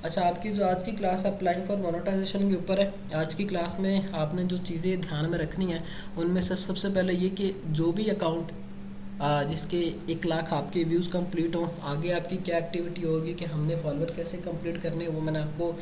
अच्छा, आपकी जो आज की क्लास अप्लाइंग फॉर मोनेटाइजेशन के ऊपर है। आज की क्लास में आपने जो चीज़ें ध्यान में रखनी है उनमें से सबसे पहले ये कि जो भी अकाउंट जिसके 1 लाख आपके व्यूज़ कंप्लीट हों, आगे आपकी क्या एक्टिविटी होगी कि हमने फॉलोअर कैसे कंप्लीट करने हैं, वो मैंने आपको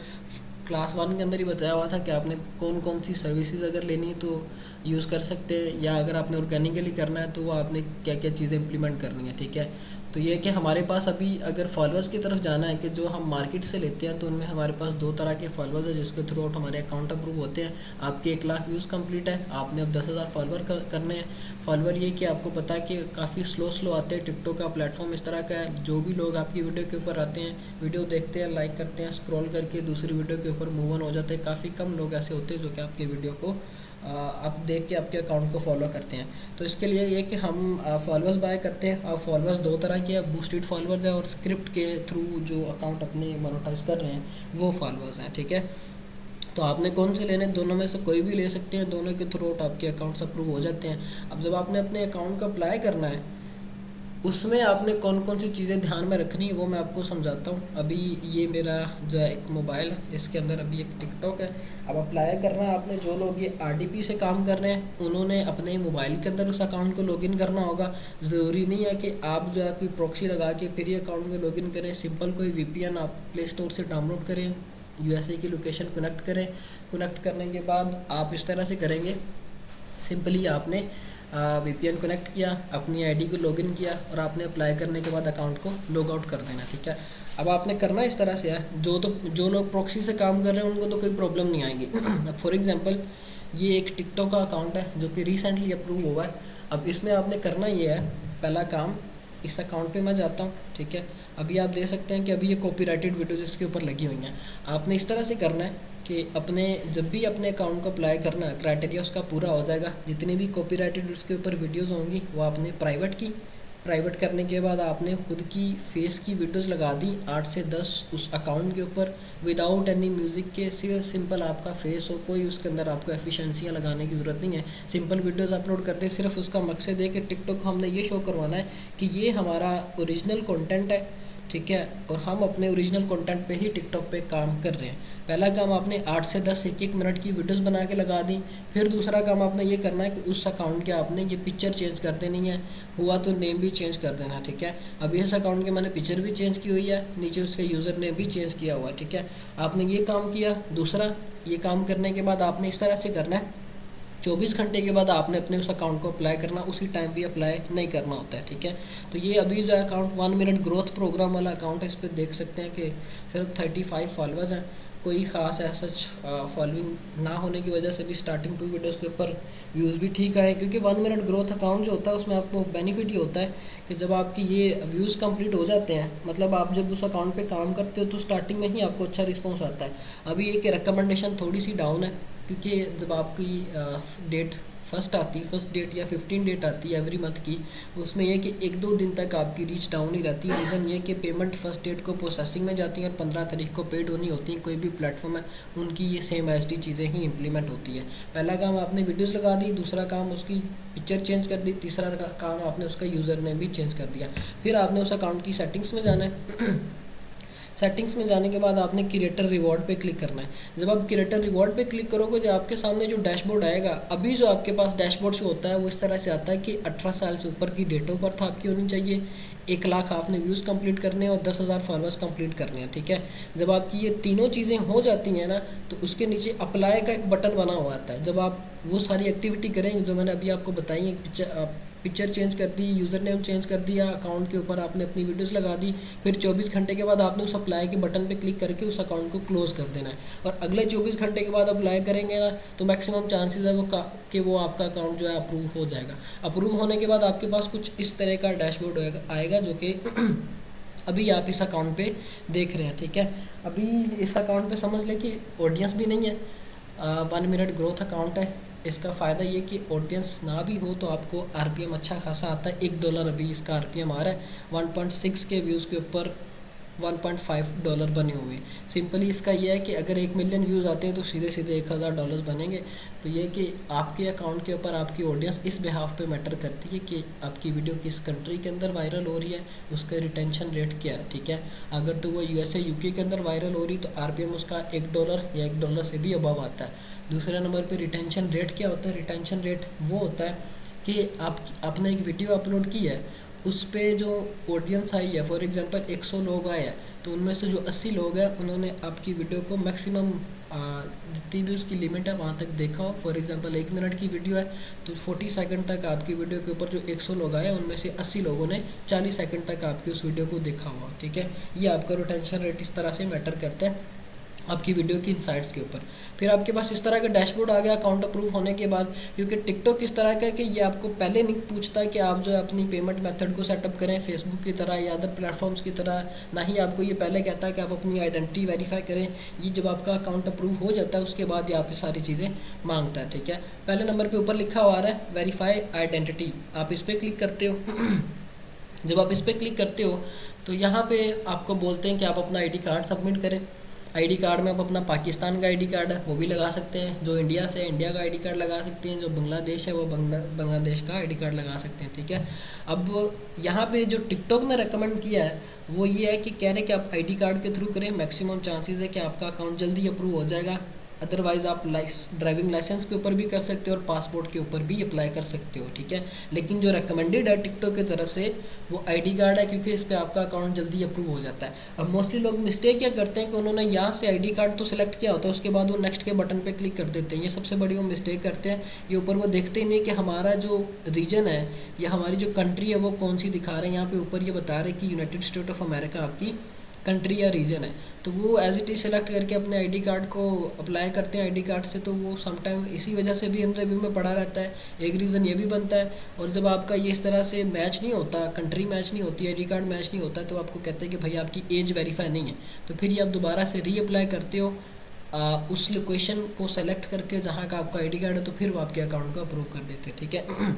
क्लास 1 के अंदर ही बताया हुआ था कि आपने कौन कौन सी सर्विसेज अगर लेनी है तो यूज़ कर सकते हैं, या अगर आपने ऑर्गेनिकली करना है तो वो आपने क्या क्या चीज़ें इंप्लीमेंट करनी है। ठीक है, तो ये है कि हमारे पास अभी अगर फॉलोअर्स की तरफ जाना है कि जो हम मार्केट से लेते हैं, तो उनमें हमारे पास 2 तरह के फॉलोअर्स हैं जिसके थ्रू आउट हमारे अकाउंट अप्रूव होते हैं। आपके 1 लाख व्यूज़ कंप्लीट है, आपने अब 10,000 फॉलोअर करने हैं। फॉलोअर ये कि आपको पता है कि काफ़ी स्लो आते हैं। टिकटॉक का प्लेटफॉर्म इस तरह का है, जो भी लोग आपकी वीडियो के ऊपर आते हैं, वीडियो देखते हैं, लाइक करते हैं, स्क्रॉल करके दूसरी वीडियो के ऊपर मूव ऑन हो जाते हैं। काफ़ी कम लोग ऐसे होते हैं जो कि आपकी वीडियो को आप देख के आपके अकाउंट को फॉलो करते हैं। तो इसके लिए ये कि हम फॉलोअर्स बाय करते हैं। अब फॉलोअर्स 2 तरह के हैं, बूस्टेड फॉलोअर्स है और स्क्रिप्ट के थ्रू जो अकाउंट अपने मोनेटाइज कर रहे हैं वो फॉलोअर्स हैं। ठीक है, तो आपने कौन से लेने, दोनों में से कोई भी ले सकते हैं, दोनों के थ्रू आउट आपके अकाउंट्स अप्रूव हो जाते हैं। अब जब आपने अपने अकाउंट को अप्लाई करना है, उसमें आपने कौन कौन सी चीज़ें ध्यान में रखनी है वो मैं आपको समझाता हूँ। अभी ये मेरा जो है एक मोबाइल है, इसके अंदर अभी एक टिकटॉक है। अब अप्लाई करना है आपने, जो लोग ये आरडीपी से काम कर रहे हैं उन्होंने अपने मोबाइल के अंदर उस अकाउंट को लॉगिन करना होगा। ज़रूरी नहीं है कि आप जो है कोई प्रॉक्सी लगा के फिर ये अकाउंट में लॉगिन करें। सिंपल कोई वीपीएन आप प्ले स्टोर से डाउनलोड करें, यूएसए की लोकेशन कनेक्ट करें। कनेक्ट करने के बाद आप इस तरह से करेंगे, सिंपली आपने वीपीएन कनेक्ट किया, अपनी आईडी को लॉगिन किया और आपने अप्लाई करने के बाद अकाउंट को लॉग आउट कर देना। ठीक है, अब आपने करना इस तरह से है, जो लोग प्रॉक्सी से काम कर रहे हैं उनको तो कोई प्रॉब्लम नहीं आएगी। अब फॉर एग्जांपल ये एक टिकटॉक का अकाउंट है जो कि रिसेंटली अप्रूव हुआ है। अब इसमें आपने करना ये है, पहला काम, इस अकाउंट पे मैं जाता हूँ। ठीक है, अभी आप देख सकते हैं कि अभी ये कॉपीराइटेड वीडियोज इसके ऊपर लगी हुई हैं। आपने इस तरह से करना है कि अपने जब भी अपने अकाउंट को अप्लाई करना है, क्राइटेरिया उसका पूरा हो जाएगा, जितनी भी कॉपीराइटेड उसके ऊपर वीडियोस होंगी वो आपने प्राइवेट की। प्राइवेट करने के बाद आपने खुद की फेस की वीडियोस लगा दी 8 से 10 उस अकाउंट के ऊपर, विदाउट एनी म्यूज़िक के। सिर्फ सिंपल आपका फेस हो, कोई उसके अंदर आपको एफिशिएंसियाँ लगाने की ज़रूरत नहीं है। सिंपल वीडियोस अपलोड करते, सिर्फ उसका मकसद है कि टिकटॉक को हमने ये शो करवाना है कि ये हमारा ओरिजिनल कंटेंट है। ठीक है, और हम अपने ओरिजिनल कंटेंट पे ही टिकटॉक पे काम कर रहे हैं। पहला काम आपने 8 से 10 एक मिनट की वीडियोस बना के लगा दी। फिर दूसरा काम आपने ये करना है कि उस अकाउंट के आपने ये पिक्चर चेंज कर देनी है, हुआ तो नेम भी चेंज कर देना। ठीक है, अभी इस अकाउंट के मैंने पिक्चर भी चेंज की हुई है, नीचे उसका यूज़र नेम भी चेंज किया हुआ है। ठीक है, आपने ये काम किया। दूसरा, ये काम करने के बाद आपने इस तरह से करना है, 24 घंटे के बाद आपने अपने उस अकाउंट को अप्लाई करना, उसी टाइम भी अप्लाई नहीं करना होता है। ठीक है, तो ये अभी जो अकाउंट 1 मिनट ग्रोथ प्रोग्राम वाला अकाउंट है, इस पर देख सकते हैं कि सिर्फ 35 फॉलोअर्स हैं। कोई ख़ास ऐसा फॉलोइंग ना होने की वजह से भी स्टार्टिंग 2 वीडियोज़ के ऊपर व्यूज़ भी ठीक आए, क्योंकि 1 मिनट ग्रोथ अकाउंट जो होता है उसमें आपको बेनिफिट ही होता है कि जब आपकी ये व्यूज़ कंप्लीट हो जाते हैं, मतलब आप जब उस अकाउंट पे काम करते हो तो स्टार्टिंग में ही आपको अच्छा रिस्पॉन्स आता है। अभी एक रिकमेंडेशन थोड़ी सी डाउन है, क्योंकि जब आपकी डेट फर्स्ट डेट या 15 डेट आती है एवरी मंथ की, उसमें यह कि 1-2 दिन तक आपकी रीच डाउन ही रहती है। रीज़न ये कि पेमेंट फर्स्ट डेट को प्रोसेसिंग में जाती है और 15 तारीख को पेड होनी होती है। कोई भी प्लेटफॉर्म है उनकी ये सेम एसडी चीज़ें ही इंप्लीमेंट होती है। पहला काम आपने वीडियोज़ लगा दी, दूसरा काम उसकी पिक्चर चेंज कर दी, तीसरा काम आपने उसका यूज़र नेम भी चेंज कर दिया। फिर आपने उस अकाउंट की सेटिंग्स में जाना है। सेटिंग्स में जाने के बाद आपने क्रिएटर रिवॉर्ड पे क्लिक करना है। जब आप क्रिएटर रिवॉर्ड पे क्लिक करोगे तो आपके सामने जो डैशबोर्ड आएगा, अभी जो आपके पास डैशबोर्ड शो होता है वो इस तरह से आता है कि 18 साल से ऊपर की डेट ऑफ बर्थ आपकी होनी चाहिए, 1 लाख आपने व्यूज़ कंप्लीट करने हैं और 10,000 फॉलोअर्स कंप्लीट करने हैं। ठीक है, जब आपकी ये तीनों चीज़ें हो जाती हैं ना, तो उसके नीचे अप्लाई का एक बटन बना हुआ आता है। जब आप वो सारी एक्टिविटी करेंगे जो मैंने अभी आपको बताई है, पिक्चर चेंज कर दी, यूज़र नेम चेंज कर दिया, अकाउंट के ऊपर आपने अपनी वीडियोस लगा दी, फिर 24 घंटे के बाद आपने उस अप्लाई के बटन पे क्लिक करके उस अकाउंट को क्लोज़ कर देना है। और अगले 24 घंटे के बाद अप्लाई करेंगे ना, तो मैक्सिमम चांसेस है कि वो आपका अकाउंट जो है अप्रूव हो जाएगा। अप्रूव होने के बाद आपके पास कुछ इस तरह का डैशबोर्ड आएगा जो कि अभी आप इस अकाउंट पे देख रहे हैं। ठीक है, अभी इस अकाउंट पे समझ लें कि ऑडियंस भी नहीं है, 1 मिनट ग्रोथ अकाउंट है। इसका फ़ायदा ये कि ऑडियंस ना भी हो तो आपको आरपीएम अच्छा खासा आता है। $1 अभी इसका आरपीएम आ रहा है, 1.6 के व्यूज़ के ऊपर $1.5 बने हुए हैं। सिंपली इसका ये है कि अगर 1 मिलियन व्यूज़ आते हैं तो सीधे सीधे $1000 बनेंगे। तो ये कि आपके अकाउंट के ऊपर आपकी ऑडियंस इस बिहाफ पे मैटर करती है कि आपकी वीडियो किस कंट्री के अंदर वायरल हो रही है, उसका रिटेंशन रेट क्या है, ठीक है। अगर तो वो यूएसए यूके के अंदर वायरल हो रही तो आरपीएम उसका $1 या $1 से भी अबव आता है। दूसरे नंबर पे रिटेंशन रेट क्या होता है? रिटेंशन रेट वो होता है कि आपने एक वीडियो अपलोड की है, उस पर जो ऑडियंस आई है, फॉर एग्जांपल 100 लोग आए हैं, तो उनमें से जो 80 लोग हैं उन्होंने आपकी वीडियो को मैक्सिमम जितनी भी उसकी लिमिट है वहाँ तक देखा हो। फॉर एग्जांपल 1 मिनट की वीडियो है तो 40 सेकंड तक आपकी वीडियो के ऊपर जो 100 लोग आए उनमें से 80 लोगों ने 40 सेकंड तक आपकी उस वीडियो को देखा हुआ, ठीक है। ये आपका रिटेंशन रेट इस तरह से मैटर करता है आपकी वीडियो की इनसाइट्स के ऊपर। फिर आपके पास इस तरह का डैशबोर्ड आ गया अकाउंट अप्रूव होने के बाद, क्योंकि टिकटॉक इस तरह का है कि ये आपको पहले नहीं पूछता है कि आप जो है अपनी पेमेंट मेथड को सेटअप करें फेसबुक की तरह या अदर प्लेटफॉर्म्स की तरह, ना ही आपको ये पहले कहता है कि आप अपनी आइडेंटिटी वेरीफाई करें। ये जब आपका अकाउंट अप्रूव हो जाता है उसके बाद ये आप सारी चीज़ें मांगता है, ठीक है। पहले नंबर पर ऊपर लिखा हुआ आ रहा है वेरीफाई आइडेंटिटी, आप इस पर क्लिक करते हो। जब आप इस पर क्लिक करते हो तो यहाँ पे आपको बोलते हैं कि आप अपना आईडी कार्ड सबमिट करें। आईडी कार्ड में आप अपना पाकिस्तान का आईडी कार्ड है वो भी लगा सकते हैं, जो इंडिया से इंडिया का आईडी कार्ड लगा सकते हैं, जो बांग्लादेश है वो बांग्लादेश का आईडी कार्ड लगा सकते हैं, ठीक है। अब यहाँ पे जो टिकटॉक ने रेकमेंड किया है वो ये है कि कह रहे हैं कि आप आईडी कार्ड के थ्रू करें, मैक्सिमम चांसेस है कि आपका अकाउंट जल्दी अप्रूव हो जाएगा। अदरवाइज़ आप ड्राइविंग लाइसेंस के ऊपर भी कर सकते हो और पासपोर्ट के ऊपर भी अप्लाई कर सकते हो, ठीक है। लेकिन जो रिकमेंडेड है टिकटॉक की तरफ से वो आईडी कार्ड है, क्योंकि इस पर आपका अकाउंट जल्दी अप्रूव हो जाता है। अब मोस्टली लोग मिस्टेक क्या करते हैं कि उन्होंने यहाँ से आईडी कार्ड तो सिलेक्ट किया होता है, उसके बाद वो नेक्स्ट के बटन पे क्लिक कर देते हैं। ये सबसे बड़ी वो मिस्टेक करते हैं। ये ऊपर वो देखते ही नहीं कि हमारा जो रीजन है या हमारी जो कंट्री है वो कौन सी दिखा रहे हैं। यहाँ पे ऊपर ये बता रहे हैं कि यूनाइटेड स्टेट ऑफ अमेरिका आपकी कंट्री या रीजन है, तो वो एज इट इज़ सेलेक्ट करके अपने आईडी कार्ड को अप्लाई करते हैं आईडी कार्ड से। तो वो समटाइम इसी वजह से भी इन रिव्यू में पड़ा रहता है। एक रीज़न ये भी बनता है। और जब आपका ये इस तरह से मैच नहीं होता, कंट्री मैच नहीं होती, आईडी कार्ड मैच नहीं होता, तो आपको कहते हैं कि भाई आपकी एज वेरीफाई नहीं है। तो फिर ये आप दोबारा से रीअप्लाई करते हो उस लोकेशन को सेलेक्ट करके जहाँ का आपका आईडी कार्ड है, तो फिर वो आपके अकाउंट को अप्रूव कर देते हैं, ठीक है।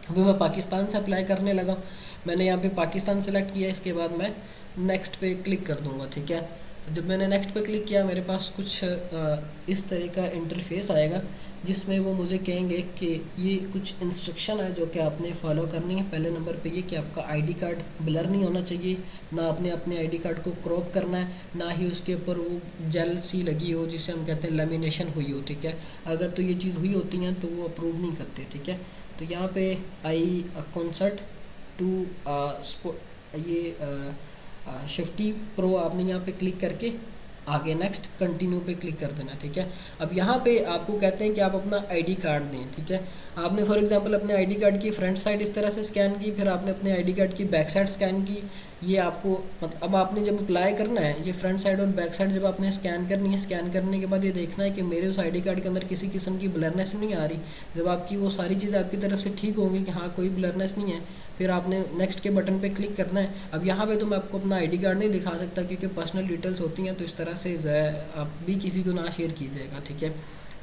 अभी मैं पाकिस्तान से अप्लाई करने लगा, मैंने यहाँ पे पाकिस्तान सेलेक्ट किया, इसके बाद मैं नेक्स्ट पे क्लिक कर दूंगा, ठीक है। जब मैंने नेक्स्ट पे क्लिक किया मेरे पास कुछ इस तरह का इंटरफेस आएगा जिसमें वो मुझे कहेंगे कि ये कुछ इंस्ट्रक्शन है जो कि आपने फॉलो करनी है। पहले नंबर पे ये कि आपका आईडी कार्ड ब्लर नहीं होना चाहिए, ना आपने अपने आईडी कार्ड को क्रॉप करना है, ना ही उसके ऊपर वो जेल सी लगी हो जिसे हम कहते हैं लेमिनेशन हुई हो, ठीक है। अगर तो ये चीज़ हुई होती हैं तो वो अप्रूव नहीं करते, ठीक है। तो यहाँ पे आई कॉन्सर्ट टू ये शिफ्टी प्रो आपने यहाँ पे क्लिक करके आगे नेक्स्ट कंटिन्यू पे क्लिक कर देना, ठीक है। अब यहाँ पे आपको कहते हैं कि आप अपना आईडी कार्ड दें, ठीक है। आपने फॉर एग्जांपल अपने आईडी कार्ड की फ्रंट साइड इस तरह से स्कैन की, फिर आपने अपने आईडी कार्ड की बैक साइड स्कैन की। ये आपको अब आपने जब अप्लाई करना है ये फ्रंट साइड और बैक साइड जब आपने स्कैन करनी है, स्कैन करने के बाद ये देखना है कि मेरे उस आईडी कार्ड के अंदर किसी किस्म की ब्लरनेस नहीं आ रही। जब आपकी वो सारी चीज़ें आपकी तरफ से ठीक होंगी कि हाँ कोई ब्लरनेस नहीं है, फिर आपने नेक्स्ट के बटन पे क्लिक करना है। अब यहाँ पे तो मैं आपको अपना आईडी कार्ड नहीं दिखा सकता क्योंकि पर्सनल डिटेल्स होती हैं, तो इस तरह से आप भी किसी को ना शेयर कीजिएगा, ठीक है।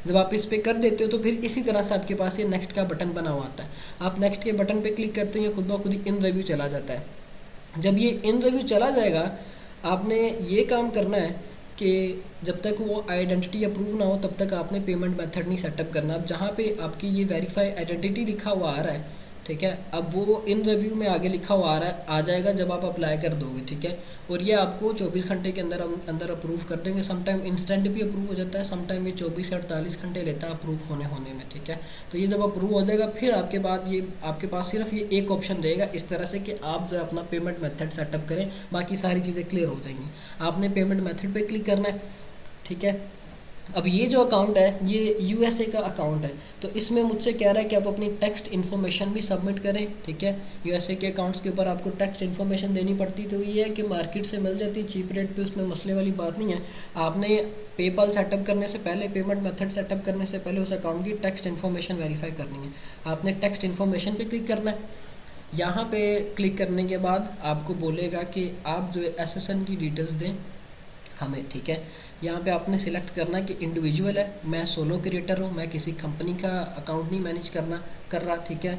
जब आप इस पर कर देते हो तो फिर इसी तरह से आपके पास ये नेक्स्ट का बटन बना हुआ आता है। आप नेक्स्ट के बटन पे क्लिक करते हैं, खुद ब खुद ही इन रिव्यू चला जाता है। जब ये इन रिव्यू चला जाएगा आपने ये काम करना है कि जब तक वो आइडेंटिटी अप्रूव ना हो तब तक आपने पेमेंट मेथड नहीं सेटअप करना। अब जहाँ पे आपकी ये वेरीफाई आइडेंटिटी लिखा हुआ आ रहा है, ठीक है, अब वो इन रिव्यू में आगे लिखा हुआ आ जाएगा जब आप अप्लाई कर दोगे, ठीक है। और ये आपको 24 घंटे के अंदर अप्रूव कर देंगे। समटाइम इंस्टेंट भी अप्रूव हो जाता है, समटाइम ये 24 से 48 घंटे लेता है अप्रूव होने में, ठीक है। तो ये जब अप्रूव हो जाएगा फिर आपके बाद ये आपके पास सिर्फ ये एक ऑप्शन रहेगा इस तरह से कि आप जो अपना पेमेंट मेथड सेटअप करें, बाकी सारी चीज़ें क्लियर हो जाएंगी। आपने पेमेंट मेथड पर क्लिक करना है, ठीक है। अब ये जो अकाउंट है ये यूएसए का अकाउंट है, तो इसमें मुझसे कह रहा है कि आप अपनी टेक्स्ट इन्फॉर्मेशन भी सबमिट करें, ठीक है। यूएसए के अकाउंट्स के ऊपर आपको टेक्स्ट इन्फॉर्मेशन देनी पड़ती, तो ये है कि मार्केट से मिल जाती है चीप रेट पे, उसमें मसले वाली बात नहीं है। आपने पेपल सेटअप करने से पहले, पेमेंट मेथड सेटअप करने से पहले उस अकाउंट की टेक्स्ट इन्फॉर्मेशन वेरीफाई करनी है। आपने टेक्स्ट इन्फॉर्मेशन पर क्लिक करना है। यहाँ पर क्लिक करने के बाद आपको बोलेगा कि आप जो SSN की डिटेल्स दें हमें, ठीक है। यहाँ पे आपने सिलेक्ट करना कि इंडिविजुअल है, मैं सोलो क्रिएटर हूँ, मैं किसी कंपनी का अकाउंट नहीं मैनेज कर रहा, ठीक है।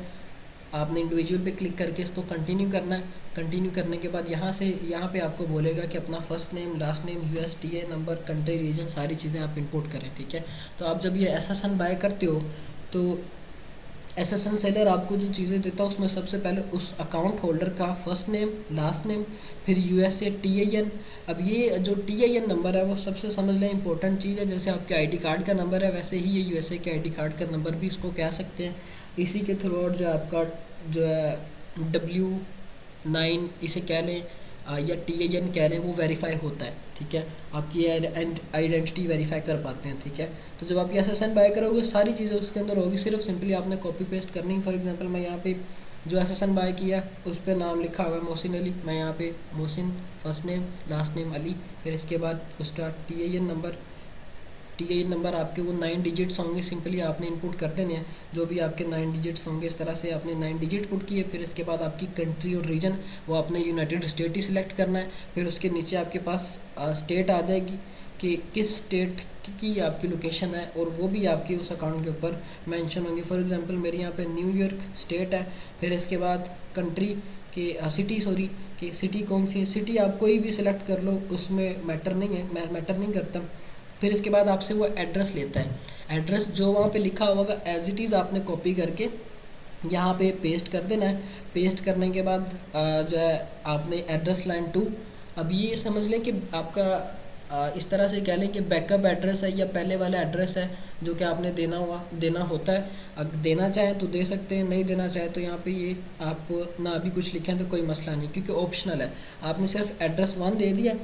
आपने इंडिविजुअल पे क्लिक करके इसको कंटिन्यू करना है। कंटिन्यू करने के बाद यहाँ से यहाँ पे आपको बोलेगा कि अपना first name, last name, USTA number, country, region, सारी चीज़ें आप इंपोर्ट करें, ठीक है। तो आप जब ये SSN बाय करते हो तो SSN सेलर आपको जो चीज़ें देता है उसमें सबसे पहले उस अकाउंट होल्डर का फर्स्ट नेम, लास्ट नेम, फिर USA TIN। अब ये जो TIN नंबर है वो सबसे समझ लें इंपॉर्टेंट चीज़ है। जैसे आपके ID कार्ड का नंबर है वैसे ही ये USA के ID कार्ड का नंबर भी इसको कह सकते हैं। इसी के थ्रू आउट जो आपका जो है W9 इसे कह लें या TIN कह लें वो वेरीफाई होता है, ठीक है। आपकी आइडेंटिटी वेरीफाई कर पाते हैं, ठीक है। तो जब आप ये SSN बाय करोगे सारी चीज़ें उसके अंदर होगी, सिर्फ सिंपली आपने कॉपी पेस्ट करनी। फॉर एग्जांपल मैं यहाँ पे जो SSN बाय किया उस पर नाम लिखा हुआ है मोहसिन अली, मैं यहाँ पे Mohsin first name, last name Ali, फिर इसके बाद उसका TIN नंबर आपके वो 9 डिजिट्स होंगे, सिंपली आपने इनपुट कर देने हैं। जो भी आपके 9 डिजिट्स होंगे इस तरह से आपने 9 डिजिट पुट किए। फिर इसके बाद आपकी कंट्री और रीजन वो आपने यूनाइटेड स्टेट ही सिलेक्ट करना है। फिर उसके नीचे आपके पास स्टेट आ जाएगी कि किस स्टेट की आपकी लोकेशन है, और वो भी आपकी उस अकाउंट के ऊपर मेंशन होंगे। फॉर एग्जांपल मेरे यहाँ पे न्यूयॉर्क स्टेट है। फिर इसके बाद कंट्री कि सिटी कौन सी है। सिटी आप कोई भी सिलेक्ट कर लो, उसमें मैटर नहीं करता। फिर इसके बाद आपसे वो एड्रेस लेता है। एड्रेस जो वहाँ पे लिखा होगा एज इट इज़ आपने कॉपी करके यहाँ पे पेस्ट कर देना है। पेस्ट करने के बाद जो है आपने एड्रेस लाइन 2। अब ये समझ लें कि आपका इस तरह से कह लें कि बैकअप एड्रेस है या पहले वाला एड्रेस है जो कि आपने देना होता है। अगर देना चाहें तो दे सकते हैं, नहीं देना चाहें तो यहाँ पे ये आप ना भी कुछ लिखें तो कोई मसला नहीं, क्योंकि ऑप्शनल है। आपने सिर्फ एड्रेस 1 दे दिया,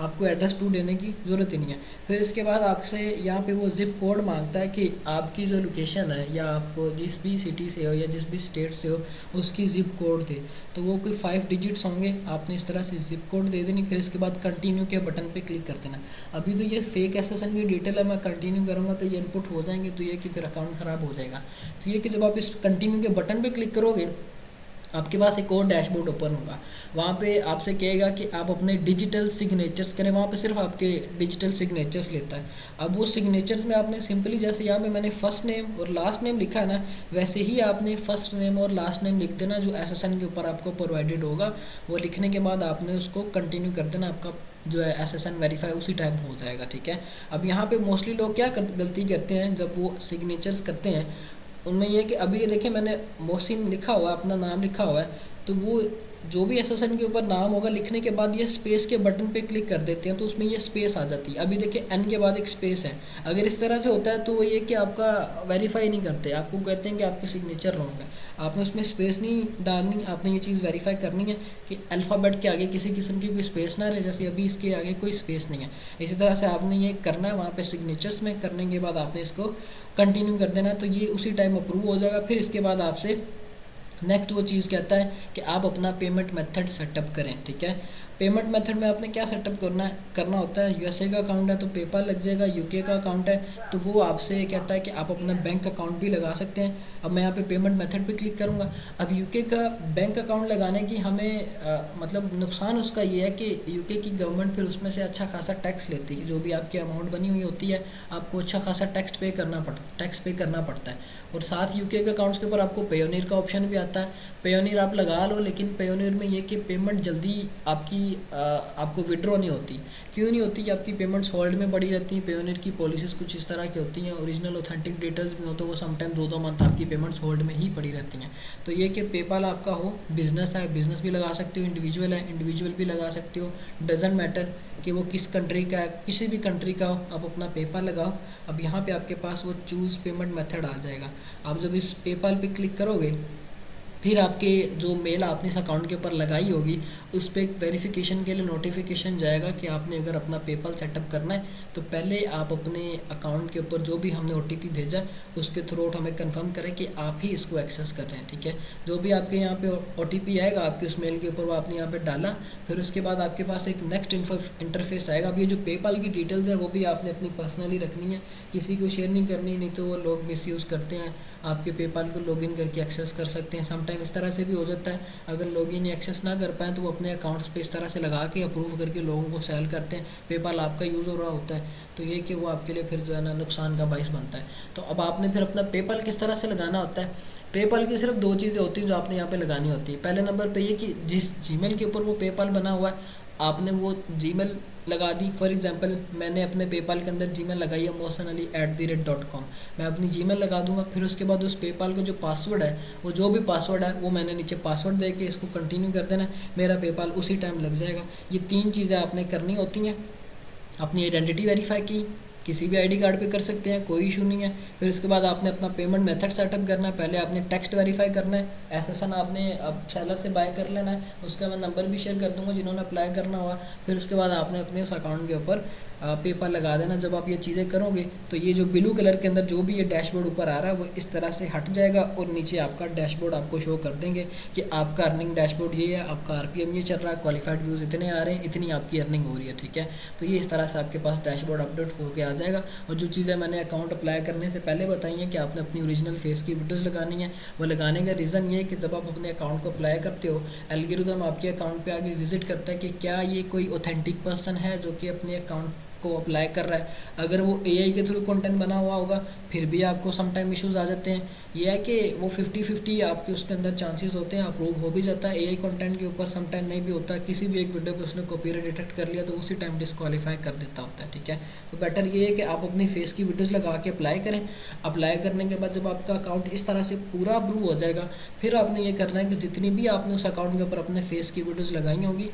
आपको एड्रेस 2 देने की ज़रूरत ही नहीं है। फिर इसके बाद आपसे यहाँ पे वो ज़िप कोड मांगता है कि आपकी जो लोकेशन है या आप जिस भी सिटी से हो या जिस भी स्टेट से हो उसकी ज़िप कोड दे। तो वो कोई 5 डिजिट्स होंगे, आपने इस तरह से ज़िप कोड दे देनी। फिर इसके बाद कंटिन्यू के बटन पे क्लिक कर देना। अभी तो ये फेक SSN की डिटेल है, मैं कंटिन्यू करूँगा तो ये इनपुट हो जाएंगे, तो ये कि फिर अकाउंट ख़राब हो जाएगा। तो ये कि जब आप इस कंटिन्यू के बटन पर क्लिक करोगे आपके पास एक और डैशबोर्ड ओपन होगा। वहाँ पे आपसे कहेगा कि आप अपने डिजिटल सिग्नेचर्स करें। वहाँ पे सिर्फ आपके डिजिटल सिग्नेचर्स लेता है। अब वो सिग्नेचर्स में आपने सिंपली जैसे यहाँ पे मैंने फ़र्स्ट नेम और लास्ट नेम लिखा है ना, वैसे ही आपने फ़र्स्ट नेम और लास्ट नेम लिख देना जो SSN के ऊपर आपको प्रोवाइडेड होगा। वो लिखने के बाद आपने उसको कंटिन्यू कर देना, आपका जो है SSN वेरीफाई उसी टाइम हो जाएगा, ठीक है। अब यहाँ पे मोस्टली लोग क्या गलती करते हैं जब वो सिग्नेचर्स करते हैं, उनमें यह कि अभी ये देखिए मैंने मोहसिन लिखा हुआ है, अपना नाम लिखा हुआ है, तो वो जो भी SSN के ऊपर नाम होगा लिखने के बाद ये स्पेस के बटन पे क्लिक कर देते हैं तो उसमें ये स्पेस आ जाती है। अभी देखिए N के बाद एक स्पेस है। अगर इस तरह से होता है तो वो ये कि आपका वेरीफाई नहीं करते, आपको कहते हैं कि आपके सिग्नेचर रॉन्ग है। आपने उसमें स्पेस नहीं डालनी, आपने ये चीज़ वेरीफाई करनी है कि अल्फ़ाबेट के आगे किसी किस्म की कोई स्पेस ना रहे, जैसे अभी इसके आगे कोई स्पेस नहीं है। इसी तरह से आपने ये करना है, वहाँ पर सिग्नेचर्स में करने के बाद आपने इसको कंटिन्यू कर देना है, तो ये उसी टाइम अप्रूव हो जाएगा। फिर इसके बाद आपसे नेक्स्ट वो चीज़ कहता है कि आप अपना पेमेंट मेथड सेटअप करें, ठीक है। पेमेंट मेथड में आपने क्या सेटअप करना होता है। USA का अकाउंट है तो पेपाल लग जाएगा, UK का अकाउंट है तो वो आपसे कहता है कि आप अपना बैंक अकाउंट भी लगा सकते हैं। अब मैं यहाँ पे पेमेंट मेथड पे क्लिक करूँगा। अब UK का बैंक अकाउंट लगाने की हमें मतलब नुकसान उसका ये है कि UK की गवर्नमेंट फिर उसमें से अच्छा खासा टैक्स लेती है। जो भी आपकी अमाउंट बनी हुई होती है आपको अच्छा खासा टैक्स पे करना पड़ता है। और साथ UK के अकाउंट्स के ऊपर आपको पेयोनियर का ऑप्शन भी आता है। पेयोनियर आप लगा लो, लेकिन पेयोनियर में ये कि पेमेंट जल्दी आपको विड्रॉ नहीं होती। क्यों नहीं होती? आपकी पेमेंट्स होल्ड में पड़ी रहती हैं। पेयोनियर की पॉलिसीज़ कुछ इस तरह की होती हैं, ओरिजिनल ऑथेंटिक डिटेल्स भी हो तो वो समटाइम 2-2 मंथ आपकी पेमेंट्स होल्ड में ही पड़ी रहती हैं। तो ये कि पेपाल आपका हो, बिज़नेस है, बिज़नेस भी लगा सकते हो, इंडिविजुअल है, इंडिविजुअल भी लगा सकते हो, डजेंट मैटर कि वो किस कंट्री का है, किसी भी कंट्री का हो, आप अपना पेपाल लगाओ। अब यहाँ पे आपके पास वो चूज़ पेमेंट मेथड आ जाएगा। आप जब इस पेपाल पे क्लिक करोगे फिर आपके जो मेल आपने इस अकाउंट के ऊपर लगाई होगी उस पर एक वेरिफिकेशन के लिए नोटिफिकेशन जाएगा कि आपने अगर अपना पेपाल सेटअप करना है तो पहले आप अपने अकाउंट के ऊपर जो भी हमने OTP भेजा उसके थ्रू हमें कंफर्म करें कि आप ही इसको एक्सेस कर रहे हैं, ठीक है। जो भी आपके यहाँ पे OTP आएगा आपके उस मेल के ऊपर वो आपने यहाँ पे डाला, फिर उसके बाद आपके पास एक नेक्स्ट इंटरफेस आएगा। अब ये जो पेपाल की डिटेल्स है वो भी आपने अपनी पर्सनली रखनी है, किसी को शेयर नहीं करनी, नहीं तो वो लोग मिसयूज़ करते हैं, आपके पेपाल को लॉगिन करके एक्सेस कर सकते हैं। समटाइम इस तरह से भी हो जाता है, अगर लॉगिन या एक्सेस ना कर पाएँ तो वो अपने अकाउंट्स पे इस तरह से लगा के अप्रूव करके लोगों को सेल करते हैं। पेपाल आपका यूज़ हो रहा होता है तो ये कि वो आपके लिए फिर जो है ना नुकसान का बाइस बनता है। तो अब आपने फिर अपना पेपाल किस तरह से लगाना होता है। पेपाल की सिर्फ दो चीज़ें होती हैं जो आपने यहाँ पे लगानी होती है। पहले नंबर पे ये कि जिस जीमेल के ऊपर वो पेपाल बना हुआ है आपने वो जीमेल लगा दी। फॉर एग्जांपल मैंने अपने पेपाल के अंदर जीमेल लगाई है mohsenali@.com, मैं अपनी जीमेल लगा दूंगा। फिर उसके बाद उस पेपाल का जो पासवर्ड है, वो जो भी पासवर्ड है वो मैंने नीचे पासवर्ड दे के इसको कंटिन्यू कर देना, मेरा पेपाल उसी टाइम लग जाएगा। ये तीन चीज़ें आपने करनी होती हैं। अपनी आइडेंटिटी वेरीफाई की, किसी भी आईडी कार्ड पे कर सकते हैं, कोई इशू नहीं है। फिर उसके बाद आपने अपना पेमेंट मेथड सेटअप करना है। पहले आपने टेक्स्ट वेरीफाई करना है, एसएसएन आपने अब सेलर से बाय कर लेना है, उसका मैं नंबर भी शेयर कर दूंगा जिन्होंने अप्लाई करना हुआ। फिर उसके बाद आपने अपने उस अकाउंट के ऊपर पेपर लगा देना। जब आप ये चीज़ें करोगे तो ये जो ब्लू कलर के अंदर जो भी ये डैशबोर्ड ऊपर आ रहा है वो इस तरह से हट जाएगा और नीचे आपका डैशबोर्ड आपको शो कर देंगे कि आपका अर्निंग डैशबोर्ड ये है, आपका आरपीएम ये चल रहा है, क्वालिफाइड व्यूज़ इतने आ रहे हैं, इतनी आपकी अर्निंग हो रही है। ठीक है, तो ये इस तरह से आपके पास डैशबोर्ड अपडेट होकर आ जाएगा। और जो चीज़ें मैंने अकाउंट अप्लाई करने से पहले बताई हैं कि आपने अपनी ओरिजिनल फेस की वीडियोज़ लगानी है, वो लगाने का रीज़न ये है कि जब आप अपने अकाउंट को अप्लाई करते हो एल्गोरिथम आपके अकाउंट पे आगे विजिट करता है कि क्या ये कोई ऑथेंटिक पर्सन है जो कि अपने अकाउंट को अप्लाई कर रहा है। अगर वो एआई के थ्रू कंटेंट बना हुआ होगा फिर भी आपको सम टाइम इशूज़ आ जाते हैं। ये है कि वो 50-50 आपके उसके अंदर चांसेस होते हैं, अप्रूव हो भी जाता है एआई कंटेंट के ऊपर, सम टाइम नहीं भी होता। किसी भी एक वीडियो पे उसने कॉपीराइट डिटेक्ट कर लिया तो उसी टाइम डिस्क्वालीफाई कर देता होता है। ठीक है, तो बेटर ये है कि आप अपनी फेस की वीडियोज़ लगा के अप्लाई करें। अप्लाई करने के बाद जब आपका अकाउंट इस तरह से पूरा अप्रूव हो जाएगा फिर आपने ये करना है कि जितनी भी आपने उस अकाउंट के ऊपर अपने फेस की वीडियोज़ लगाई होंगी,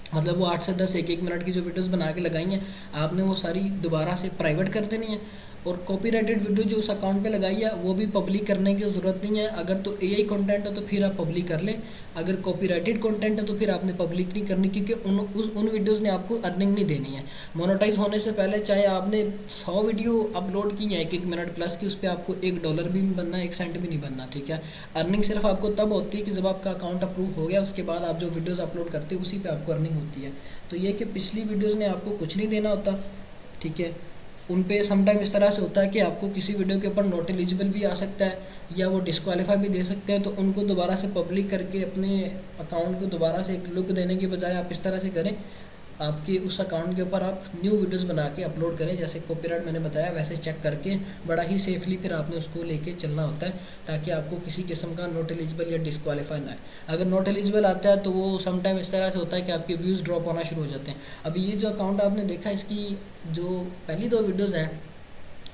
मतलब वो 8 से 10 एक मिनट की जो वीडियोस बना के लगाई हैं आपने वो सारी दोबारा से प्राइवेट कर देनी है। और कॉपीराइटेड वीडियो जो उस अकाउंट पे लगाई है वो भी पब्लिक करने की ज़रूरत नहीं है। अगर तो एआई कंटेंट है तो फिर आप पब्लिक कर लें, अगर कॉपीराइटेड कंटेंट है तो फिर आपने पब्लिक नहीं करनी, क्योंकि उन वीडियोज़ ने आपको अर्निंग नहीं देनी है। मोनेटाइज होने से पहले चाहे आपने 100 वीडियो अपलोड की है 1-1 मिनट प्लस की, उस पर आपको $1 भी नहीं बनना, 1 सेंट भी नहीं बनना। ठीक है, अर्निंग सिर्फ आपको तब होती है कि जब आपका अकाउंट अप्रूव हो गया, उसके बाद आप जो वीडियोज़ अपलोड करते हो उसी पर आपको अर्निंग होती है। तो ये कि पिछली वीडियोज़ ने आपको कुछ नहीं देना होता। ठीक है, उन पे समटाइम इस तरह से होता है कि आपको किसी वीडियो के ऊपर नॉट एलिजिबल भी आ सकता है या वो डिस्क्वालीफाई भी दे सकते हैं। तो उनको दोबारा से पब्लिक करके अपने अकाउंट को दोबारा से एक लुक देने के बजाय आप इस तरह से करें, आपके उस अकाउंट के ऊपर आप न्यू वीडियोस बना के अपलोड करें। जैसे कॉपीराइट मैंने बताया वैसे चेक करके बड़ा ही सेफली फिर आपने उसको लेके चलना होता है, ताकि आपको किसी किस्म का नॉट एलिजिबल या डिस्क्वालीफाई ना आए। अगर नॉट एलिजिबल आता है तो वो समटाइम इस तरह से होता है कि आपके व्यूज़ ड्रॉप होना शुरू हो जाते हैं। अभी ये जो अकाउंट आपने देखा, इसकी जो पहली 2 वीडियोज़ हैं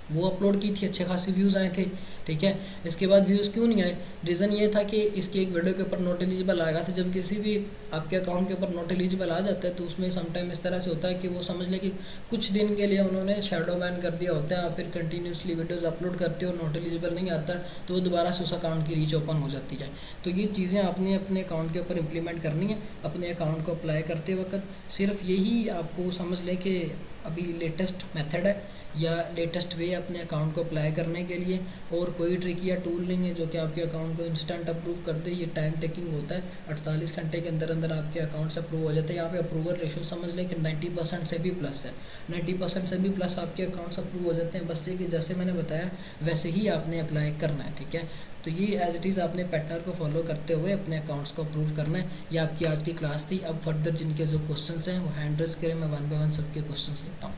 वो अपलोड की थी, अच्छे खासे व्यूज़ आए थे। ठीक है, इसके बाद व्यूज़ क्यों नहीं आए, रीज़न ये था कि इसकी एक वीडियो के ऊपर नॉट एलिजिबल आ गया था। जब किसी भी आपके अकाउंट के ऊपर नॉट एलिजिबल आ जाता है तो उसमें समटाइम इस तरह से होता है कि वो समझ ले कि कुछ दिन के लिए उन्होंने शैडो बैन कर दिया होता है, आप फिर कंटिन्यूसली वीडियोज़ अपलोड करते हो, नॉट एलिजिबल नहीं आता तो वो दोबारा से उस अकाउंट की रीच ओपन हो जाती है। तो ये चीज़ें आपने अपने अकाउंट के ऊपर इम्प्लीमेंट करनी है। अपने अकाउंट को अप्लाई करते वक्त सिर्फ यही आपको समझ लें कि अभी लेटेस्ट मेथड है या लेटेस्ट वे अपने अकाउंट को अप्लाई करने के लिए, और कोई ट्रिक या टूल नहीं है जो कि आपके अकाउंट को इंस्टेंट अप्रूव कर दे। ये टाइम टेकिंग होता है, 48 घंटे के अंदर अंदर आपके अकाउंट से अप्रूव हो जाता है। यहाँ पे अप्रूवल रेशो समझ लें कि 90% से भी प्लस है, 90% से भी प्लस आपके अकाउंट से अप्रूव हो जाते हैं। बस ये कि जैसे मैंने बताया वैसे ही आपने अप्लाई करना है। ठीक है, तो ये एज इट इज़ आपने पैटर्न को फॉलो करते हुए अपने अकाउंट्स को अप्रूव करना है। ये आपकी आज की क्लास थी। अब फर्दर जिनके जो क्वेश्चंस हैं वो हैंड रेज करें, मैं 1 बाय 1 सबके क्वेश्चंस लेता हूँ।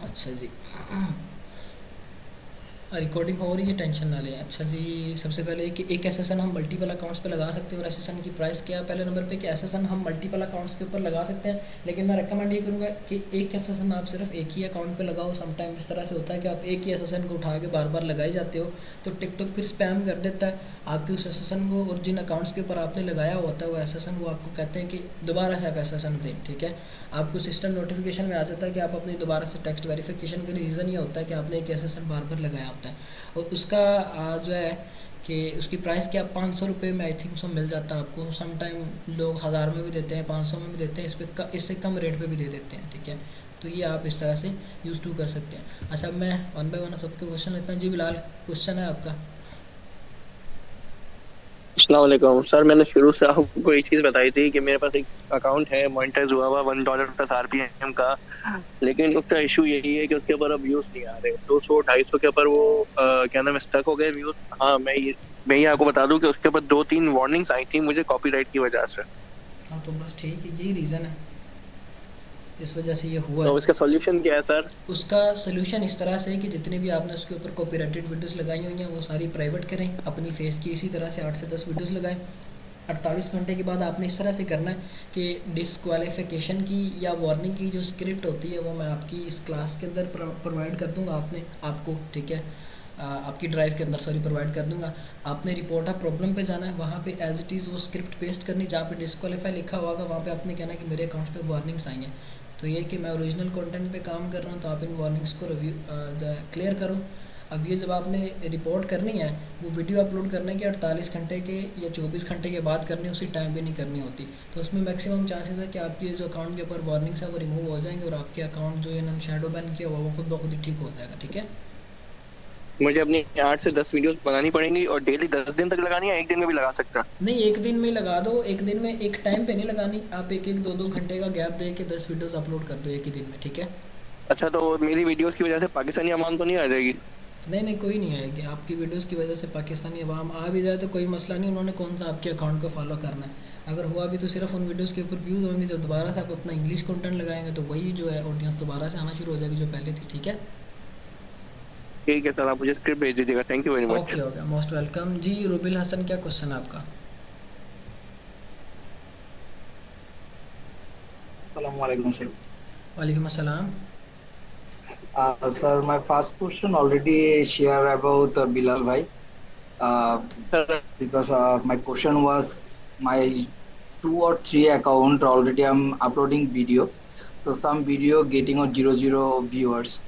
अच्छा जी, रिकॉर्डिंग हो रही है, टेंशन ना लें। अच्छा जी, सबसे पहले कि एक एसएसएन हम मल्टीपल अकाउंट्स पे लगा सकते हैं और एसएसएन की प्राइस क्या है। पहले नंबर पे कि एसएसएन हम मल्टीपल अकाउंट्स के ऊपर लगा सकते हैं, लेकिन मैं रेकमेंड ये करूँगा कि एक एसएसएन आप सिर्फ एक ही अकाउंट पे लगाओ। समटाइम इस तरह से होता है कि आप एक ही एसएसएन को उठा के बार बार लगाए जाते हो तो टिकटॉक फिर स्पैम कर देता है आपके उस एसएसएन को, और जिन अकाउंट्स के ऊपर आपने लगाया होता है वो एसएसएन वो आपको कहते हैं कि दोबारा से आप एसएसएन दें। ठीक है, आपको सिस्टम नोटिफिकेशन में आ जाता है कि आप अपनी दोबारा से टेक्स्ट वेरिफिकेशन के रीज़न ये होता है कि आपने एक एसएसएन बार बार लगाया होता है। और उसका जो है कि उसकी प्राइस क्या 500 रुपये में आई थिंक सो मिल जाता है आपको। सम टाइम लोग 1000 में भी देते हैं, 500 में भी देते हैं, इस पर इससे कम रेट पे भी दे देते हैं। ठीक है, तो ये आप इस तरह से यूज़ टू कर सकते हैं। अच्छा, मैं 1 बाय 1 सबके क्वेश्चन लेता हूँ। जी बिलाल, क्वेश्चन है आपका। अस्सलाम वालेकुम सर, मैंने शुरू से आपको एक चीज बताई थी कि मेरे पास एक अकाउंट है मोनेटाइज हुआ हुआ $1 प्लस आरपीएम का, लेकिन उसका इशू यही है कि उसके ऊपर अब व्यूज नहीं आ रहे। 200-250 के ऊपर वो क्या नाम स्टक हो गए व्यूज। हाँ, मैं ये आपको बता दूं कि उसके ऊपर 2-3 वार्निंग्स आई थी मुझे कॉपीराइट की वजह से। हाँ तो बस ठीक है, यही रीज़न है। इस वजह से ये हुआ तो है। इसका सॉल्यूशन क्या है सर? उसका सलूशन इस तरह से है कि जितनी भी आपने उसके ऊपर कॉपीराइटेड वीडियोस लगाई हुई हैं वो सारी प्राइवेट करें, अपनी फेस की इसी तरह से 8 से 10 वीडियोस लगाएं। 48 घंटे के बाद आपने इस तरह से करना है कि डिसक्वालिफिकेशन की या वार्निंग की जो स्क्रिप्ट होती है वो मैं आपकी इस क्लास के अंदर प्रोवाइड कर दूंगा आपने आपको, ठीक है। आपकी ड्राइव के अंदर सॉरी प्रोवाइड कर दूंगा। आपने रिपोर्ट ऑफ प्रॉब्लम पे जाना है, वहाँ पे एज इट इज़ वो स्क्रिप्ट पेस्ट करनी, जहाँ पे डिसक्वालीफाई लिखा होगा वहाँ पे आपने कहना है कि मेरे अकाउंट पे वार्निंग्स आई हैं। तो ये कि मैं ओरिजिनल कंटेंट पे काम कर रहा हूँ, तो आप इन वार्निंग्स को रिव्यू क्लियर करो। अब ये जब आपने रिपोर्ट करनी है, वो वीडियो अपलोड करने के 48 घंटे के या 24 घंटे के बाद करनी, उसी टाइम पे नहीं करनी होती। तो उसमें मैक्सिमम चांसेस है कि आपके जो अकाउंट के ऊपर वार्निंग्स है वो रिमूव हो जाएंगे और आपके अकाउंट जो इन्होंने शैडो बैन किया हुआ वो खुद ब खुद ही ठीक हो जाएगा, ठीक है। मुझे अपनी 8 से 10 वीडियोस बनानी पड़ेंगी और डेली 10 दिन तक लगानी है, एक दिन में भी लगा सकता? नहीं, एक दिन में लगा दो, एक दिन में एक टाइम पे नहीं लगानी, आप एक एक 2-2 घंटे का गैप दे के 10 वीडियोस अपलोड कर दो एक ही दिन में, ठीक है। अच्छा, तो मेरी वीडियोस की वजह से पाकिस्तानी अवाम तो नहीं आ जाएगी? नहीं नहीं, कोई नहीं आएगी। आपकी वीडियोस की वजह से पाकिस्तानी अवाम आ भी जाए तो कोई मसला नहीं, उन्होंने कौन सा आपके अकाउंट को फॉलो करना है। अगर हुआ भी तो सिर्फ उन वीडियोस के ऊपर व्यूज़ होंगे, जब दोबारा से आप अपना इंग्लिश कंटेंट लगाएंगे तो वही जो है ऑडियंस दोबारा से आना शुरू हो जाएगी जो पहले थी, ठीक है। ठीक है सर, आप मुझे स्क्रिप्ट भेज दीजिएगा। Thank you very much. Okay okay, most welcome जी। रुबिल हसन, क्या क्वेश्चन है आपका? Assalamualaikum sir. वालेकुम अस्सलाम। Sir, my first question already share about Bilal bhai. Uh, sir because my question was my 2 or 3 account already I'm uploading video. So some video getting on 0 viewers.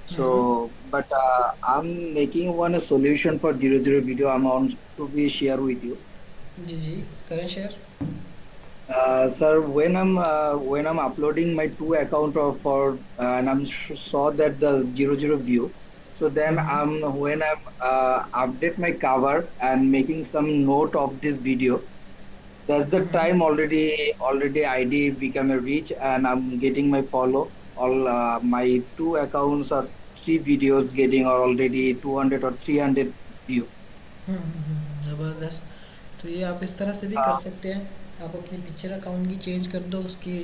Hmm, So but I'm making one solution for 0 video. I'm on to be share with you. जी जी, करें share. Sir, when I'm uploading my 2 account of for and saw that the 0 view, so then hmm when I'm update my cover and making some note of this video, that's the hmm time already ID become a reach and I'm getting my follow. All my 2 accounts or 3 videos getting are already 200 or 300 view. ज़बरदस्त। तो ये आप इस तरह से भी कर Uh, सकते हैं। आप अपनी पिक्चर अकाउंट की चेंज कर दो, उसकी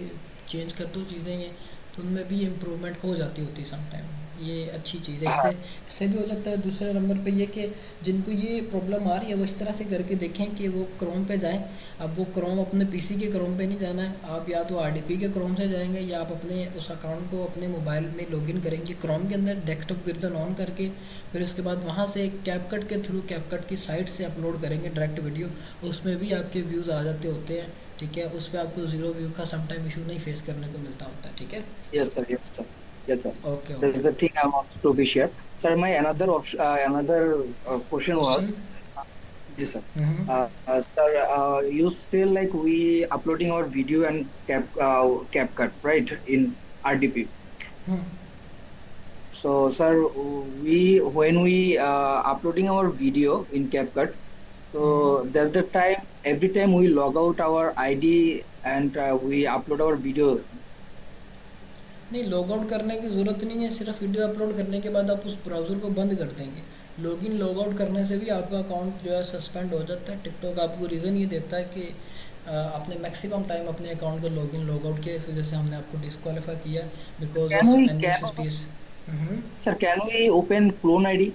चेंज कर दो चीज़ें ये, तो उनमें भी इम्प्रूवमेंट हो जाती होती है समटाइम। ये अच्छी चीज़ है। इससे भी हो सकता है। दूसरे नंबर पे ये कि जिनको ये प्रॉब्लम आ रही है वो इस तरह से करके देखें कि वो क्रोम पे जाएं। अब वो क्रोम अपने पीसी के क्रोम पे नहीं जाना है, आप या तो आरडीपी के क्रोम से जाएंगे या आप अपने उस अकाउंट को अपने मोबाइल में लॉगिन करेंगे क्रोम के अंदर, डेस्कटॉप वर्जन ऑन करके, फिर उसके बाद वहाँ से कैपकट के थ्रू, कैपकट की साइट से अपलोड करेंगे डायरेक्ट वीडियो। उसमें भी आपके व्यूज़ आ जाते होते हैं, ठीक है। उस पर आपको ज़ीरो व्यू का समटाइम इशू नहीं फेस करने को मिलता होता है, ठीक है। yes sir, yes sir, yes sir. Okay That's okay. the thing I want to be shared. Sir, my another option, another question was, question. uh, yes, sir. Hmm Sir, you still like we uploading our video and CapCut, right, in RDP. Hmm So, sir, we when we uploading our video in CapCut, hmm so that's the time every time we log out our ID and we upload our video. नहीं, log out करने की ज़रूरत नहीं है। सिर्फ video upload करने के बाद आप उस ब्राउज़र को बंद कर देंगे। लॉगिन लॉग आउट करने से भी आपका अकाउंट जो है सस्पेंड हो जाता है। टिकटॉक आपको रीज़न ये देता है कि आपने मैक्सिमम टाइम अपने अकाउंट को लॉगिन लॉग आउट किया, इस वजह से हमने आपको डिस्क्वालीफाई किया बिकॉज Can ऑफ we एनवी can space. Sir, can we open clone ID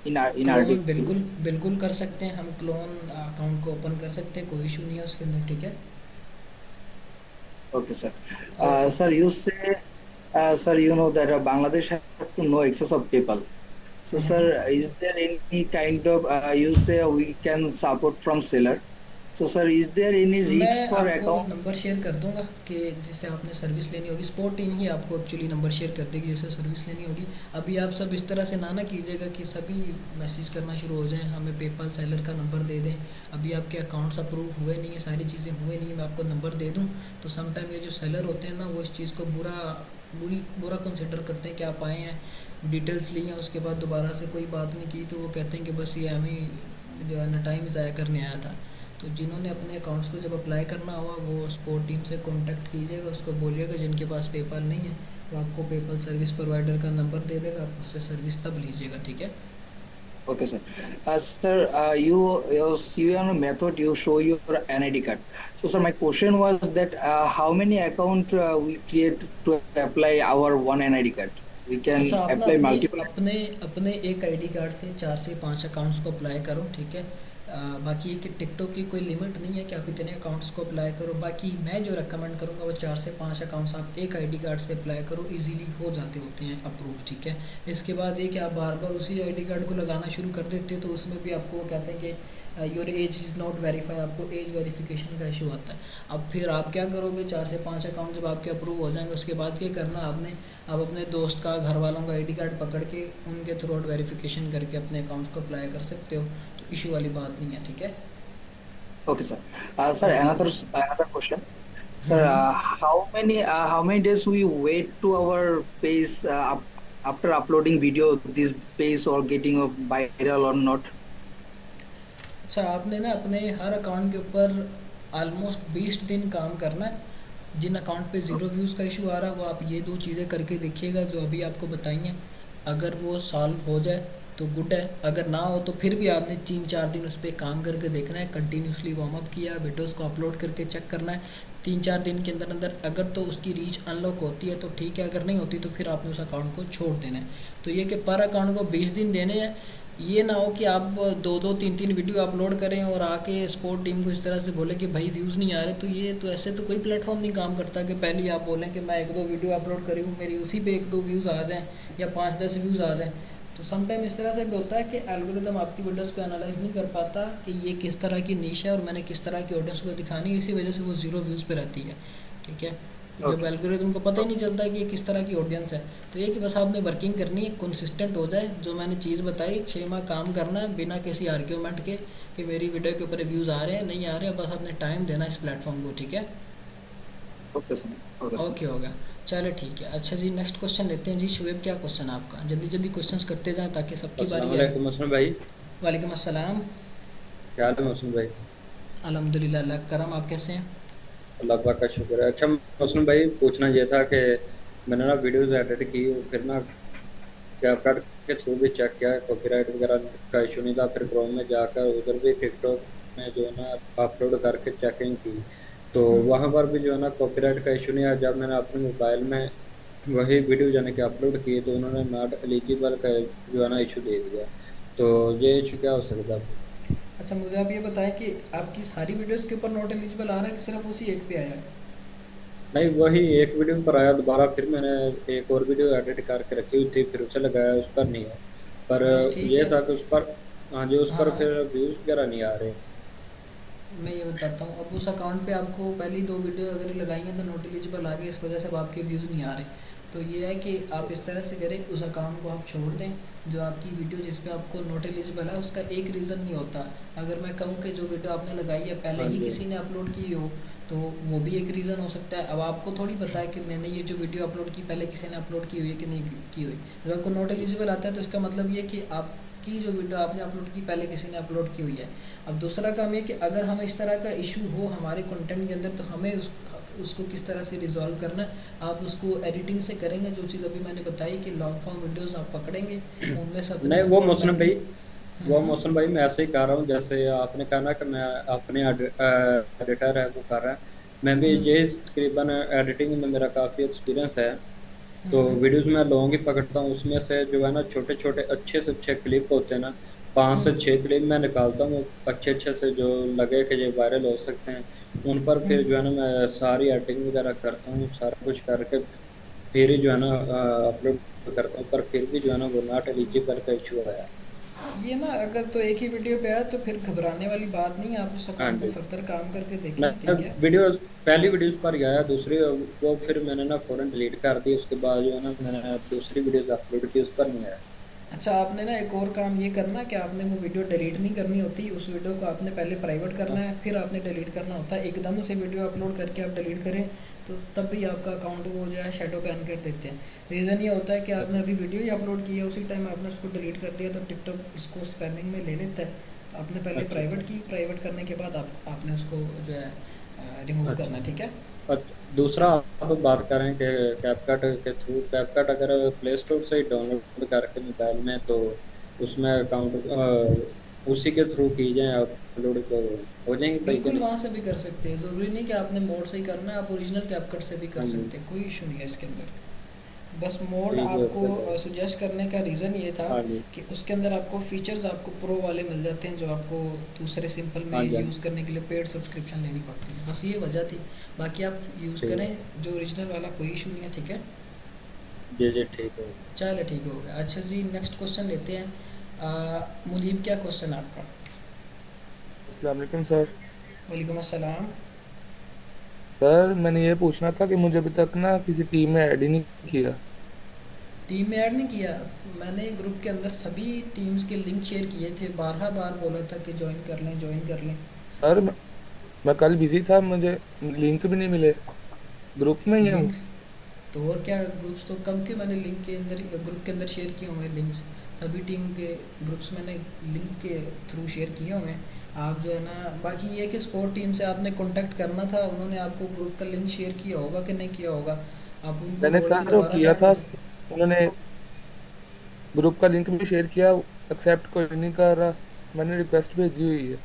in clone RDP? बिल्कुल बिल्कुल कर सकते हैं, हम क्लोन अकाउंट को ओपन कर सकते हैं, कोई इशू नहीं है उसके अंदर, ठीक है। Okay, sir. Okay Sir, okay. you say, sir, you know that Bangladesh have to know access of PayPal. So, sir, is there any kind of you say we can support from seller? So, sir, is there any risks मैं for आपको account? Number share कर दूंगा कि जिससे आपने service लेनी होगी, sport team ही आपको एक्चुअली नंबर शेयर कर देगी जिससे सर्विस लेनी होगी। अभी आप सब इस तरह से ना कीजिएगा कि सभी मैसेज करना शुरू हो जाएं हमें पेपाल सेलर का नंबर दे दें। अभी आपके अकाउंट्स अप्रूव हुए नहीं है, सारी चीज़ें हुए नहीं है, मैं आपको नंबर दे दूँ तो समटाइम ये जो सेलर होते हैं ना वो इस चीज़ को बुरा कंसिडर करते हैं कि आप आए हैं, डिटेल्स ली हैं, उसके बाद दोबारा से कोई बात नहीं की, तो वो कहते हैं कि बस ये हमें जो है ना टाइम ज़ाया करने आया था। तो जिन्होंने अपने अकाउंट्स को जब अप्लाई करना हुआ वो सपोर्ट टीम से कांटेक्ट कीजिएगा, उसको बोलिएगा जिनके पास पेपाल नहीं है वो आपको पेपाल सर्विस प्रोवाइडर का नंबर दे देगा, आप उससे सर्विस तब लीजिएगा, ठीक है। Okay, sir. Sir, you on a method you show your NID card. So, sir, my question was that how many account we create to apply our one NID card? We अच्छा, can आप ना apply अपने multiple. अपने अपने एक ID card से 4 से 5 accounts को अप्लाई करो, ठीक है। बाकी ये कि टिकटॉक की कोई लिमिट नहीं है कि आप इतने अकाउंट्स को अप्लाई करो। बाकी मैं जो रेकमेंड करूँगा वो 4 से 5 अकाउंट्स आप एक आईडी कार्ड से अप्लाई करो, इजीली हो जाते होते हैं अप्रूव, ठीक है। इसके बाद ये कि आप बार बार उसी आईडी कार्ड को लगाना शुरू कर देते हो तो उसमें भी आपको वो कहते हैं कि your age is not verify, आपको एज वेरिफिकेशन का इशू आता है। अब फिर आप क्या करोगे, 4 से 5 अकाउंट जब आपके अप्रूव हो जाएंगे उसके बाद क्या करना आपने, आप अपने दोस्त का, घर वालों का आईडी कार्ड पकड़ के उनके थ्रू आउट वेरिफिकेशन करके अपने अकाउंट्स को अप्लाई कर सकते हो, तो इशू वाली बात नहीं है, ठीक है। Okay, sir. Sir, okay. another question. Sir, how many days we wait to our page after uploading video, this page or getting a viral or not? अच्छा, आपने ना अपने हर अकाउंट के ऊपर ऑलमोस्ट 20 दिन काम करना है। जिन अकाउंट पे ज़ीरो व्यूज़ का इशू आ रहा है वो आप ये 2 चीज़ें करके देखिएगा जो अभी आपको बताई हैं। अगर वो सॉल्व हो जाए तो गुड है, अगर ना हो तो फिर भी आपने 3-4 दिन उस पर काम करके देखना है, कंटिन्यूसली वार्म अप किया, वीडियोज़ को अपलोड करके चेक करना है। 3-4 दिन के अंदर अंदर अगर तो उसकी रीच अनलॉक होती है तो ठीक है, अगर नहीं होती तो फिर आपने उस अकाउंट को छोड़ देना है। तो ये कि पर अकाउंट को 20 दिन देने हैं। ये ना हो कि आप 2-2 3-3 वीडियो अपलोड करें और आके स्पोर्ट टीम को इस तरह से बोले कि भाई व्यूज़ नहीं आ रहे। तो ये तो ऐसे तो कोई प्लेटफॉर्म नहीं काम करता कि पहले ही आप बोलें कि मैं 1-2 वीडियो अपलोड करी हूँ, मेरी उसी पे 1-2 व्यूज़ आ जाएँ या 5-10 व्यूज़ आ जाएँ। तो समटाइम इस तरह से भी होता है कि एल्गोरिदम आपकी वीडियोज़ को एनालाइज नहीं कर पाता कि ये किस तरह की नीश है और मैंने किस तरह की ऑडियंस को दिखानी है, इसी वजह से वो ज़ीरो व्यूज़ पे रहती है, ठीक है। जब Okay. एल्गोरिदम को पता ही नहीं Okay. चलता कि ये किस तरह की ऑडियंस है। तो ये कि बस आपने वर्किंग करनी है, कंसिस्टेंट हो जाए, जो मैंने चीज़ बताई 6 माह काम करना है बिना किसी आर्ग्यूमेंट के कि मेरी वीडियो के ऊपर व्यूज़ आ रहे हैं नहीं आ रहे हैं, बस आपने टाइम देना इस प्लेटफॉर्म को, ठीक है। Okay, sir. Okay, sir. Okay, होगा। चलो ठीक है। अच्छा जी, नेक्स्ट क्वेश्चन लेते हैं जी। शुएब, क्या क्वेश्चन है आपका? जल्दी जल्दी क्वेश्चंस करते जाएं ताकि सबकी अस्सलाम बारी आए। वालेकुम मौसम भाई। वालेकुम अस्सलाम। क्या हाल है मौसम भाई? अल्हम्दुलिल्लाह, अल्लाह का करम। आप कैसे हैं? अल्लाह पाक का शुक्र है। अच्छा मौसम भाई, पूछना ये था कि मैंने ना वीडियोस एडिट की, फिर ना कैपकट के थ्रू भी चेक किया, कॉपीराइट वगैरह का इशू नहीं था। फिर क्रोम में जाकर उधर भी टिकटॉक में जो है ना अपलोड करके चेकिंग की, तो वहाँ पर भी जो है ना कॉपीराइट का इशू नहीं आया। जब मैंने अपने मोबाइल में वही वीडियो यानी कि अपलोड किए तो उन्होंने नॉट एलिजिबल का जो है ना इशू दे दिया। तो ये इशू क्या हो सकता है? अच्छा, मुझे आप ये बताएं कि आपकी सारी वीडियोस के ऊपर नॉट एलिजिबल आ रहा है कि सिर्फ उसी एक पे आया है? नहीं, वही एक वीडियो पर आया, दोबारा फिर मैंने एक और वीडियो एडिट करके रखी हुई थी, फिर उसे लगाया, उस पर नहीं है। पर बस ठीक ये है। था कि उस पर, हाँ जी, उस हाँ पर हाँ, फिर व्यूज़ वगैरह नहीं आ रहे। मैं ये बताता हूँ। अब उस अकाउंट पे आपको पहली 2 वीडियो अगर लगाई हैं तो नॉट एलिजिबल आ गए, इस वजह से अब आपके व्यूज़ नहीं आ रहे। तो ये है कि आप इस तरह से करें, उस अकाउंट को आप छोड़ दें। जो आपकी वीडियो जिस पे आपको नॉट एलिजिबल है उसका एक रीज़न नहीं होता। अगर मैं कहूँ कि जो वीडियो आपने लगाई है पहले हाँ ही जी। किसी ने अपलोड की हो तो वो भी एक रीज़न हो सकता है। अब आपको थोड़ी पता है कि मैंने ये जो वीडियो अपलोड की पहले किसी ने अपलोड की हुई है कि नहीं की हुई। जब आपको नॉट एलिजिबल आता है तो इसका मतलब ये कि आपकी जो वीडियो आपने अपलोड की पहले किसी ने अपलोड की हुई है। अब दूसरा काम ये कि अगर हमें इस तरह का इशू हो हमारे कंटेंट के अंदर तो हमें उसको किस तरह से रिजॉल्व करना है। आप उसको एडिटिंग से करेंगे, जो चीज़ अभी मैंने बताई कि लॉन्ग फॉर्म वीडियोस आप पकड़ेंगे, उनमें से अपने नहीं, थ्रू वो आउट मौसम लाइक। भाई, वो हम्म। मौसम भाई मैं ऐसे ही कर रहा हूँ जैसे आपने कहा ना कि मैं अपने एडिटर है वो कर रहा है। मैं भी हम्म। ये तकरीबन एडिटिंग में मेरा काफ़ी एक्सपीरियंस है। तो हम्म। वीडियोस में लॉन्ग ही पकड़ता हूँ, उसमें से जो है ना छोटे छोटे अच्छे से अच्छे क्लिप होते हैं ना, 5 से 6 क्लिप मैं निकालता हूँ अच्छे अच्छे से, जो लगे कि ये वायरल हो सकते हैं। उन पर फिर जो है हम्म। ना मैं सारी एडिटिंग वगैरह करता हूँ, सारा कुछ करके फिर ही जो है ना अपलोड करता हूँ। पर फिर भी जो है ना वो नॉट एलिजिबल का इशू आया। ये ना अगर तो एक ही वीडियो पे आया तो फिर घबराने वाली बात नहीं है, आप उस हाँ अकाउंट पे जी। फर्दर काम करके मैं देखें, ठीक है। वीडियो पहली वीडियोस पर ही आया, दूसरी वो फिर मैंने ना फ़ौरन डिलीट कर दी। उसके बाद जो है ना मैंने दूसरी वीडियोस अपलोड की, उस पर नहीं आया। अच्छा, आपने ना एक और काम ये करना कि आपने वो वीडियो डिलीट नहीं करनी होती। उस वीडियो को आपने पहले प्राइवेट करना हाँ है, फिर आपने डिलीट करना होता है। एकदम से वीडियो अपलोड करके आप डिलीट करें तो तब भी आपका अकाउंट वो जो है शेडो बैन कर देते हैं। रीज़न ये होता है कि आपने अभी वीडियो ही अपलोड की है, उसी टाइम आपने उसको डिलीट कर दिया तो टिकटॉक इसको स्पैमिंग में ले लेता है। तो आपने पहले अच्छा अच्छा। प्राइवेट की, प्राइवेट करने के बाद आपने उसको जो है रिमूव करना अच्छा। है, ठीक है। और दूसरा आप बात करें कि कैपकट के थ्रू, कैपकट अगर प्ले स्टोर से ही डाउनलोड करके मोबाइल में, तो उसमें अकाउंट उसी के थ्रू की जाए अपलोड, तो हो जाएंगे भाई कि बिल्कुल नहीं? वहाँ से भी कर सकते हैं, ज़रूरी नहीं कि आपने मोड से ही करना है, आप ओरिजिनल कैपकट से भी कर हाँ जी। सकते हैं, कोई इशू नहीं है इसके अंदर। बस मोड ठीक है आपको फिर। सुजेस्ट करने का रीज़न ये था हाँ जी। कि उसके अंदर आपको फीचर्स आपको प्रो वाले मिल जाते हैं, जो आपको दूसरे सिंपल में हाँ जी। हाँ यूज़ करने के लिए पेड सब्सक्रिप्शन लेनी पड़ती है, बस ये वजह थी। बाकी आप यूज़ ठीक करें है। जो ओरिजिनल वाला, कोई इशू नहीं है, ठीक है। जी जी ठीक है। चलो ठीक हो गया। अच्छा जी, नेक्स्ट क्वेश्चन लेते हैं। मुनीब, क्या क्वेश्चन है आपका? अस्सलाम वालेकुम सर। वालेकुम अस्सलाम। सर मैंने ये पूछना था कि मुझे अभी तक ना किसी टीम में ऐड ही नहीं किया। टीम में ऐड नहीं किया? मैंने ग्रुप के अंदर सभी टीम्स के लिंक शेयर किए थे, बारह बार बोला था कि ज्वाइन कर लें, ज्वाइन कर लें। सर मैं कल बिजी था, मुझे लिंक भी नहीं मिले। ग्रुप में ही हूँ। लिंक तो और क्या, ग्रुप्स तो कब के मैंने लिंक के अंदर, ग्रुप के अंदर शेयर किए हुए हैं लिंक्स, सभी टीम के ग्रुप्स मैंने लिंक के थ्रू शेयर किए हुए हैं। आप जो है ना, बाकी ये है कि स्पोर्ट टीम से आपने कांटेक्ट करना था, उन्होंने आपको ग्रुप का लिंक शेयर किया होगा कि नहीं किया होगा, आप उनको मैंने बोल के सर वो दोबारा से किया ऐड था, कर। उन्होंने ग्रुप का लिंक भी शेयर किया, एक्सेप्ट कोई नहीं कर रहा। मैंने रिक्वेस्ट भेजी हुई है,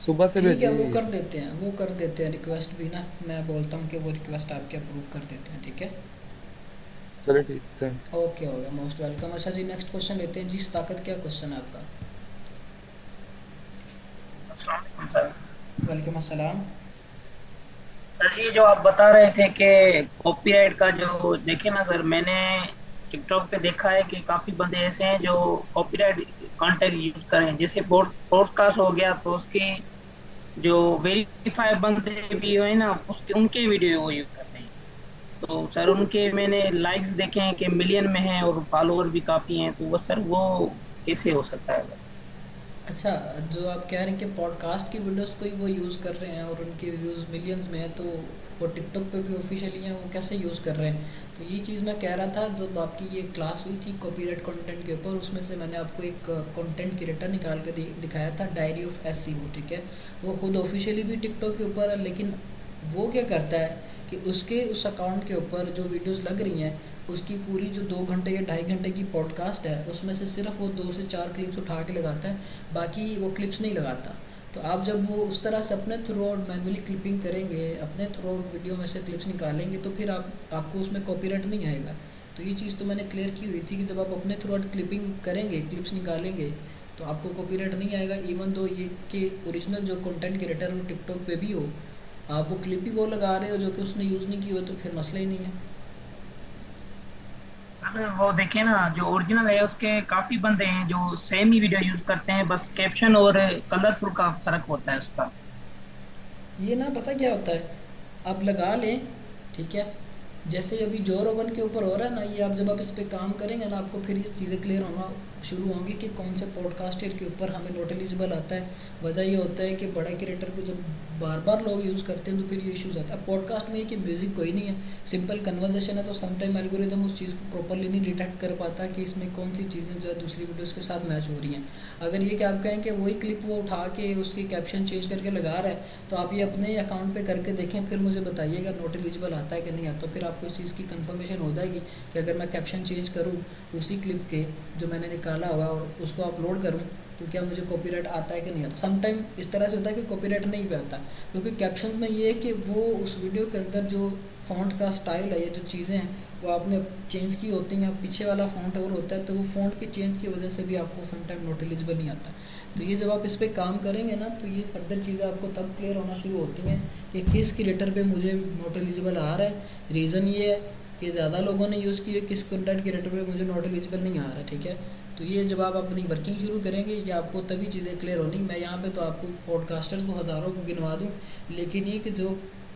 सुबह से ठीक है, भेजी वो हुई है। कर देते हैं, वो कर देते हैं रिक्वेस्ट भी ना, मैं बोलता हूँ कि वो रिक्वेस्ट आपके अप्रूव कर देते हैं, ठीक है। चलो ठीक है। ओके, हो गया, मोस्ट वेलकम। अच्छा जी, नेक्स्ट क्वेश्चन लेते हैं। जिस ताकत, क्या क्वेश्चन है आपका? अस्सलाम वालेकुम सर। वालेकुम अस्सलाम। सर ये जो आप बता रहे थे कि कॉपीराइट का जो देखे ना सर, मैंने टिकटॉक पे देखा है कि काफी बंदे ऐसे हैं जो कॉपीराइट कंटेंट यूज करें, जैसे पॉडकास्ट हो गया तो उसके जो वेरीफाई बंदे भी हुए ना, उसके उनके वीडियो वो यूज करते हैं। तो सर उनके मैंने लाइक्स देखे हैं कि मिलियन में हैं और फॉलोअर भी काफी हैं, तो वो सर वो कैसे हो सकता है? अच्छा, जो आप कह रहे हैं कि पॉडकास्ट की वीडियोस को ही वो यूज़ कर रहे हैं और उनके व्यूज़ मिलियंस में है, तो वो टिकटॉक पे भी ऑफिशियली हैं, वो कैसे यूज़ कर रहे हैं? तो ये चीज़ मैं कह रहा था, जब आपकी ये क्लास हुई थी कॉपीराइट कंटेंट के ऊपर, उसमें से मैंने आपको एक कंटेंट क्रिएटर निकाल के दिखाया था, डायरी ऑफ एसईओ, ठीक है। वो खुद ऑफिशियली भी टिकटॉक के ऊपर है, लेकिन वो क्या करता है कि उसके उस अकाउंट के ऊपर जो वीडियोस लग रही हैं, उसकी पूरी जो 2 घंटे या 2.5 घंटे की पॉडकास्ट है, उसमें से सिर्फ वो 2 से 4 क्लिप्स उठा के लगाता है, बाकी वो क्लिप्स नहीं लगाता। तो आप जब वो उस तरह से अपने थ्रू आउट मैनुअली क्लिपिंग करेंगे, अपने थ्रू आउट वीडियो में से क्लिप्स निकालेंगे, तो फिर आपको उसमें कॉपीराइट नहीं आएगा। तो ये चीज़ तो मैंने क्लियर की हुई थी कि जब आप अपने थ्रू आउट क्लिपिंग करेंगे, क्लिप्स निकालेंगे, तो आपको कॉपीराइट नहीं आएगा, इवन दो ये कि ओरिजिनल जो कंटेंट क्रिएटर वो टिकटॉक पे भी हो, आप वो क्लिप ही वो लगा रहे हो जो कि उसने यूज़ नहीं की हो, तो फिर मसला ही नहीं है। सर वो देखिए ना, जो ओरिजिनल है उसके काफी बंदे हैं जो सेम ही वीडियो यूज करते हैं, बस कैप्शन और कलरफुल का फर्क होता है उसका। ये ना पता क्या होता है, आप लगा लें, ठीक है। जैसे अभी जो रोगन के ऊपर हो रहा है ना, ये आप जब आप इस पे काम करेंगे ना, आपको फिर ये चीज़ें क्लियर होना शुरू होंगी कि कौन से पॉडकास्टर के ऊपर हमें नॉट एलिजिबल आता है। वजह ये होता है कि बड़े क्रिएटर को जब बार बार लोग यूज़ करते हैं, तो फिर ये इश्यूज आता है। पॉडकास्ट में ये कि म्यूज़िक कोई नहीं है, सिंपल कन्वर्जेशन है, तो समटाइम एल्गोरिदम उस चीज़ को प्रॉपरली नहीं डिटेक्ट कर पाता कि इसमें कौन सी चीज़ें जो है दूसरी वीडियोज़ के साथ मैच हो रही हैं। अगर ये कि आप कहें कि वही क्लिप वो उठा के उसके कैप्शन चेंज करके लगा रहा है, तो आप ये अपने अकाउंट पे करके देखें, फिर मुझे बताइएगा नॉट एलिजिबल आता है कि नहीं आता। तो फिर आपको इस चीज़ की कंफर्मेशन हो जाएगी कि अगर मैं कैप्शन चेंज करूँ उसी क्लिप के जो मैंने निकाला हुआ और उसको अपलोड करूँ, तो क्या मुझे कॉपीराइट आता है कि नहीं आता। समटाइम इस तरह से होता है कि कॉपीराइट नहीं भी आता, क्योंकि कैप्शंस में ये है कि वो उस वीडियो के अंदर जो फ़ॉन्ट का स्टाइल है या जो चीज़ें हैं वो आपने चेंज की होती हैं, पीछे वाला फ़ॉन्ट और होता है, तो वो फ़ॉन्ट के चेंज की वजह से भी आपको समटाइम नॉट एलिजिबल नहीं आता। तो ये जब आप इस पर काम करेंगे ना, तो ये फर्दर चीज़ें आपको तब क्लियर होना शुरू होती हैं कि किस क्रिएटर पे मुझे नॉट एलिजिबल आ रहा है। रीज़न ये है कि ज़्यादा लोगों ने यूज़ किया, किस कंटेंट क्रिएटर पे मुझे नॉट एलिजिबल नहीं आ रहा, ठीक है। तो ये जब आप अपनी वर्किंग शुरू करेंगे, ये आपको तभी चीज़ें क्लियर होनी। मैं यहाँ पे तो आपको पॉडकास्टर्स को हज़ारों को गिनवा दूँ, लेकिन ये कि जो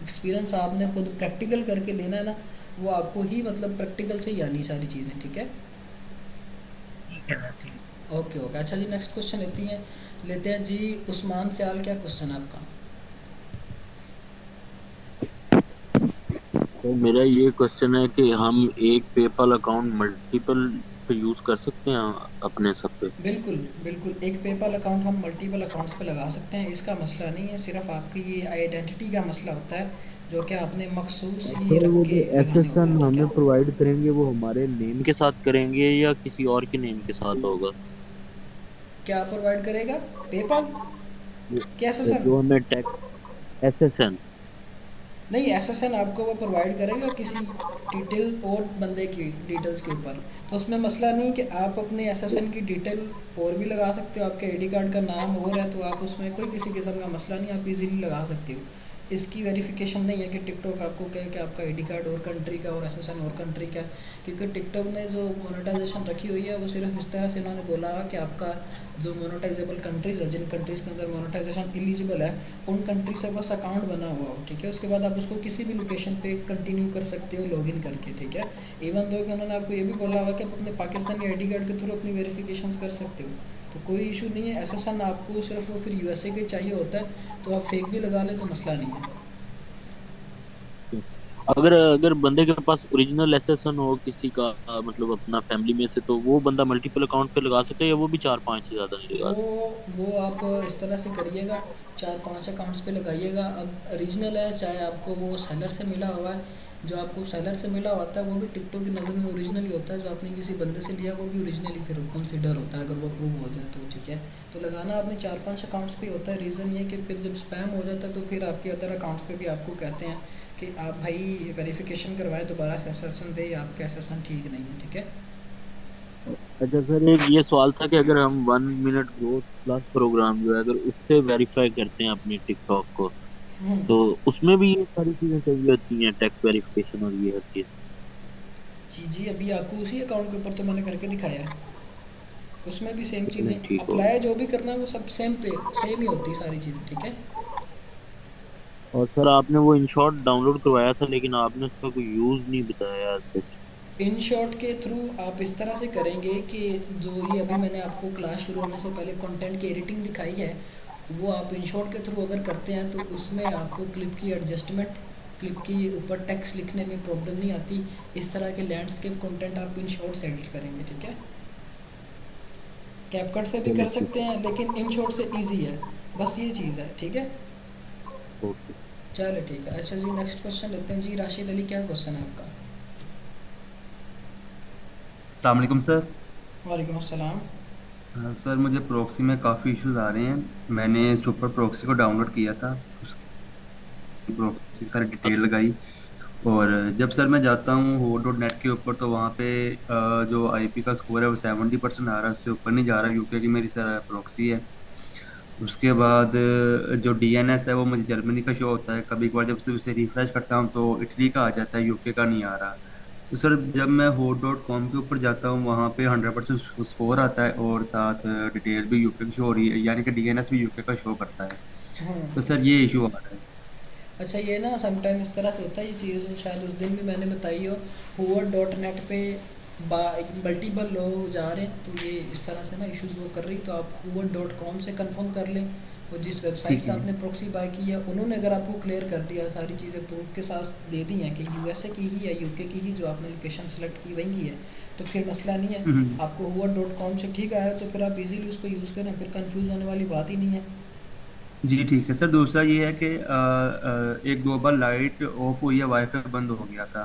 एक्सपीरियंस आपने खुद प्रैक्टिकल करके लेना है ना, वो आपको ही मतलब प्रैक्टिकल से ही आनी सारी चीज़ें, ठीक है। ठीक है सर, ठीक। Okay okay. अच्छा जी, नेक्स्ट क्वेश्चन लेते हैं जी। उस्मान सयाल, क्या क्वेश्चन है आपका? तो मेरा ये क्वेश्चन है कि हम एक पेपल अकाउंट मल्टीपल पे यूज कर सकते हैं अपने सब पे? बिल्कुल बिल्कुल, एक पेपल अकाउंट हम मल्टीपल अकाउंट्स पे लगा सकते हैं, इसका मसला नहीं है। सिर्फ आपकी ये आइडेंटिटी का मसला होता है, जो कि आपने मखसूस ही सर रख वो के जो लगाने होते एसएसएन हैं, ठीक हमें है। प्रोवाइड करेंगे वो हमारे नेम के साथ करेंगे या किसी और के नेम के साथ होगा? क्या प्रोवाइड करेगा? पेपल? क्या एसएसएन? जो हमें टैक्स एसएसएन। नहीं, एसएसएन आपको वो प्रोवाइड करेगा किसी डिटेल और बंदे की डिटेल्स के ऊपर। तो उसमें मसला नहीं कि आप अपने एसएसएन की डिटेल और भी लगा सकते हो, आपके आईडी कार्ड का नाम और है तो आप उसमें कोई किसी किस्म का मसला नहीं, आप इजीली लगा सकते हो। इसकी वेरिफिकेशन नहीं है कि टिकटॉक आपको कहे कि आपका आईडी कार्ड और कंट्री का और एसएसएन और कंट्री का है। क्योंकि टिकटॉक ने जो मोनेटाइजेशन रखी हुई है वो सिर्फ इस तरह से इन्होंने बोला कि आपका जो मोनेटाइजेबल कंट्रीज़ है, जिन कंट्रीज़ के अंदर मोनेटाइजेशन एलिजिबल है, उन कंट्री से बस अकाउंट बना हुआ हो, ठीक है। उसके बाद आप उसको किसी भी लोकेशन पे कंटिन्यू कर सकते हो लॉगिन करके, ठीक है। इवन दो कि उन्होंने आपको ये भी बोला हुआ कि आप अपने पाकिस्तानी आईडी कार्ड के थ्रू अपनी वेरिफिकेशंस कर सकते हो, तो कोई इशू नहीं है। एसएसएन आपको सिर्फ वो फिर यूएसए के चाहिए होता है, तो आप फेक भी लगा लें तो मसला नहीं है। अगर अगर बंदे के पास ओरिजिनल एसएसएन हो किसी का, मतलब अपना फैमिली में से, तो वो बंदा मल्टीपल अकाउंट पे लगा सकता है, या वो भी 4-5 से ज्यादा नहीं लगा वो सकता? वो आप इस तरह से करिएगा, 4-5 अकाउंट्स पे लगाइएगा। अब ओरिजिनल है, चाहे आपको वो सेलर से मिला हुआ है, जो आपको सेलर से मिला होता है वो भी टिकटॉक की नज़र में ओरिजिनल ही होता है। जो आपने किसी बंदे से लिया वो भी ओरिजिनल ही फिर कंसिडर होता है, अगर वो अप्रूव हो जाए तो, ठीक है। तो लगाना आपने 4-5 अकाउंट्स पे होता है। रीज़न ये कि फिर जब स्पैम हो जाता है तो फिर आपके अदर अकाउंट्स पे भी आपको कहते हैं कि आप भाई वेरिफिकेशन करवाएं, दोबारा से एसएसएन दे, आपका एसएसएन ठीक नहीं है, ठीक है। अच्छा सर, एक ये सवाल था कि अगर हम 1 मिनट ग्रोथ प्लस प्रोग्राम जो है, अगर उससे वेरीफाई करते हैं अपनी टिकटॉक को, हम्म। तो उसमें भी ये सारी चीजें चाहिए होती हैं, टैक्स वेरिफिकेशन और ये हर चीज? जी जी, अभी आपको उसी अकाउंट के ऊपर तो मैंने करके दिखाया है, उसमें भी सेम चलें, चीज़ें ठीक हो अप्लाई, गया। जो भी करना है वो सब सेम ही होती है सारी चीज़ें, ठीक है। और सर आपने वो इंशॉट डाउनलोड करवाया था, लेकिन आपने उसका कोई यूज नहीं बताया सच। इन शॉर्ट के थ्रू आप इस तरह से करेंगे कि जो ये अभी मैंने आपको क्लास शुरू होने से पहले कंटेंट की एडिटिंग दिखाई है, वो आप इन शॉर्ट के थ्रू अगर करते हैं तो उसमें आपको क्लिप की एडजस्टमेंट, क्लिप की ऊपर टेक्स्ट लिखने में प्रॉब्लम नहीं आती। इस तरह के लैंडस्केप कंटेंट आप इन शॉर्ट से एडिट करेंगे, ठीक है। कैपकट से भी चलो कर ठीक सकते हैं लेकिन इन शॉर्ट से इजी है, बस ये चीज़ है, ठीक है। है, ओके। चलो ठीक है। अच्छा जी, नेक्स्ट क्वेश्चन लेते हैं जी। राशिद अली, क्या क्वेश्चन है आपका? अस्सलाम वालेकुम सर। वालेकुम अस्सलाम। सर मुझे प्रॉक्सी में काफ़ी इश्यूज आ रहे हैं। मैंने सुपर प्रॉक्सी को डाउनलोड किया था, उसकी प्रॉक्सी सारी डिटेल लगाई, और जब सर मैं जाता हूँ हो डॉट नेट के ऊपर तो वहाँ पे जो आईपी का स्कोर है वो 70% आ रहा है, उससे ऊपर नहीं जा रहा, यूके की मेरी सर प्रॉक्सी है। उसके बाद जो डीएनएस है वो मुझे जर्मनी का शो होता है, कभी कभार जब से उसे रिफ्रेश करता हूँ तो इटली का आ जाता है, यूके का नहीं आ रहा। तो सर जब मैं हो डॉट कॉम के ऊपर जाता हूँ वहाँ पे 100% स्कोर आता है, और साथ डिटेल भी यूके की शो हो रही है, यानी कि डीएनएस भी यूके का शो करता है। तो हम्म। सर ये इशू आ रहा है। अच्छा, ये ना समटाइम इस तरह से होता है, ये चीज़ शायद उस दिन भी मैंने बताई हो। हुआ डॉट नेट पे मल्टीपल लोग जा रहे हैं, तो ये इस तरह से ना इश्यूज वो कर रही, तो आप हुआ डॉट कॉम से कंफर्म कर लें। और जिस वेबसाइट ठीक से है। आपने प्रॉक्सी बाय की है उन्होंने अगर आपको क्लियर कर दिया, सारी चीज़ें प्रूफ के साथ दे दी हैं कि यूएसए की ही या यूके की ही जो आपने लोकेशन सेलेक्ट की वहीं की है, तो फिर मसला नहीं है। हम्म। आपको हुआ डॉट कॉम से ठीक आया तो फिर आप इजीली उसको यूज़ करें, फिर कंफ्यूज होने वाली बात ही नहीं है। जी ठीक है सर। दूसरा ये है कि एक दो बार लाइट ऑफ हुई है, वाईफाई बंद हो गया था,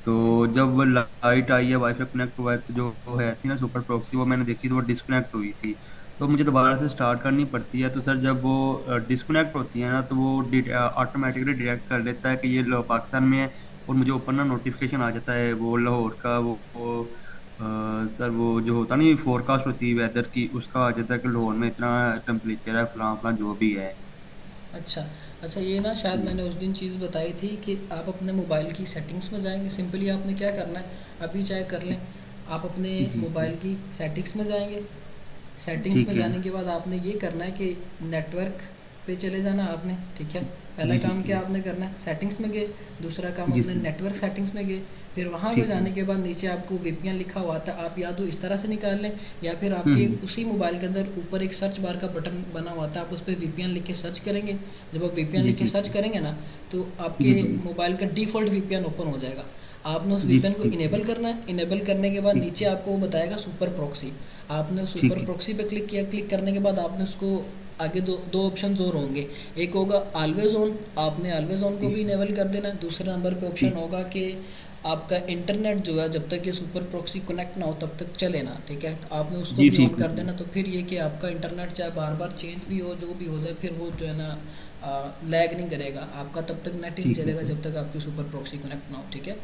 तो जब वो लाइट आई है वाईफाई कनेक्ट हुआ है तो जो वो है थी ना सुपर प्रॉक्सी, वो मैंने देखी तो वो डिस्कनेक्ट हुई थी, तो मुझे दोबारा से स्टार्ट करनी पड़ती है। तो सर जब वो डिस्कनेक्ट होती है ना तो वो ऑटोमेटिकली डिटेक्ट कर लेता है कि ये पाकिस्तान में है, और मुझे ऊपर ना नोटिफिकेशन आ जाता है वो लाहौर का, सर वो जो होता नहीं फोरकास्ट होती है वेदर की, उसका आ जाता है कि लाहौर में इतना टेम्परेचर है, फलां फलां जो भी है। अच्छा। अच्छा, ये ना शायद जी मैंने उस दिन चीज़ बताई थी कि आप अपने मोबाइल की सेटिंग्स में जाएंगे। सिंपली आपने क्या करना है, अभी चाहे कर लें, आप अपने जी सर। मोबाइल की सेटिंग्स में जाएंगे। सेटिंग्स में ठीक है। जाने के बाद आपने ये करना है कि नेटवर्क पे चले जाना आपने, ठीक है। पहला जी काम ठीक क्या है। आपने करना है, सेटिंग्स में गए। दूसरा काम जी अपने सर। नेटवर्क सेटिंग्स में गए। फिर वहाँ पे ठीक है। जाने के बाद नीचे आपको वीपीएन लिखा हुआ आता है, आप या तो इस तरह से निकाल लें, या फिर आपके हम्म। उसी मोबाइल के अंदर ऊपर एक सर्च बार का बटन बना हुआ था, आप उस पर वीपीएन लिख के सर्च करेंगे। जब आप वीपीएन जी लिख के ठीक सर्च है। करेंगे ना, तो जी आपके जी। मोबाइल का डिफ़ॉल्ट वीपीएन ओपन हो जाएगा। आपने उस जी वीपीएन को ठीक है। इनेबल करना है। इनेबल करने के बाद ठीक नीचे है। आपको वो बताएगा सुपर प्रॉक्सी। आपने सुपर ठीक है। प्रॉक्सी पे क्लिक किया। क्लिक करने के बाद आपने उसको आगे दो दो ऑप्शन और होंगे। एक होगा ऑलवेज ऑन, आपने ऑलवेज ऑन को भी इनेबल कर देना है। दूसरे नंबर पे ऑप्शन ठीक होगा कि आपका इंटरनेट जो है जब तक ये सुपर प्रॉक्सी कनेक्ट ना हो तब तक चले ना, ठीक है, तो आपने उसको जी भी ऑन ठीक है कर सर। देना। तो फिर ये कि आपका इंटरनेट चाहे बार बार चेंज भी हो, जो भी हो जाए, फिर वो जो है ना लैग नहीं करेगा आपका, तब तक नेट ही नहीं ठीक है चलेगा सर। जब तक आपकी सुपर प्रॉक्सी कनेक्ट ना हो, ठीक है।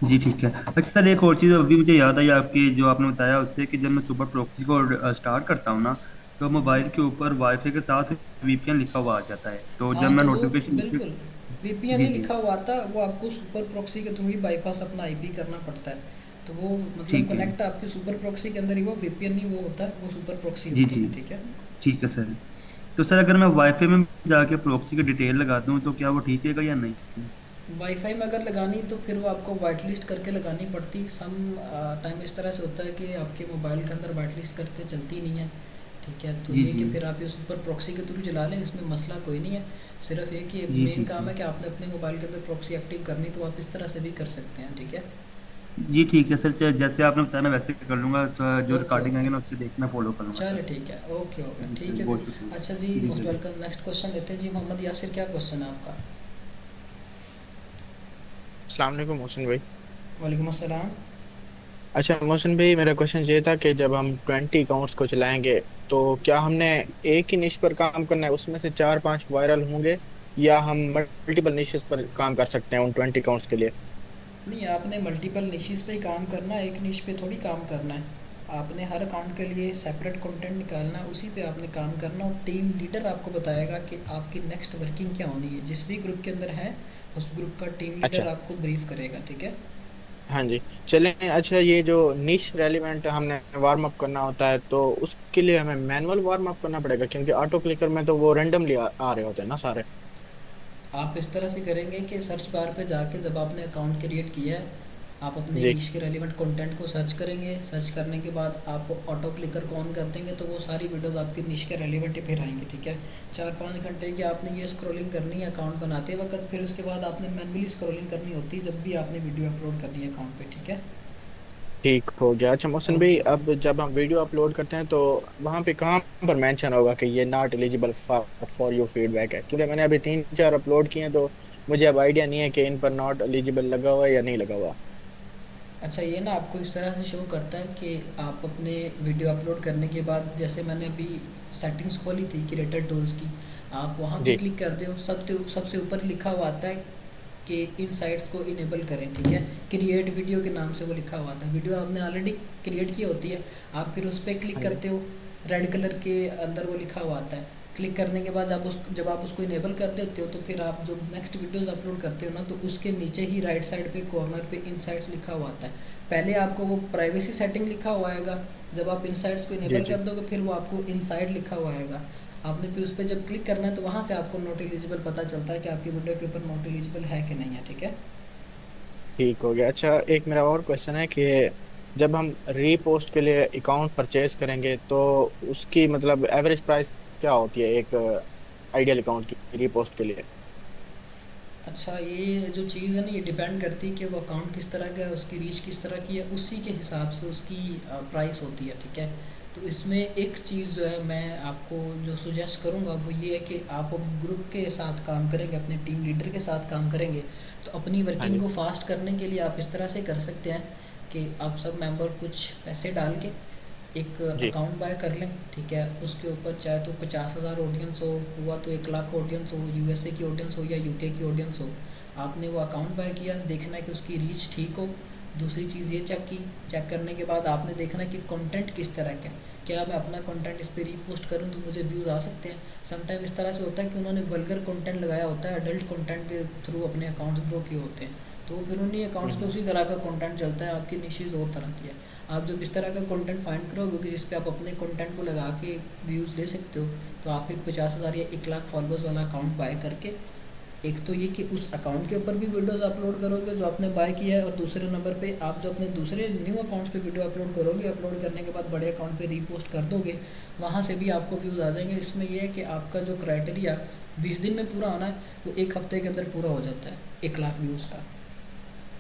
जी ठीक है। अच्छा सर, एक और चीज़ अभी मुझे याद आई आपकी जो आपने बताया उससे, कि जब मैं सुपर प्रॉक्सी को स्टार्ट करता हूँ ना, तो मोबाइल के ऊपर वाईफाई के साथ वीपीएन लिखा हुआ आ जाता है, तो जब हाँ, मैं तो वो नोटिफिकेशन। बिल्कुल वीपीएन जी नहीं जी। लिखा हुआ आता, वो आपको सुपर प्रॉक्सी के थ्रू ही बाईपास अपना आईपी करना पड़ता है। तो वो मतलब ठीक है। कनेक्ट आपकी सुपर प्रॉक्सी के अंदर ही, वो वीपीएन नहीं वो होता है, वो सुपर प्रॉक्सी जी होती जी। है, ठीक है। ठीक है सर। तो सर अगर मैं वाईफाई में जाके प्रॉक्सी की डिटेल लगा दूँ तो क्या वो ठीक है या नहीं? वाईफाई में अगर लगानी तो फिर वो आपको वाइट लिस्ट करके लगानी पड़ती। सम टाइम इस तरह से होता है कि आपके मोबाइल के अंदर वाइट लिस्ट करके चलती नहीं है, ठीक है। तो जी ये जी। कि फिर आप ये सुपर प्रॉक्सी के थ्रू चला लें, इसमें मसला कोई नहीं है। सिर्फ ये कि जी मेन ठीक काम है। है कि आपने अपने मोबाइल के अंदर प्रॉक्सी एक्टिव करनी, तो आप इस तरह से भी कर सकते हैं, ठीक है। जी ठीक है सर, जैसे आपने बताया मैं वैसे कर लूँगा सर, जो ओके रिकॉर्डिंग ओके, आएगी ना उससे देख के मैं फॉलो कर लूँगा चलो सर। ठीक है, ओके ओके, जी सर, ठीक है बहुत फिर। अच्छा जी, शुक्रिया। जी most sir. Welcome. Next question लेते हैं जी, मोहम्मद यासिर, क्या क्वेश्चन है आपका? अस्सलाम वालेकुम मोहसिन भाई। वालेकुम अस्सलाम। अच्छा मोहसिन भाई, मेरा क्वेश्चन ये था कि जब हम 20 अकाउंट्स को चलाएंगे तो क्या हमने एक ही निश पर काम करना है, उसमें से 4-5 वायरल होंगे, या हम मल्टीपल निशेस पर काम कर सकते हैं उन 20 अकाउंट्स के लिए? नहीं, आपने मल्टीपल निशेस पे ही काम करना है, एक निश पे थोड़ी काम करना है। आपने हर अकाउंट के लिए सेपरेट कंटेंट निकालना है, उसी पे आपने काम करना, और टीम लीडर आपको बताएगा कि आपकी नेक्स्ट वर्किंग क्या होनी है। जिस भी ग्रुप के अंदर है, उस ग्रुप का टीम लीडर अच्छा। आपको ब्रीफ करेगा, ठीक है। हाँ जी। चलें, अच्छा ये जो निश रेलिवेंट हमने वार्म अप करना होता है तो उसके लिए हमें मैनुअल वार्म अप करना पड़ेगा, क्योंकि ऑटो क्लिकर में तो वो रेंडमली आ रहे होते हैं ना सारे। आप इस तरह से करेंगे कि सर्च बार पे जाके जब आपने अकाउंट क्रिएट किया है, आप अपने जी। निश के रेलिवेंट कंटेंट को सर्च करेंगे। सर्च करने के बाद आप ऑटो क्लिकर को ऑन कर देंगे, तो वो सारी वीडियोस आपकी निश के रेलिवेंट ही फिर आएंगी, ठीक है। 4-5 घंटे की आपने ये स्क्रॉलिंग करनी है अकाउंट बनाते वक्त, फिर उसके बाद आपने मैनुअली स्क्रॉलिंग करनी होती है जब भी आपने वीडियो अपलोड करनी है अकाउंट पे, ठीक है। ठीक हो गया। अच्छा मोहसिन भाई, ओके अब जब हम वीडियो अपलोड करते हैं तो वहाँ पे कहाँ पर मेंशन होगा कि ये not eligible for your feedback है? क्योंकि मैंने अभी 3-4 अपलोड किए हैं, तो मुझे अब आइडिया नहीं है कि इन पर नॉट एलिजिबल लगा हुआ है या नहीं लगा हुआ। अच्छा, ये ना आपको इस तरह से शो करता है कि आप अपने वीडियो अपलोड करने के बाद, जैसे मैंने अभी सेटिंग्स खोली थी क्रिएटर टूल्स की, आप वहाँ पे जी। क्लिक करते हो, सबसे ऊपर लिखा हुआ आता है कि इन साइट्स को इनेबल करें, ठीक है। क्रिएट वीडियो के नाम से वो लिखा हुआ था, वीडियो आपने ऑलरेडी क्रिएट की होती है, आप फिर उस पर क्लिक हाँ जी। करते हो, रेड कलर के अंदर वो लिखा हुआ आता है। क्लिक करने के बाद जब आप उसको इनेबल कर देते हो, तो फिर आप जो नेक्स्ट वीडियोस अपलोड करते हो ना, तो उसके नीचे ही राइट साइड पे कॉर्नर पे इनसाइट्स लिखा हुआ आता है। पहले आपको वो प्राइवेसी सेटिंग लिखा हुआ आएगा, जब आप इनसाइट्स को जी इनेबल जी। कर दोगे फिर वो आपको इनसाइड लिखा हुआ आएगा। आपने फिर उस पर जब क्लिक करना है, तो वहाँ से आपको नॉट एलिजिबल पता चलता है कि आपकी वीडियो के ऊपर नॉट एलिजिबल है कि नहीं है, ठीक है। ठीक हो गया। अच्छा, एक मेरा और क्वेश्चन है कि जब हम रीपोस्ट के लिए अकाउंट परचेज करेंगे तो उसकी मतलब एवरेज प्राइस क्या होती है एक आइडियल अकाउंट की रीपोस्ट के लिए? अच्छा, ये जो चीज़ है ना, ये डिपेंड करती है कि वो अकाउंट किस तरह का है, उसकी रीच किस तरह की है, उसी के हिसाब से उसकी प्राइस होती है, ठीक है। तो इसमें एक चीज़ जो है मैं आपको जो सुजेस्ट करूँगा वो ये है कि आप अब ग्रुप के साथ काम करेंगे, अपने टीम लीडर के साथ काम करेंगे, तो अपनी हाँ वर्किंग जी। को फास्ट करने के लिए आप इस तरह से कर सकते हैं कि आप सब मेंबर कुछ पैसे डाल के एक जी। अकाउंट बाय कर लें, ठीक है। उसके ऊपर चाहे तो 50,000 ऑडियंस हो, हुआ तो 1 लाख ऑडियंस हो, यूएसए की ऑडियंस हो या यूके की ऑडियंस हो, आपने वो अकाउंट बाय किया, देखना है कि उसकी रीच ठीक हो। दूसरी चीज़ ये चेक की, चेक करने के बाद आपने देखना है कि कंटेंट किस तरह का है। क्या मैं अपना कंटेंट इस पर रीपोस्ट करूँ तो मुझे व्यूज़ आ सकते हैं। समटाइम इस तरह से होता है कि उन्होंने वल्गर कंटेंट लगाया होता है, अडल्ट कंटेंट के थ्रू अपने अकाउंट्स ग्रो किए होते हैं, तो फिर उन्हीं अकाउंट्स पे हम्म। उसी तरह का कंटेंट चलता है। आपकी निशीज़ और तरह की है। आप जब इस तरह का कंटेंट फाइंड करोगे कि जिस पे आप अपने कंटेंट को लगा के व्यूज़ ले सकते हो, तो आप फिर 50,000 या 1 लाख फॉलोअर्स वाला अकाउंट बाय करके, एक तो ये कि उस अकाउंट के ऊपर भी वीडियोस अपलोड करोगे जो आपने बाय किया है, और दूसरे नंबर पे आप जो अपने दूसरे न्यू अकाउंट्स पे वीडियो अपलोड करोगे, अपलोड करने के बाद बड़े अकाउंट पे रीपोस्ट कर दोगे, वहाँ से भी आपको व्यूज़ आ जाएंगे। इसमें यह है कि आपका जो क्राइटेरिया 20 दिन में पूरा आना है, वो 1 हफ्ते के अंदर पूरा हो जाता है 1 लाख व्यूज़ का।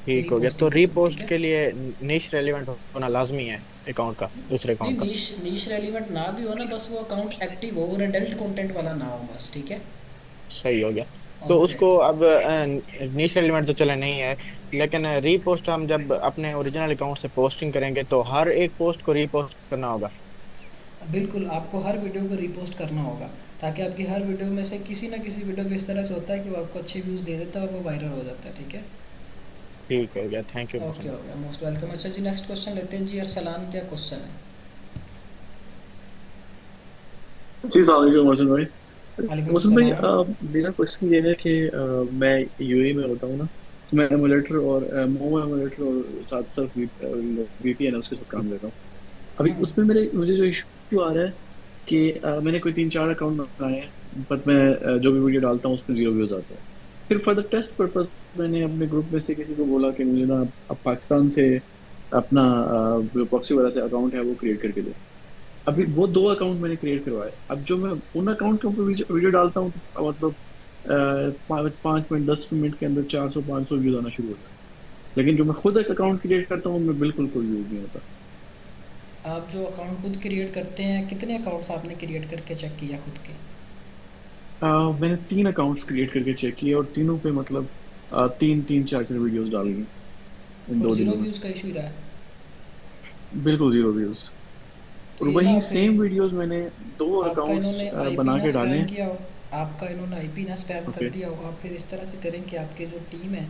ठीक हो गया। तो रीपोस्टिंग के थ्रू, ठीक रीपोस्ट है। के लिए निश रेलिवेंट होना लाजमी है अकाउंट का, दूसरे नहीं, अकाउंट का। नीश नीश रेलिवेंट ना भी हो ना, बस वो अकाउंट एक्टिव हो और एडल्ट कंटेंट वाला ना हो, बस, ठीक है। सही हो गया। तो ओके। उसको अब निश रेलिवेंट तो चले नहीं है, लेकिन रीपोस्ट हम जब अपने ओरिजिनल अकाउंट से पोस्टिंग करेंगे तो हर एक पोस्ट को रीपोस्ट करना होगा। बिल्कुल, आपको हर वीडियो को रीपोस्ट करना होगा, ताकि आपकी हर वीडियो में से किसी ना किसी वीडियो पे इस तरह से होता है कि वो आपको अच्छे व्यूज़ दे देता है और वो वायरल हो जाता है, ठीक है। ठीक हो गया, थैंक यू ओके, मोहसिन। हो गया, मोस्ट वेलकम। अच्छा जी, नेक्स्ट क्वेश्चन लेते हैं जी। अरसलान, क्या क्वेश्चन है? जी सलामकुम मोहसिन भाई। वालेकुम मोहसिन भाई, अस्सलाम। मेरा क्वेश्चन ये है कि मैं यूएई में होता हूँ ना, तो मैं एमुलेटर और मोमो एमुलेटर और साथ साथ वीपीएन है उसके साथ काम कर रहा हूँ। अभी हम्म। उसमें मेरे मुझे जो इशू आ रहा है कि मैंने कोई 3-4 अकाउंट बनाए हैं, बट मैं जो भी वीडियो डालता हूँ उसमें 0 व्यूज आते हैं। फिर फॉर द टेस्ट पर्पज मैंने अपने ग्रुप में से किसी को बोला कि मुझे ना अब पाकिस्तान से अपना जो प्रॉक्सी वाला से अकाउंट है वो क्रिएट करके दो। अभी वो 2 अकाउंट मैंने क्रिएट करवाए। अब जो मैं उन अकाउंट के ऊपर वीडियो डालता हूँ तो मतलब 5 मिनट 10 मिनट के अंदर 400-500 व्यूज आना शुरू हो जाए। लेकिन जो मैं खुद एक अकाउंट क्रिएट करता हूँ उनमें बिल्कुल कोई व्यूज नहीं होता। आप जो अकाउंट खुद क्रिएट करते हैं, कितने अकाउंट्स आपने क्रिएट करके चेक किया खुद के? मैंने 3 अकाउंट्स क्रिएट करके चेक किए और तीनों पे मतलब 3-3 4-4 वीडियोस डाल दी इन और 2 दिनों में। व्यूज़ का इशू रहा है? बिल्कुल 0 व्यूज। तो और ये ना वही फिर सेम वीडियोस मैंने 2 आपका अकाउंट्स इन्होंने आईपी बना ना के डाले स्पैम हैं। किया हो, आपका इन्होंने आईपी ना स्पैम कर ओके। दिया हो, आप फिर इस तरह से करें कि आपके जो टीम है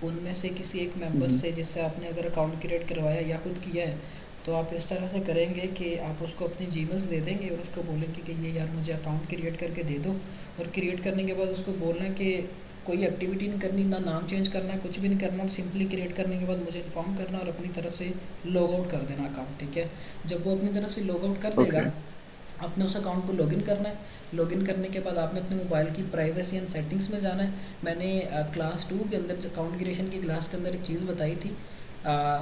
उनमें से किसी एक मेंबर से, जिससे आपने अगर अकाउंट क्रिएट करवाया या खुद किया है, तो आप इस तरह से करेंगे कि आप उसको अपनी जीमेल्स दे देंगे और उसको बोलेंगे कि ये यार मुझे अकाउंट क्रिएट करके दे दो। और क्रिएट करने के बाद उसको बोलना है कि कोई एक्टिविटी नहीं करनी, ना नाम चेंज करना है, कुछ भी नहीं करना, और सिंपली क्रिएट करने के बाद मुझे इन्फॉर्म करना और अपनी तरफ से लॉग आउट कर देना अकाउंट, ठीक है। जब वो अपनी तरफ से लॉग आउट कर देगा, ओके। आपने उस अकाउंट को लॉगिन करना है। लॉगिन करने के बाद आपने अपने मोबाइल की प्राइवेसी एंड सेटिंग्स में जाना है। मैंने क्लास 2 के अंदर, अकाउंट क्रिएशन की क्लास के अंदर एक चीज़ बताई थी।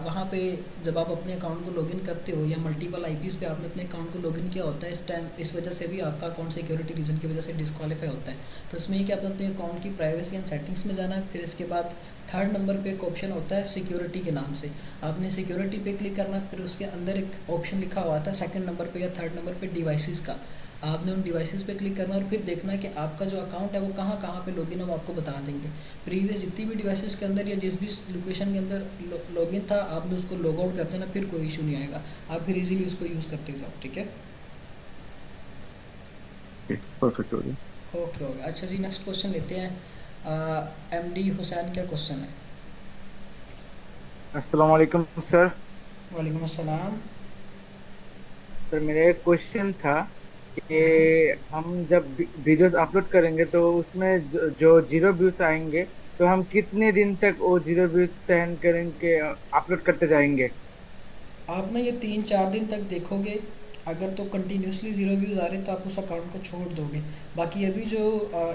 वहाँ पे जब आप अपने अकाउंट को लॉगिन करते हो या मल्टीपल आईपीज़ पे आपने अपने अकाउंट को लॉगिन किया होता है, इस टाइम इस वजह से भी आपका अकाउंट सिक्योरिटी रीज़न की वजह से डिस्क्वालीफाई होता है। तो इसमें ये कि आपने अपने अकाउंट की प्राइवेसी एंड सेटिंग्स में जाना है। फिर इसके बाद थर्ड नंबर पे एक ऑप्शन होता है सिक्योरिटी के नाम से, आपने सिक्योरिटी पे क्लिक करना है। फिर उसके अंदर एक ऑप्शन लिखा हुआ था सेकंड नंबर पे या थर्ड नंबर पे डिवाइसेस का, आपने उन डिवाइसेस पे क्लिक करना और फिर देखना है कि आपका जो अकाउंट है वो कहाँ कहाँ पे लॉगिन है, वो आपको बता देंगे। प्रीवियस जितनी भी डिवाइसेस के अंदर या जिस भी लोकेशन के अंदर लॉगिन था, आपने उसको लॉग आउट कर देना, फिर कोई इशू नहीं आएगा, आप फिर इजीली उसको यूज़ करते जाओ, ठीक है। परफेक्ट हो गया। ओके, हो गया। अच्छा जी, नेक्स्ट क्वेश्चन लेते हैं। एमडी हुसैन, क्या क्वेश्चन है? अस्सलाम वालेकुम सर। वालेकुम अस्सलाम। सर मेरा एक क्वेश्चन था कि हम जब वीडियोस अपलोड करेंगे तो उसमें जो 0 व्यूज आएंगे तो हम कितने दिन तक वो 0 व्यूज सहन करेंगे, अपलोड करते जाएंगे? आप ना ये 3-4 दिन तक देखोगे, अगर तो कंटिन्यूसली 0 व्यूज़ आ रहे हैं तो आप उस अकाउंट को छोड़ दोगे। बाकी अभी जो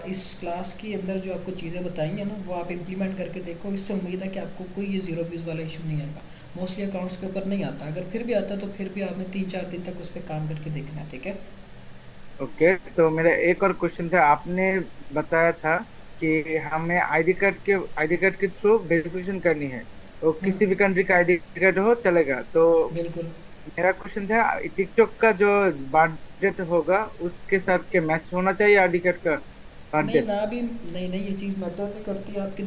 इस क्लास के अंदर जो आपको चीज़ें बताई हैं ना, वो आप इम्प्लीमेंट करके देखो, इससे उम्मीद है कि आपको कोई ये 0 व्यूज़ वाला इशू नहीं आएगा। मोस्टली अकाउंट्स के ऊपर नहीं आता, अगर फिर भी आता तो फिर भी आपने 3-4 दिन तक उस पर काम करके देखना है, ठीक है। ओके, तो मेरा एक और क्वेश्चन था। आपने बताया था कि हमें आईडी कार्ड के थ्रू वेरिफिकेशन करनी है, तो किसी भी कंट्री का आईडी कार्ड हो चलेगा। तो बिल्कुल। मेरा क्वेश्चन था, टिकटॉक का जो बर्थ डेट होगा उसके साथ के मैच होना चाहिए आईडी कार्ड का बर्थ नहीं डेट? ना, भी नहीं नहीं, ये चीज़ मैटर नहीं करती। आपके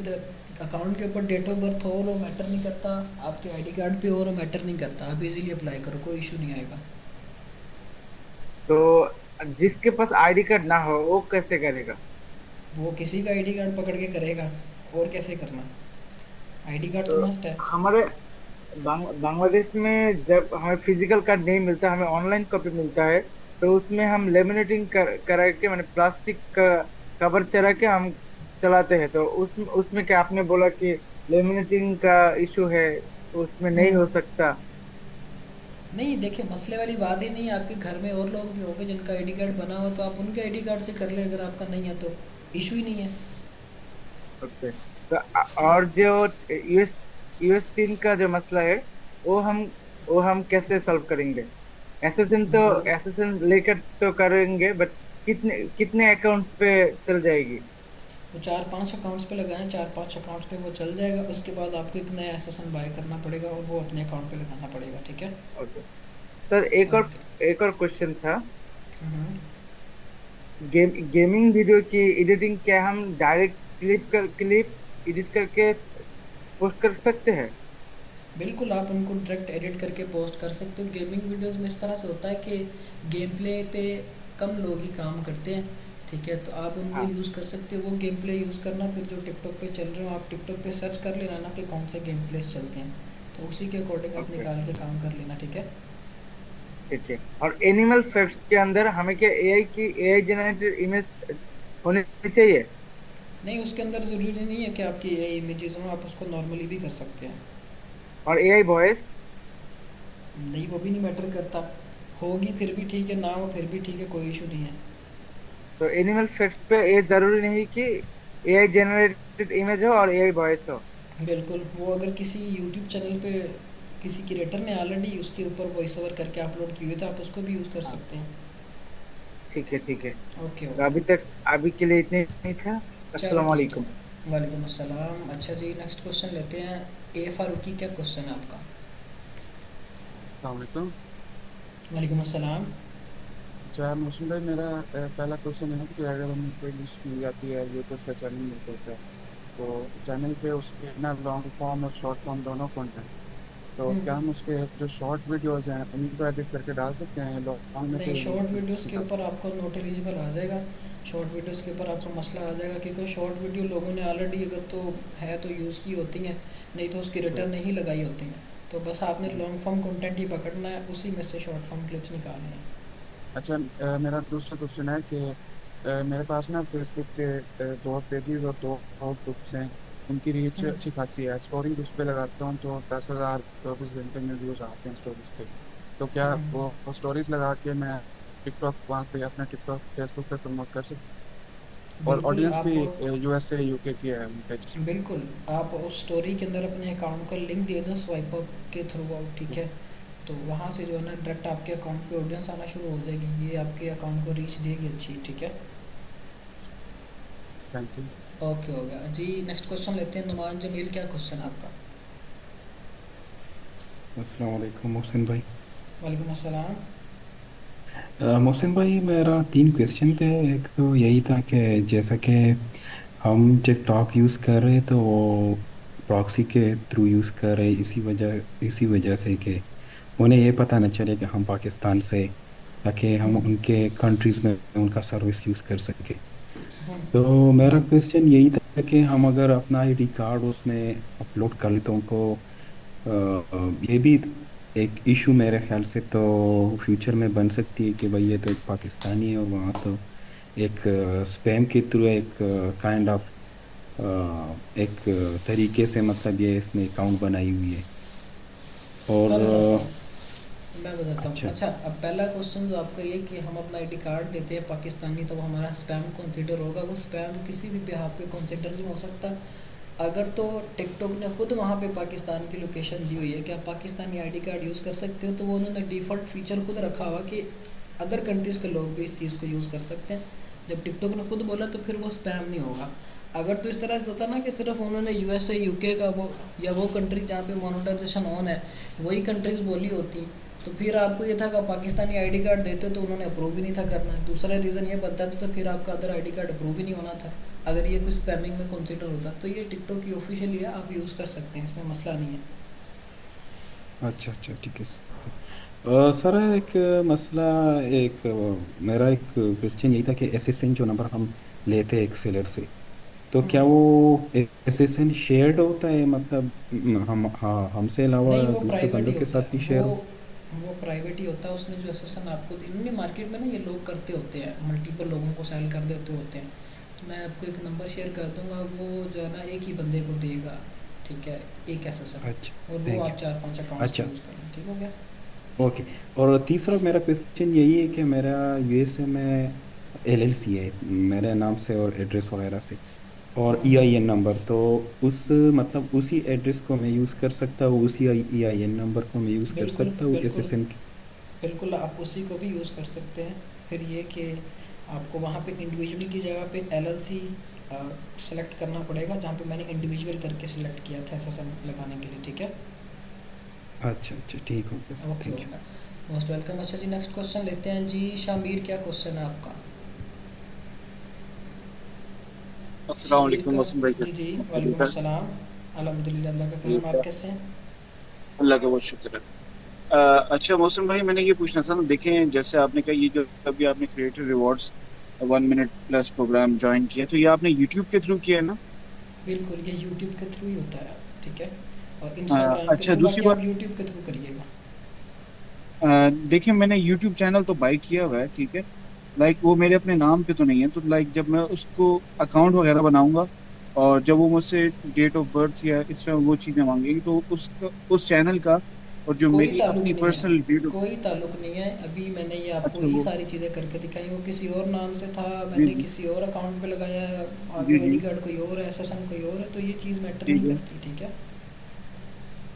अकाउंट के ऊपर डेट ऑफ बर्थ हो वो मैटर नहीं करता, आपके आईडी कार्ड पे हो वो मैटर नहीं करता। आप इजीली अप्लाई करो, कोई इशू नहीं आएगा। तो जिसके पास आईडी कार्ड ना हो वो कैसे करेगा? वो किसी का आईडी कार्ड पकड़ के करेगा, और कैसे करना। आईडी कार्ड तो तो मस्ट है। हमारे बांग्लादेश में जब हमें फिजिकल कार्ड नहीं मिलता, हमें ऑनलाइन कॉपी मिलता है, तो उसमें हम लेमिनेटिंग करा के, मैंने प्लास्टिक का कवर चढ़ा के हम चलाते हैं। तो उसमें क्या आपने बोला कि लेमिनेटिंग का इशू है, तो उसमें नहीं हो सकता? नहीं, देखिए, मसले वाली बात ही नहीं है। आपके घर में और लोग भी होंगे जिनका आईडी कार्ड बना हुआ, तो आप उनके आईडी कार्ड से कर ले, अगर आपका नहीं है तो इशू ही नहीं है। ओके। तो और जो यूएस टीम का जो मसला है वो हम कैसे सॉल्व करेंगे? एसएसएन लेकर तो करेंगे, बट कितने कितने अकाउंट्स पे चल जाएगी? वो 4-5 अकाउंट्स पे लगाएं, 4-5 अकाउंट्स पे वो चल जाएगा। उसके बाद आपको एक नया एसेसन बाय करना पड़ेगा और वो अपने अकाउंट पे लगाना पड़ेगा, ठीक है। Okay sir, okay. एक और क्वेश्चन था। हम्म। गेमिंग वीडियो की एडिटिंग क्या हम डायरेक्ट क्लिप एडिट करके पोस्ट कर सकते हैं? बिल्कुल, आप उनको डायरेक्ट एडिट करके पोस्ट कर सकते हो। गेमिंग वीडियोस में इस तरह से होता है कि गेम प्ले पे कम लोग ही काम करते हैं, ठीक है, तो आप उनको हाँ। यूज़ कर सकते हो। वो गेम प्ले यूज़ करना, फिर जो टिकटॉक पे चल रहे हो आप टिकटॉक पे सर्च कर लेना ना कि कौन से गेम प्लेस चलते हैं, तो उसी के अकॉर्डिंग आप ओके, निकाल के काम कर लेना, ठीक है। ठीक है। और एनिमल फैक्ट्स के अंदर हमें क्या एआई जनरेटेड इमेज होनी चाहिए? नहीं, उसके अंदर ज़रूरी नहीं है कि आपकी ये इमेजेस हो, आप उसको नॉर्मली भी कर सकते हैं। और एआई वॉइस? नहीं, वो भी नहीं मैटर करता, होगी फिर भी ठीक है, ना हो फिर भी ठीक है, कोई इशू नहीं है। तो एनिमल फैक्ट्स पे ये जरूरी नहीं कि एआई जनरेटेड इमेज हो और एआई वॉइस हो? बिल्कुल, वो अगर किसी यूट्यूब चैनल पे किसी क्रिएटर ने ऑलरेडी उसके ऊपर वॉइस ओवर करके अपलोड किए हुए तो आप उसको भी यूज़ कर हाँ, सकते हैं। ठीक है, ठीक है। ओके तो ओके। अभी के लिए इतने ही था। चलो अस्सलाम ठीक है। वालेकुम। वालेकुम अस्सलाम। अच्छा जी, नेक्स्ट क्वेश्चन लेते हैं। ए फारूकी, क्या क्वेश्चन है आपका? अस्सलाम। वालेकुम अस्सलाम। अच्छा मोहसिन भाई, मेरा पहला क्वेश्चन है कि अगर हमें कोई लिस्ट मिल जाती है यूट्यूब का चैनल मिल जाता है, तो चैनल पे उसके ना लॉन्ग फॉर्म और शॉर्ट फॉर्म दोनों कंटेंट, तो क्या हम्म। हम उसके जो शॉर्ट वीडियोस हैं उनको एडिट करके डाल सकते हैं लॉन्ग में, नहीं, तो शॉर्ट वीडियोस के निकाल। ऊपर आपको नॉट एलिजिबल आ जाएगा। शॉर्ट वीडियोस के ऊपर आपको मसला आ जाएगा, क्योंकि शॉर्ट वीडियो लोगों ने ऑलरेडी अगर तो है तो यूज़ की होती हैं, नहीं तो उसकी अच्छा। रिटर्न नहीं लगाई होती हैं। तो बस आपने लॉन्ग फॉर्म कंटेंट ही पकड़ना है, उसी में से शॉर्ट फॉर्म क्लिप्स निकालनी है। अच्छा, मेरा दूसरा क्वेश्चन है कि मेरे पास ना फेसबुक पे दो पेजेस और दो ग्रुप्स हैं, उनकी रीच हम्म। अच्छी खासी है। स्टोरीज उस पर लगाता हूँ तो 10,000 24 घंटे में व्यूज आते हैं स्टोरीज पे। तो क्या हम्म। वो स्टोरीज लगा के मैं टिकटॉक वहाँ पे अपना टिकटॉक फेसबुक पे प्रमोट कर सकता हूँ? और बिल्कुल ऑडियंस आप भी यूएसए यूके की है उन पेजेस पे। बिल्कुल आप उस स्टोरी के अंदर अपने अकाउंट का लिंक दे दो स्वाइप अप के थ्रू आउट, ठीक है, तो वहाँ से जो है ना डायरेक्ट आपके अकाउंट पे ऑडियंस आना शुरू हो जाएगी, ये आपके अकाउंट को रीच देगी अच्छी, ठीक है। Thank you. ओके, हो गया जी। नेक्स्ट क्वेश्चन लेते हैं। नुमान जमील, क्या क्वेश्चन है आपका? अस्सलाम वालेकुम मोहसिन भाई। वालेकुम अस्सलाम। मोहसिन भाई, मेरा तीन क्वेश्चन थे। एक तो यही था कि जैसा कि हम टिकटॉक यूज़ कर रहे तो वो प्रॉक्सी के थ्रू यूज़ कर रहे, इसी वजह से कि उन्हें ये पता न चले कि हम पाकिस्तान से, ताकि हम हम्म। उनके कंट्रीज़ में उनका सर्विस यूज़ कर सके। हम्म। तो मेरा क्वेश्चन यही था कि हम अगर अपना आईडी कार्ड उसमें अपलोड कर ले तो उनको ये भी एक इशू मेरे ख्याल से तो फ्यूचर में बन सकती है कि भाई ये तो एक पाकिस्तानी है और वहाँ तो एक स्पैम के थ्रू एक काइंड ऑफ एक तरीके से, मतलब ये इसने अकाउंट बनाई हुई है। और मैं बताता हूँ मैं बताता हूँ। अच्छा। अच्छा, अब पहला क्वेश्चन जो आपका ये कि हम अपना आईडी कार्ड देते हैं पाकिस्तानी तो वो हमारा स्पैम कंसिडर होगा, वो स्पैम किसी भी बिहाफ पे कंसिडर नहीं हो सकता। अगर तो टिकटॉक ने खुद वहाँ पे पाकिस्तान की लोकेशन दी हुई है कि आप पाकिस्तानी आईडी कार्ड यूज़ कर सकते हो, तो वो उन्होंने डिफ़ॉल्ट फीचर खुद रखा हुआ कि अदर कंट्रीज़ के लोग भी इस चीज़ को यूज़ कर सकते हैं। जब टिकटॉक ने खुद बोला तो फिर वो स्पैम नहीं होगा। अगर तो इस तरह से होता ना कि सिर्फ उन्होंने यूएसए यूके का वो या वो कंट्री जहाँ पे मोनेटाइजेशन ऑन है वही कंट्रीज़ बोली होती, तो फिर आपको ये था कि आप पाकिस्तानी आईडी कार्ड देते तो उन्होंने अप्रूव ही नहीं था करना। दूसरा रीज़न ये बनता था तो फिर आपका अदर आईडी कार्ड अप्रूव ही नहीं होना था, अगर ये कुछ स्पैमिंग में कंसिडर होता। तो ये टिकटॉक की ऑफिशियली है, आप यूज़ कर सकते हैं, इसमें मसला नहीं है। अच्छा अच्छा, ठीक है सर, एक मसला, एक मेरा एक क्वेश्चन यही था कि एसएसएन जो नंबर हम लेते हैं एक सेलर से, तो क्या हम्म। वो एसएसएन शेयर्ड होता है, मतलब हम, हाँ, हमसे अलावा नहीं, वो दूसरे प्राइवेट ही बंदों के होता साथ भी है, शेयर हो? वो प्राइवेट ही होता है। उसने जो एसेसन आपको इनमें मार्केट में ना ये लोग करते होते हैं, मल्टीपल लोगों को सेल कर देते होते हैं। तो मैं आपको एक नंबर शेयर कर दूंगा, वो जो है ना एक ही बंदे को देगा, ठीक है, एक एसेसन, अच्छा, और वो थैंक आप यू। 4-5 अकाउंट्स पे अच्छा, यूज़ करें, ठीक हो गया। ओके। और तीसरा मेरा क्वेश्चन यही है कि मेरा यूएसए में एलएलसी है मेरे नाम से और एड्रेस वगैरह से, और ईआईएन नंबर, तो उस, मतलब उसी एड्रेस को मैं यूज़ कर सकता हूँ, उसी ईआईएन नंबर को मैं यूज़ कर बिल्कुल सकता हूँ बिल्कुल। एसएसएन? बिल्कुल आप उसी को भी यूज़ कर सकते हैं। फिर ये कि आपको वहाँ पे इंडिविजुअल की जगह पे एलएलसी सेलेक्ट करना पड़ेगा, जहाँ पे मैंने इंडिविजुअल करके सिलेक्ट किया था एसएसएन लगाने के लिए, ठीक है। अच्छा अच्छा, ठीक हो गया सर, ओके थैंक यू। होगा, मोस्ट वेलकम। अच्छा जी, नेक्स्ट क्वेश्चन लेते हैं जी। शामिर, क्या क्वेश्चन है आपका? अस्सलाम शामिर वालेकुम का, मौसम भाई, जी जी, कैसे वालेकुम हैं? अस्सलाम। अल्हम्दुलिल्लाह, अल्लाह का जी, करम। आप कैसे हैं? अल्लाह का बहुत शुक्र है। अच्छा मौसम भाई, मैंने ये पूछना था ना, देखें जैसे आपने कहा ये जो अभी आपने creator rewards 1 minute plus program join किया, तो ये आपने यूट्यूब के थ्रू किया है ना? बिल्कुल, ये यूट्यूब के थ्रू ही होता है, ठीक है। और इंस्टाग्राम के अच्छा, थ्रू, दूसरी बाकी बात, आप यूट्यूब के थ्रू करिएगा। देखिए मैंने यूट्यूब चैनल तो बाई किया हुआ है, ठीक है। लाइक वो मेरे अपने नाम पे तो नहीं है, तो लाइक जब मैं उसको अकाउंट वगैरह बनाऊंगा और जब वो मुझसे डेट ऑफ बर्थ या इस तरह वो चीज़ें मांगेगी, तो उस चैनल का और जो कोई मेरी ताल्लुक अपनी नहीं है, पर्सनल डेट। कोई ताल्लुक नहीं है। अभी मैंने ये आपको अच्छा यही वो, सारी चीज़ें करके दिखाई, वो किसी और नाम से था, जी मैंने जी किसी और अकाउंट पे लगाया है, जी आगे जी आईडी कार्ड कोई और है, एसएसएन कोई और है, तो ये चीज़ मैटर नहीं ठीक है। करती, ठीक है।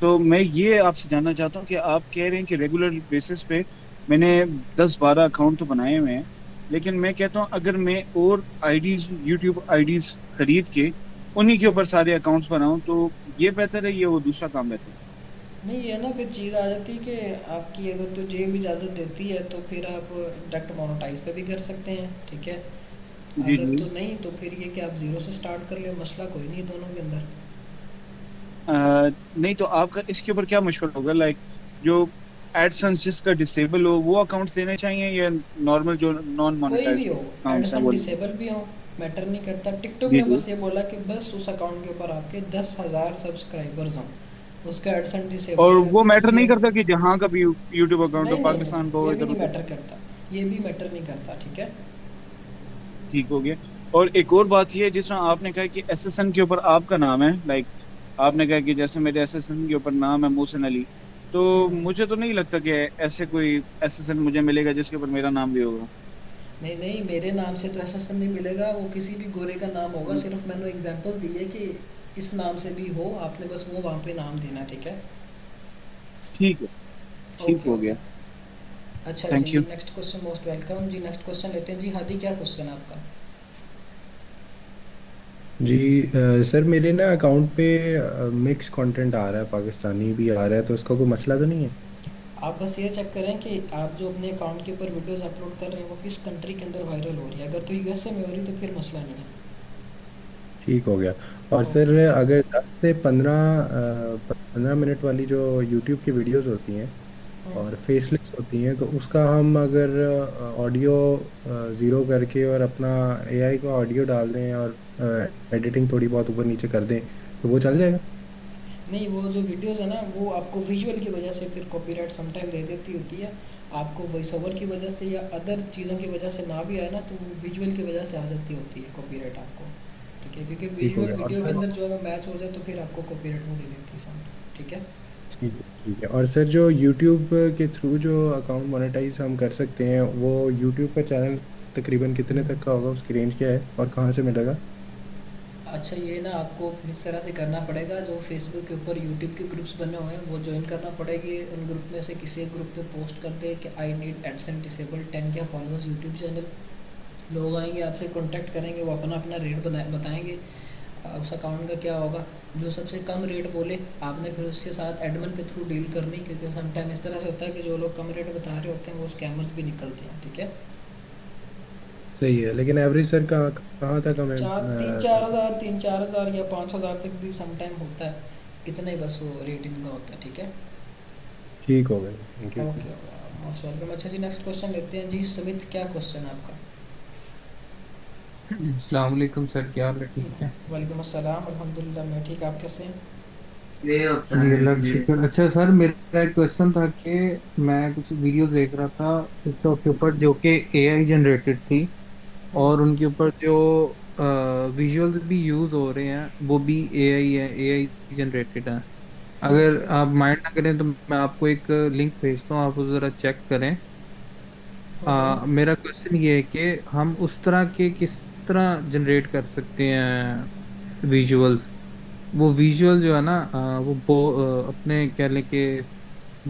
तो मैं ये आपसे जानना चाहता हूँ कि आप कह रहे हैं कि रेगुलर बेसिस पे मैंने 10-12 अकाउंट तो बनाए हुए हैं, लेकिन मैं कहता हूँ अगर मैं और आईडीज, यूट्यूब आईडीज खरीद के उन्हीं के ऊपर सारे अकाउंट्स बनाऊं, तो ये बेहतर है या वो दूसरा काम बेहतर है? नहीं, ये ना फिर चीज़ आ जाती है कि आपकी अगर तो जेब इजाज़त देती है तो फिर आप डायरेक्ट मोनेटाइज पे भी कर सकते हैं, ठीक है। जी अगर जी। तो नहीं तो फिर ये कि आप ज़ीरो से स्टार्ट कर ले, मसला कोई नहीं है दोनों के अंदर। नहीं तो आपका इसके ऊपर क्या मशवरा होगा, लाइक जो एडसेंस जिसका डिसेबल हो वो अकाउंट्स देने चाहिए या नॉर्मल जो नॉन कोई मोनेटाइज भी हो, अकाउंट्स हैं एडसन वो? डिसेबल भी हो, मैटर नहीं करता। टिकटॉक जी ने जी। बस ये बोला कि बस उस अकाउंट के ऊपर आपके 10,000 सब्सक्राइबर्स हों, उसका एडसन और डिसेबल है, वो कुछ मैटर भी नहीं है। करता कि जहाँ का भी यूट्यूब अकाउंट हो, नहीं नहीं पाकिस्तान का नहीं, हो, ये भी इधर नहीं उधर? मैटर करता, ये भी मैटर नहीं करता, ठीक है। ठीक हो गया। और एक और बात ये है, जिस तरह आपने कहा कि एसएसएन के ऊपर आपका नाम है, लाइक आपने कहा कि जैसे मेरे एसएसएन के ऊपर नाम है मोहसिन अली, तो हम्म। मुझे तो नहीं लगता कि ऐसे कोई एसएसएन मुझे मिलेगा जिसके ऊपर मेरा नाम भी होगा। नहीं नहीं, मेरे नाम से तो एसएसएन नहीं मिलेगा, वो किसी भी गोरे का नाम होगा। हम्म, सिर्फ मैंने एग्जांपल दी है कि इस नाम से भी हो, आपने बस वो वहाँ पे नाम देना, ठीक है। ठीक है, ठीक ओके हो ओके। गया। अच्छा थैंक जी, you. Next question, most welcome जी। नेक्स्ट क्वेश्चन लेते हैं जी। हादी, क्या क्वेश्चन है आपका? जी सर, मेरे ना अकाउंट पे मिक्स कंटेंट आ रहा है, पाकिस्तानी भी आ रहा है, तो उसका कोई मसला तो नहीं है? आप बस ये चेक करें कि आप जो अपने अकाउंट के ऊपर वीडियोस अपलोड कर रहे हैं वो किस कंट्री के अंदर वायरल हो रही है। अगर तो यूएसए में हो रही तो फिर मसला नहीं है। ठीक हो गया। और सर, ओके। अगर 10 से 15 मिनट वाली जो यूट्यूब की वीडियोस होती हैं हाँ। और फेसलेस होती हैं, तो उसका हम अगर ऑडियो ज़ीरो करके और अपना एआई का ऑडियो डाल दें और एडिटिंग थोड़ी बहुत ऊपर नीचे कर दें, तो वो चल जाएगा? नहीं, वो जो वीडियोस है ना, वो आपको विजुअल की वजह से फिर कॉपीराइट समटाइम दे देती होती है। आपको वॉइस ओवर की वजह से या अदर चीज़ों की वजह से ना भी आए ना, तो विजुअल की वजह से आ जाती होती है कॉपीराइट आपको, ठीक है। क्योंकि ठीक हो विजुअल गया। और वीडियो के सर, अंदर जो है वो मैच हो जाए तो फिर आपको कॉपीराइट वो दे देती है सामने, ठीक है। ठीक है ठीक है। और सर, जो यूट्यूब के थ्रू जो अकाउंट मोनेटाइज हम कर सकते हैं, वो यूट्यूब का चैनल तकरीबन कितने तक का होगा, उसकी रेंज क्या है और कहाँ से मिलेगा? अच्छा, ये ना आपको फिर इस तरह से करना पड़ेगा, जो फेसबुक के ऊपर यूट्यूब के ग्रुप्स बने हुए हैं वो ज्वाइन करना पड़ेगी। उन ग्रुप में से किसी एक ग्रुप पे पोस्ट कर दे कि आई नीड एडसेंट डिसेबल 10 के फॉलोअर्स यूट्यूब चैनल। लोग आएंगे, आपसे कांटेक्ट करेंगे, वो अपना अपना रेट बताएंगे, उस अकाउंट का क्या होगा। जो सबसे कम रेट बोले आपने फिर उसके साथ एडमिन के थ्रू डील करनी, क्योंकि समटाइम इस तरह से होता है कि जो लोग कम रेट बता रहे होते हैं वो स्कैमर्स भी निकलते हैं, ठीक है। सही है, लेकिन एवरेज सर कहाँ कहाँ तक हमें तीन चार हज़ार या 5,000 तक भी समटाइम होता है, इतना ही बस वो रेट इनका होता है, ठीक है। ठीक हो गया, thank you. Okay, most welcome. अच्छा जी, नेक्स्ट क्वेश्चन लेते हैं जी। सुमित, क्या क्वेश्चन है आपका? अस्सलाम वालेकुम सर, क्या हाल है? ठीक है वालेकुम अस्सलाम, अल्हम्दुलिल्लाह मैं ठीक, आप कैसे हैं? जी, अल्लाह का शुक्र। अच्छा सर, मेरा एक क्वेश्चन था कि मैं कुछ वीडियोस देख रहा था टिकटॉक के ऊपर जो कि एआई जनरेटेड थी, हम्म। और उनके ऊपर जो विजुअल्स भी यूज हो रहे हैं वो भी एआई है, एआई जनरेटेड है। हम्म। अगर आप माइंड ना करें तो मैं आपको एक लिंक भेजता हूँ, आप उसे ज़रा चेक करें। हम्म। मेरा क्वेश्चन ये है कि हम उस तरह के किस तरह जनरेट कर सकते हैं विजुअल्स। वो विजुअल जो है ना, अपने कह लें कि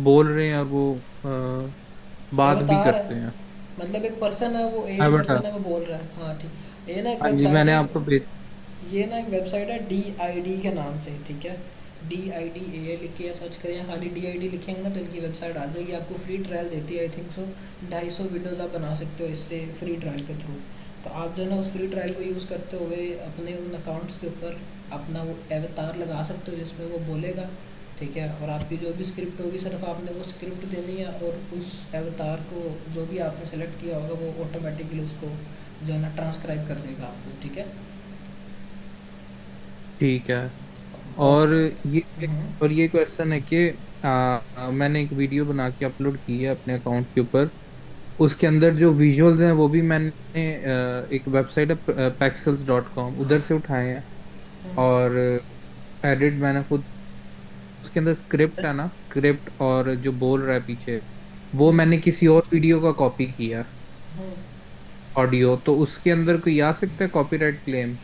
बोल रहे हैं और वो बात भी अवतार है, करते हैं। मतलब एक पर्सन है, वो एआई अवतार। पर्सन है, वो बोल रहा है, हाँ ठीक। ये ना एक हाँ जी, वेबसाइट मैंने है। आपको भेज ये ना एक वेबसाइट है DID के नाम से, ठीक है, DIDAA लिख के या सर्च करें या खाली DID लिखेंगे ना तो इनकी वेबसाइट आ जाएगी। आपको फ्री ट्रायल देती है, आई थिंक सो 250 वीडियोज़ आप बना सकते हो इससे फ्री ट्रायल के थ्रू। तो आप जो है ना उस फ्री ट्रायल को यूज़ करते हुए अपने उन अकाउंट्स के ऊपर अपना वो अवतार लगा सकते हो जिसमें वो बोलेगा, ठीक है, और आपकी जो भी स्क्रिप्ट होगी सिर्फ आपने वो स्क्रिप्ट देनी है और उस अवतार को जो भी आपने सेलेक्ट किया होगा वो ऑटोमेटिकली उसको जो है ना ट्रांसक्राइब कर देगा आपको, ठीक है। ठीक है। और और ये क्वेश्चन है कि मैंने एक वीडियो बना के अपलोड की है अपने अकाउंट के ऊपर। उसके अंदर जो विजुअल्स हैं वो भी मैंने एक वेबसाइट है pexels.com उधर से उठाए हैं, और एडिट मैंने खुद, उसके अंदर स्क्रिप्ट है ना, स्क्रिप्ट और जो बोल रहा है पीछे वो मैंने किसी और वीडियो का कॉपी किया ऑडियो, तो उसके अंदर कोई आ सकता है कॉपीराइट क्लेम?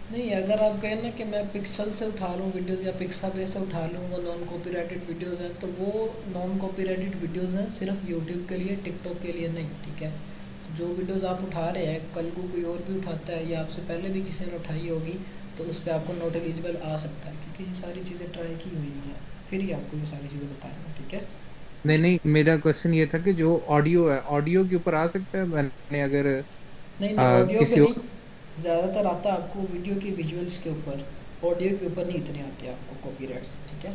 नहीं, अगर आप कहें ना कि मैं पिक्सल से उठा लूँ वीडियोज़ या पिक्साबेस से उठा लूँ, वो नॉन कॉपीराइटेड वीडियोज़ हैं, तो वो नॉन कॉपीराइटेड वीडियोज़ हैं सिर्फ यूट्यूब के लिए, टिकटॉक के लिए नहीं, ठीक है। तो जो वीडियोज़ आप उठा रहे हैं कल को कोई और भी उठाता है या आपसे पहले भी किसी ने उठाई होगी तो उस पर आपको नॉट एलिजिबल आ सकता है, क्योंकि ये सारी चीज़ें ट्राई की हुई हैं, फिर ही आपको ये सारी चीज़ें बताएंगे, ठीक है। नहीं नहीं, मेरा क्वेश्चन ये था कि जो ऑडियो है, ऑडियो के ऊपर आ सकता है? मैंने अगर नहीं ऑडियो पे किसी नहीं, और, ज़्यादातर आता है आपको वीडियो की विजुअल्स के ऊपर, ऑडियो के ऊपर नहीं इतने आते आपको कॉपीराइट्स, ठीक है।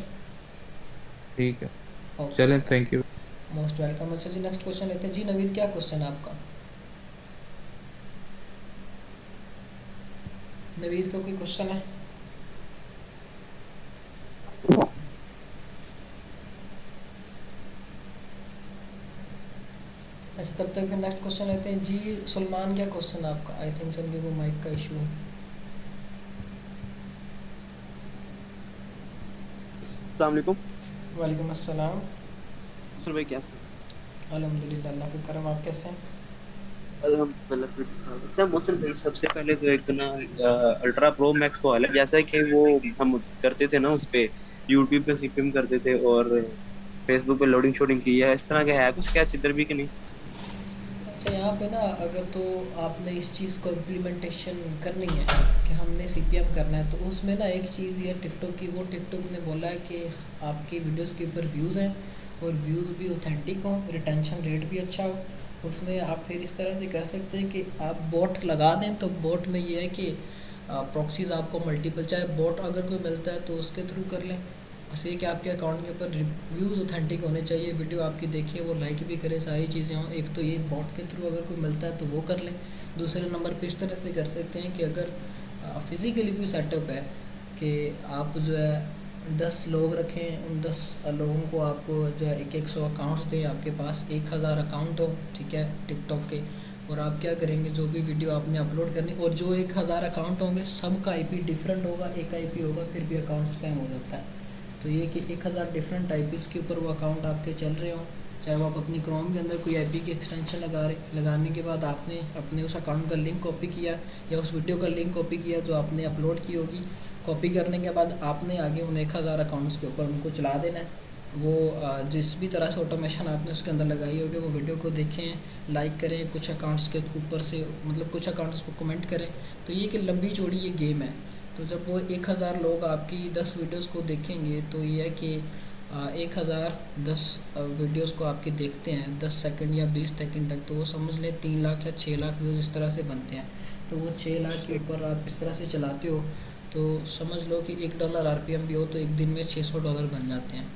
ठीक है, ओके, चलें, थैंक यू। Most welcome. अच्छा जी, नेक्स्ट क्वेश्चन लेते हैं जी। नवीद, क्या क्वेश्चन है आपका? नवीद का कोई क्वेश्चन है? अच्छा, तब तक नेक्स्ट क्वेश्चन लेते हैं जी। सलमान, क्या क्वेश्चन है आपका? आई थिंक उनके को माइक का इशू है। अस्सलाम वालेकुम। वालेकुम अस्सलाम। सर भाई कैसे हैं? अल्हम्दुलिल्लाह, अल्लाह का करम। आप कैसे हैं? अल्हम्दुलिल्लाह फिर ठीक ठाक। अच्छा मोहसिन भाई, सबसे पहले तो एक ना अल्ट्रा प्रो मैक्स वाला है, जैसा कि वो हम करते थे ना उस पे यूट्यूब पे फिल्म करते थे और फेसबुक पे लोडिंग शोडिंग की है, इस तरह का है कुछ क्या इधर भी कि नहीं? अच्छा, यहाँ पे ना अगर तो आपने इस चीज़ को इम्प्लीमेंटेशन करनी है कि हमने CPM करना है, तो उसमें ना एक चीज़ ये टिकटॉक की, वो टिकटॉक ने बोला है कि आपकी वीडियोस के ऊपर व्यूज़ हैं और व्यूज़ भी ऑथेंटिक हों, रिटेंशन रेट भी अच्छा हो। उसमें आप फिर इस तरह से कर सकते हैं कि आप बोट लगा दें, तो बोट में ये है कि प्रॉक्सीज़ आपको मल्टीपल, चाहे बोट अगर कोई मिलता है तो उसके थ्रू कर लें। बस ये कि आपके अकाउंट के ऊपर रिव्यूज़ ऑथेंटिक होने चाहिए, वीडियो आपकी देखे, वो लाइक भी करे, सारी चीज़ें हों। एक तो ये बॉट के थ्रू अगर कोई मिलता है तो वो कर लें। दूसरे नंबर पे इस तरह से कर सकते हैं कि अगर फिज़िकली कोई सेटअप है कि आप जो है 10 लोग रखें, उन 10 लोगों को आप जो है 100 अकाउंट्स दें, आपके पास 1000 अकाउंट हो, ठीक है, टिकटॉक के, और आप क्या करेंगे, जो भी वीडियो आपने अपलोड करनी, और जो 1000 अकाउंट होंगे सबका IP डिफरेंट होगा, एक IP होगा, फिर भी अकाउंट स्पैम हो जाता है। तो ये कि 1000 डिफरेंट IPs के ऊपर वो अकाउंट आपके चल रहे हों, चाहे वो आप अपनी क्रोम के अंदर कोई IP की एक्सटेंशन लगाने के बाद आपने अपने उस अकाउंट का लिंक कॉपी किया या उस वीडियो का लिंक कॉपी किया जो आपने अपलोड की होगी, कॉपी करने के बाद आपने आगे उन 1000 अकाउंट्स के ऊपर उनको चला देना है। वो जिस भी तरह से ऑटोमेशन आपने उसके अंदर लगाई होगी, वो वीडियो को देखें, लाइक करें, कुछ अकाउंट्स के ऊपर से मतलब कुछ अकाउंट्स को कमेंट करें। तो ये कि लंबी चौड़ी ये गेम है। तो जब वो 1000 लोग आपकी 10 वीडियोस को देखेंगे तो ये है कि 1010 वीडियोस को आपके देखते हैं 10 सेकंड या 20 सेकंड तक, तो वो समझ लें 3 लाख या 6 लाख व्यूज़ इस तरह से बनते हैं। तो वो 6 लाख के ऊपर आप इस तरह से चलाते हो तो समझ लो कि $1 RPM भी हो तो एक दिन में $600 बन जाते हैं।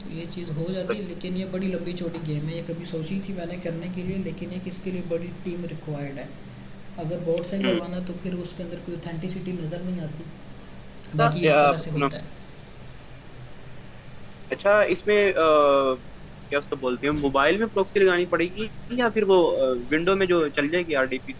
तो ये चीज़ हो जाती है, लेकिन ये बड़ी लंबी चौड़ी गेम है। ये कभी सोची थी मैंने करने के लिए, लेकिन ये इसके लिए बड़ी टीम रिक्वायर्ड है। अगर बोर्ड से करवाना तो फिर उसके अंदर कोई ऑथेंटिसिटी नज़र नहीं आती, बाकी इस तरह से होता है। अच्छा, इसमें क्या उसको बोलते हैं, मोबाइल में प्रॉक्सी लगानी पड़ेगी या फिर वो विंडो में जो चल जाएगी RDP?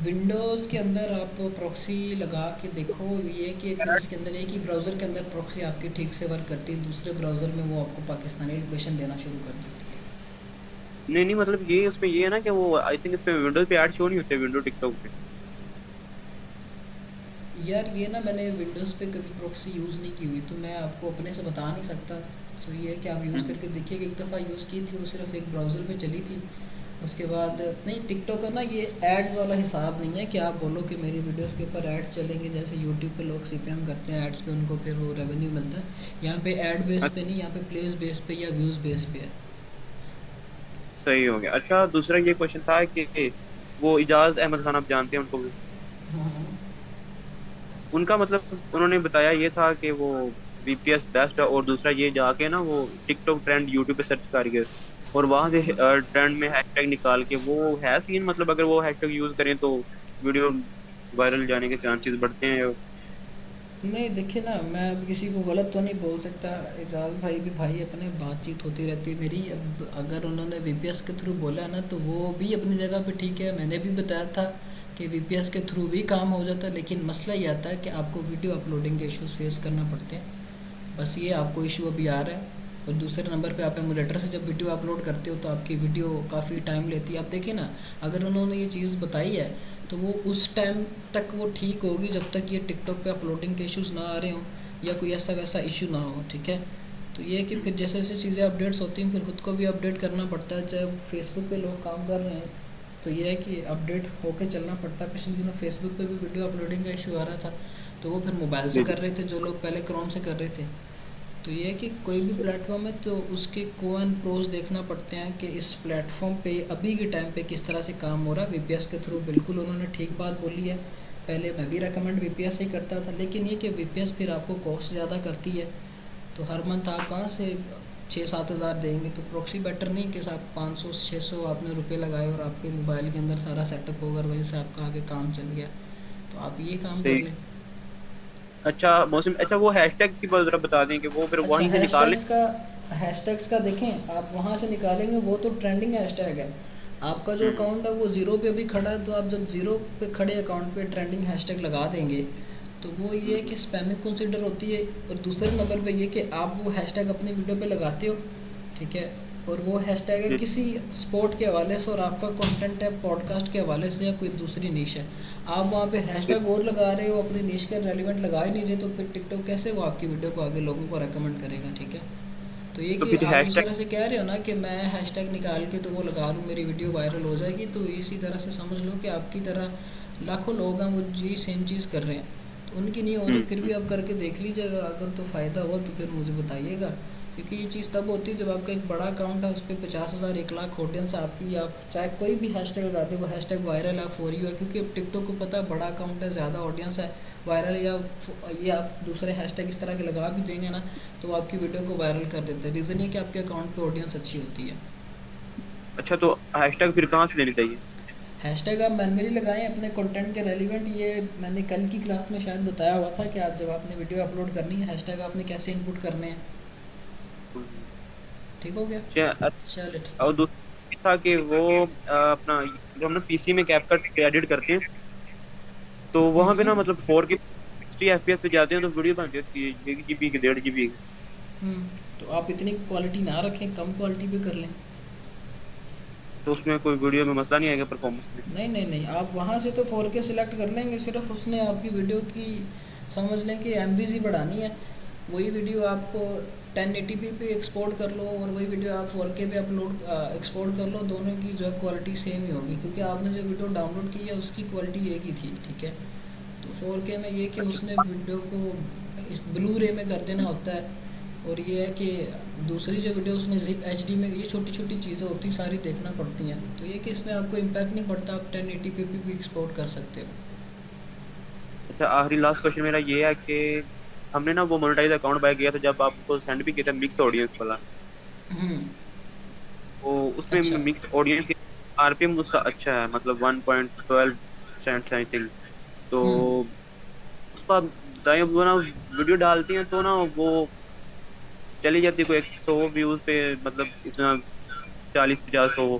विंडोज़ के अंदर आप प्रॉक्सी लगा के देखो, ये कि फिर उसके अंदर एक ही ब्राउज़र के अंदर प्रॉक्सी आपकी ठीक से वर्क करती है, दूसरे ब्राउज़र में वो आपको पाकिस्तानी लोकेशन देना शुरू कर देती है। नहीं मतलब ये उसमें ये है ना कि वो आई थिंक इस पे विंडोज पे ऐड शो नहीं होते, विंडो टिकटॉक पे। यार ये ना मैंने विंडोज़ पे कभी प्रॉक्सी यूज़ नहीं की हुई, तो मैं आपको अपने से बता नहीं सकता। सो ये है कि आप यूज़ करके देखिए। एक दफ़ा यूज़ की थी, वो सिर्फ एक ब्राउज़र पे चली थी उसके बाद नहीं, टिकटॉक का ना ये एड्स वाला हिसाब नहीं है कि आप बोलो कि मेरी वीडियोस के ऊपर एड्स चलेंगे, जैसे यूट्यूब पे लोग सीपीएम करते हैं एड्स पे, उनको फिर वो रेवेन्यू मिलता है। यहाँ पे ऐड बेस पे नहीं, यहाँ पे प्लेस बेस पे या व्यूज़ बेस पे है। सही हो गया। अच्छा, दूसरा ये क्वेश्चन था कि वो इजाज अहमद खान आप जानते हैं उनको भी? उनका मतलब उन्होंने बताया ये था कि वो वीपीएस बेस्ट है, और दूसरा ये जाके ना वो टिकटॉक ट्रेंड यूट्यूब पे सर्च करके और वहाँ से ट्रेंड में हैशटैग निकाल के, वो है सीन, मतलब अगर वो हैशटैग यूज करें तो वीडियो वायरल जाने के चांसेस बढ़ते हैं। नहीं देखिए ना, मैं अब किसी को गलत तो नहीं बोल सकता, एजाज भाई भी भाई अपने, बातचीत होती रहती है मेरी। अब अगर उन्होंने वीपीएस के थ्रू बोला ना तो वो भी अपनी जगह पे ठीक है। मैंने भी बताया था कि वीपीएस के थ्रू भी काम हो जाता है, लेकिन मसला ये आता है कि आपको वीडियो अपलोडिंग के इश्यूज फेस करना पड़ते हैं। बस ये आपको इशू अभी आ रहा है। और दूसरे नंबर पे आप एमुलेटर से जब वीडियो अपलोड करते हो तो आपकी वीडियो काफ़ी टाइम लेती है। आप देखिए ना, अगर उन्होंने ये चीज़ बताई है तो वो उस टाइम तक वो ठीक होगी जब तक ये टिकटॉक पे अपलोडिंग के इश्यूज ना आ रहे हों या कोई ऐसा वैसा इशू ना हो, ठीक है। तो ये है कि फिर जैसे जैसे चीज़ें अपडेट्स होती हैं फिर खुद को भी अपडेट करना पड़ता है। चाहे फेसबुक पे लोग काम कर रहे हैं तो ये है कि अपडेट होके चलना पड़ता है। पिछले दिनों फेसबुक पे भी वीडियो अपलोडिंग का इशू आ रहा था, तो वो फिर मोबाइल से कर रहे थे जो लोग पहले क्रोम से कर रहे थे। तो ये है कि कोई भी प्लेटफॉर्म है तो उसके को एंड प्रोज देखना पड़ते हैं कि इस प्लेटफॉर्म पे अभी के टाइम पे किस तरह से काम हो रहा है। वीपीएस के थ्रू बिल्कुल उन्होंने ठीक बात बोली है। पहले मैं भी रेकमेंड वीपीएस ही करता था, लेकिन ये कि वीपीएस फिर आपको कॉस्ट ज़्यादा करती है। तो हर मंथ आप कहाँ से 6-7 हज़ार देंगे, तो प्रॉक्सी बेटर नहीं कि आप 500-600 आपने रुपये लगाए और आपके मोबाइल के अंदर सारा सेटअप होगा और वहीं से आपका आगे काम चल गया। तो आप ये काम कर लें। अच्छा मौसम, अच्छा वो हैशटैग की बात जरा बता दें कि वो फिर वहीं से निकालें। हैशटैग्स का देखें, आप वहाँ से निकालेंगे वो तो ट्रेंडिंग हैशटैग है। आपका जो अकाउंट है वो ज़ीरो पे अभी खड़ा है, तो आप जब ज़ीरो पे खड़े अकाउंट पे ट्रेंडिंग हैशटैग लगा देंगे तो वो ये है कि स्पैमिंग कंसीडर होती है। और दूसरे नंबर पे ये कि आप वो हैशटैग अपनी वीडियो पे लगाते हो, ठीक है, और वो हैशटैग है किसी स्पोर्ट के हवाले से और आपका कंटेंट है पॉडकास्ट के हवाले से या कोई दूसरी नीश है, आप वहाँ पे हैशटैग और लगा रहे हो, अपनी नीश के रेलिवेंट लगा ही नहीं रहे, तो फिर टिकटॉक कैसे वो आपकी वीडियो को आगे लोगों को रेकमेंड करेगा, ठीक है। तो ये कि आप इस तरह से कह रहे हो ना कि मैं हैशटैग निकाल के तो वो लगा लूँ मेरी वीडियो वायरल हो जाएगी, तो इसी तरह से समझ लो कि आपकी तरह लाखों लोग हैं वो जी सेम चीज़ कर रहे हैं, तो उनकी नहीं हो रही, फिर भी आप करके देख लीजिएगा, अगर तो फ़ायदा हो तो फिर मुझे बताइएगा। क्योंकि ये चीज़ तब होती है जब आपका एक बड़ा अकाउंट है, उस पर 50,000 1 लाख ऑडियंस है आपकी, आप चाहे कोई भी हैशटैग लगा दे वो हैशटैग वायरल है, फॉर यू है, क्योंकि अब टिकटॉक को पता है बड़ा अकाउंट है, ज़्यादा ऑडियंस है, वायरल या ये आप दूसरे हैशटैग इस तरह के लगा भी देंगे ना तो वो आपकी वीडियो को वायरल कर देते हैं। रीज़न ये कि आपके अकाउंट पर ऑडियंस अच्छी होती है। अच्छा, तो हैशटैग फिर कहाँ से लेनी चाहिए? हैशटैग आप मैनुअली लगाएं अपने कंटेंट के रेलिवेंट। ये मैंने कल की क्लास में शायद बताया हुआ था कि आप जब आपने वीडियो अपलोड करनी है हैशटैग आपने कैसे इनपुट करने हैं। ठीक हो गया, चलो ठीक। और दूसरा था कि वो अपना जो हम ना पीसी में कैपकट एडिट करते हैं तो वहाँ पे ना मतलब 4K 60 FPS पे जाते हैं तो वीडियो बनती है 1 GB की 1.5 GB की। तो आप इतनी क्वालिटी ना रखें, कम क्वालिटी पे कर लें, तो उसमें कोई वीडियो में मसला नहीं आएगा परफॉर्मेंस में? नहीं, आप वहाँ से तो 4K सिलेक्ट कर लेंगे, सिर्फ उसने आपकी वीडियो की समझ लें कि MBZ बढ़ानी है, वही वीडियो आपको 1080p पे एक्सपोर्ट कर लो और वही वीडियो आप 4K पे अपलोड एक्सपोर्ट कर लो, दोनों की जो है क्वालिटी सेम ही होगी, क्योंकि आपने जो वीडियो डाउनलोड की है उसकी क्वालिटी एक ही थी, ठीक है। तो 4K में ये कि उसने वीडियो को इस ब्लू रे में कर देना होता है, और ये है कि दूसरी जो वीडियो उसने जिप HD में, ये छोटी छोटी चीज़ें होती सारी देखना पड़ती हैं, तो ये कि इसमें आपको इम्पैक्ट नहीं पड़ता, आप 1080p पे भी एक्सपोर्ट कर सकते हो। अच्छा, आखिरी लास्ट क्वेश्चन मेरा ये है कि हमने ना वो मोनेटाइज अकाउंट बाय किया था, जब आपको सेंड भी किया था मिक्स ऑडियंस वाला, वो उसमें अच्छा। मिक्स ऑडियंस RPM उसका अच्छा है, मतलब 1.12 सेंट्स आई थिंक, तो उसका जब वो ना वीडियो डालती हैं तो ना वो चली जाती कोई 100 व्यूज पे, मतलब इतना 40-50-100,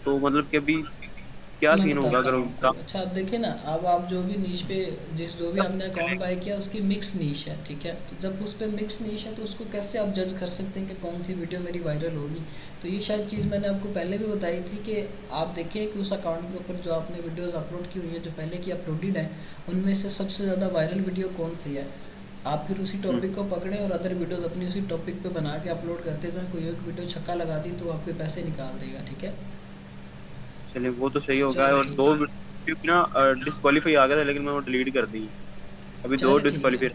तो मतलब कि अभी क्या सीन होगा अगर अच्छा आप देखिए ना, अब आप जो भी नीश पे जो भी आपने अकाउंट बाय किया उसकी मिक्स नीश है, ठीक है। तो जब उस पर मिक्स नीश है तो उसको कैसे आप जज कर सकते हैं कि कौन सी वीडियो मेरी वायरल होगी। तो ये शायद चीज़ मैंने आपको पहले भी बताई थी कि आप देखिए कि उस अकाउंट के ऊपर जो आपने वीडियोज़ अपलोड की हुई है, जो पहले की अपलोडेड है, उनमें से सबसे ज़्यादा वायरल वीडियो कौन सी है। आप फिर उसी टॉपिक को पकड़ें और अदर वीडियोज़ अपनी उसी टॉपिक पे बना के अपलोड करते जाएं। कोई एक वीडियो छक्का लगा दी तो आपके पैसे निकाल देगा, ठीक है। चलिए वो तो सही होगा। चलो और ठीक दो है। वीडियो ना डिस्क्वालीफाई आ गया था, लेकिन मैं वो डिलीट कर दी। अभी दो चलो ठीक है। डिस्क्वालीफाई।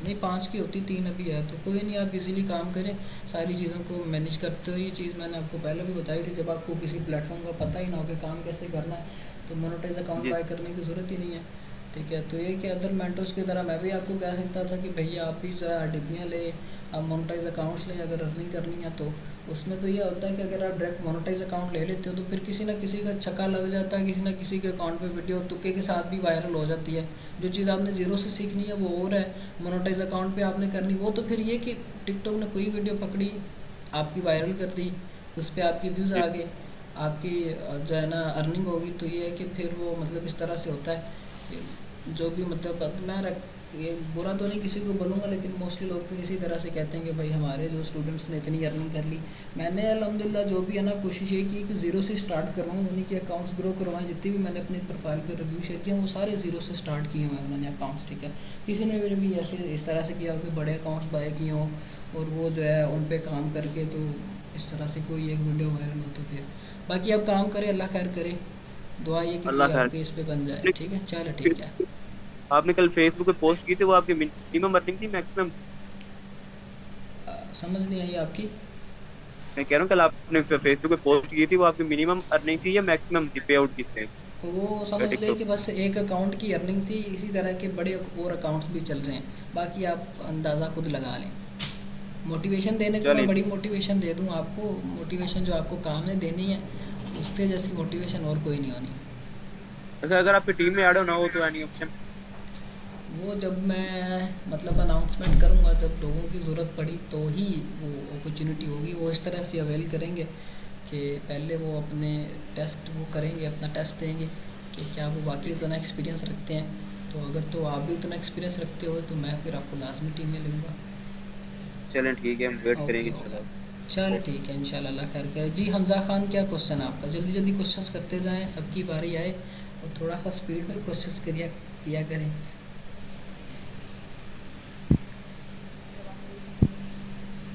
नहीं 5 की होती, 3 अभी है, तो कोई नहीं, आप इजीली काम करें सारी चीज़ों को मैनेज करते हो। ये चीज़ मैंने आपको पहले भी बताई थी, जब आपको किसी प्लेटफॉर्म का पता ही ना हो कि काम कैसे करना है तो मोनेटाइज अकाउंट जी बाय करने की ज़रूरत ही नहीं है। ठीक है, तो ये कि अदर मेंटर्स की तरह मैं भी आपको कह सकता था कि भैया आप भी जो है आरडीपीयाँ ले, आप मोनेटाइज अकाउंट्स लें अगर अर्निंग करनी है तो। उसमें तो ये होता है कि अगर आप डायरेक्ट मोनेटाइज अकाउंट ले लेते हो तो फिर किसी ना किसी का छक्का लग जाता है, किसी ना किसी के अकाउंट पे वीडियो तुक्के के साथ भी वायरल हो जाती है। जो चीज़ आपने ज़ीरो से सीखनी है वो और है, मोनेटाइज अकाउंट पे आपने करनी वो तो फिर ये कि टिकटॉक ने कोई वीडियो पकड़ी, आपकी वायरल कर दी, उस पर आपकी व्यूज़ आ गए, आपकी जो है ना अर्निंग होगी। तो ये है कि फिर वो मतलब इस तरह से होता है कि जो भी मतलब ये बुरा तो नहीं किसी को बोलूँगा, लेकिन मोस्टली लोग फिर इसी तरह से कहते हैं कि भाई हमारे जो स्टूडेंट्स ने इतनी अर्निंग कर ली। मैंने अल्हम्दुलिल्लाह जो भी है ना कोशिश ये की कि ज़ीरो से स्टार्ट करवाऊँ, उन्हीं के अकाउंट्स ग्रो करवाएं। जितनी भी मैंने अपनी प्रोफाइल पर रिव्यू शेयर किया वो सारे ज़ीरो से स्टार्ट किए हुए हैं उन्होंने अकाउंट्स। ठीक है, किसी ने मेरे भी ऐसे इस तरह से किया हो कि बड़े अकाउंट्स बाय किए हों और वो जो है उन पर काम करके तो इस तरह से कोई एक वीडियो वायरल हो। तो फिर बाकी आप काम करें, अल्लाह खैर करे, दुआ ये कि अल्लाह कोई खैर। आपके इस पे बन जाए। ठीक है, चलो ठीक है। आपने कल फेसबुक पे पोस्ट की थी, वो आपकी मिनिमम अर्निंग थी मैक्सिमम? समझ नहीं आई आपकी। मैं कह रहा हूँ कल आपने फेसबुक पे पोस्ट की थी, वो आपकी मिनिमम अर्निंग थी या मैक्सिमम थी पे आउट कितने? तो वो समझ ले कि बस एक अकाउंट की अर्निंग थी, इसी तरह के बड़े और अकाउंट्स भी चल रहे हैं, बाकी आप अंदाज़ा खुद लगा लें। मोटिवेशन देने को मैं बड़ी मोटिवेशन दे दूं आपको, मोटिवेशन जो आपको काम में देनी है उसके जैसी मोटिवेशन और कोई नहीं होनी। अच्छा, अगर आपकी टीम में ऐड होना हो तो एनी ऑप्शन? वो जब मैं मतलब अनाउंसमेंट करूंगा, जब लोगों की ज़रूरत पड़ी तो ही वो अपॉर्चुनिटी होगी। वो इस तरह से अवेल करेंगे कि पहले वो अपने टेस्ट वो करेंगे, अपना टेस्ट देंगे कि क्या वो वाकई उतना एक्सपीरियंस रखते हैं। तो अगर तो आप भी उतना एक्सपीरियंस रखते हो तो मैं फिर आपको लाजमी टीम में लूँगा। चलें ठीक है, हम वेट करेंगे चलो ठीक है, इंशाल्लाह अल्लाह खैर करे। जी हमजा खान, क्या क्वेश्चन है आपका? जल्दी जल्दी क्वेश्चंस करते जाएं, सबकी बारी आए और थोड़ा सा स्पीड में क्वेश्चंस किया करें।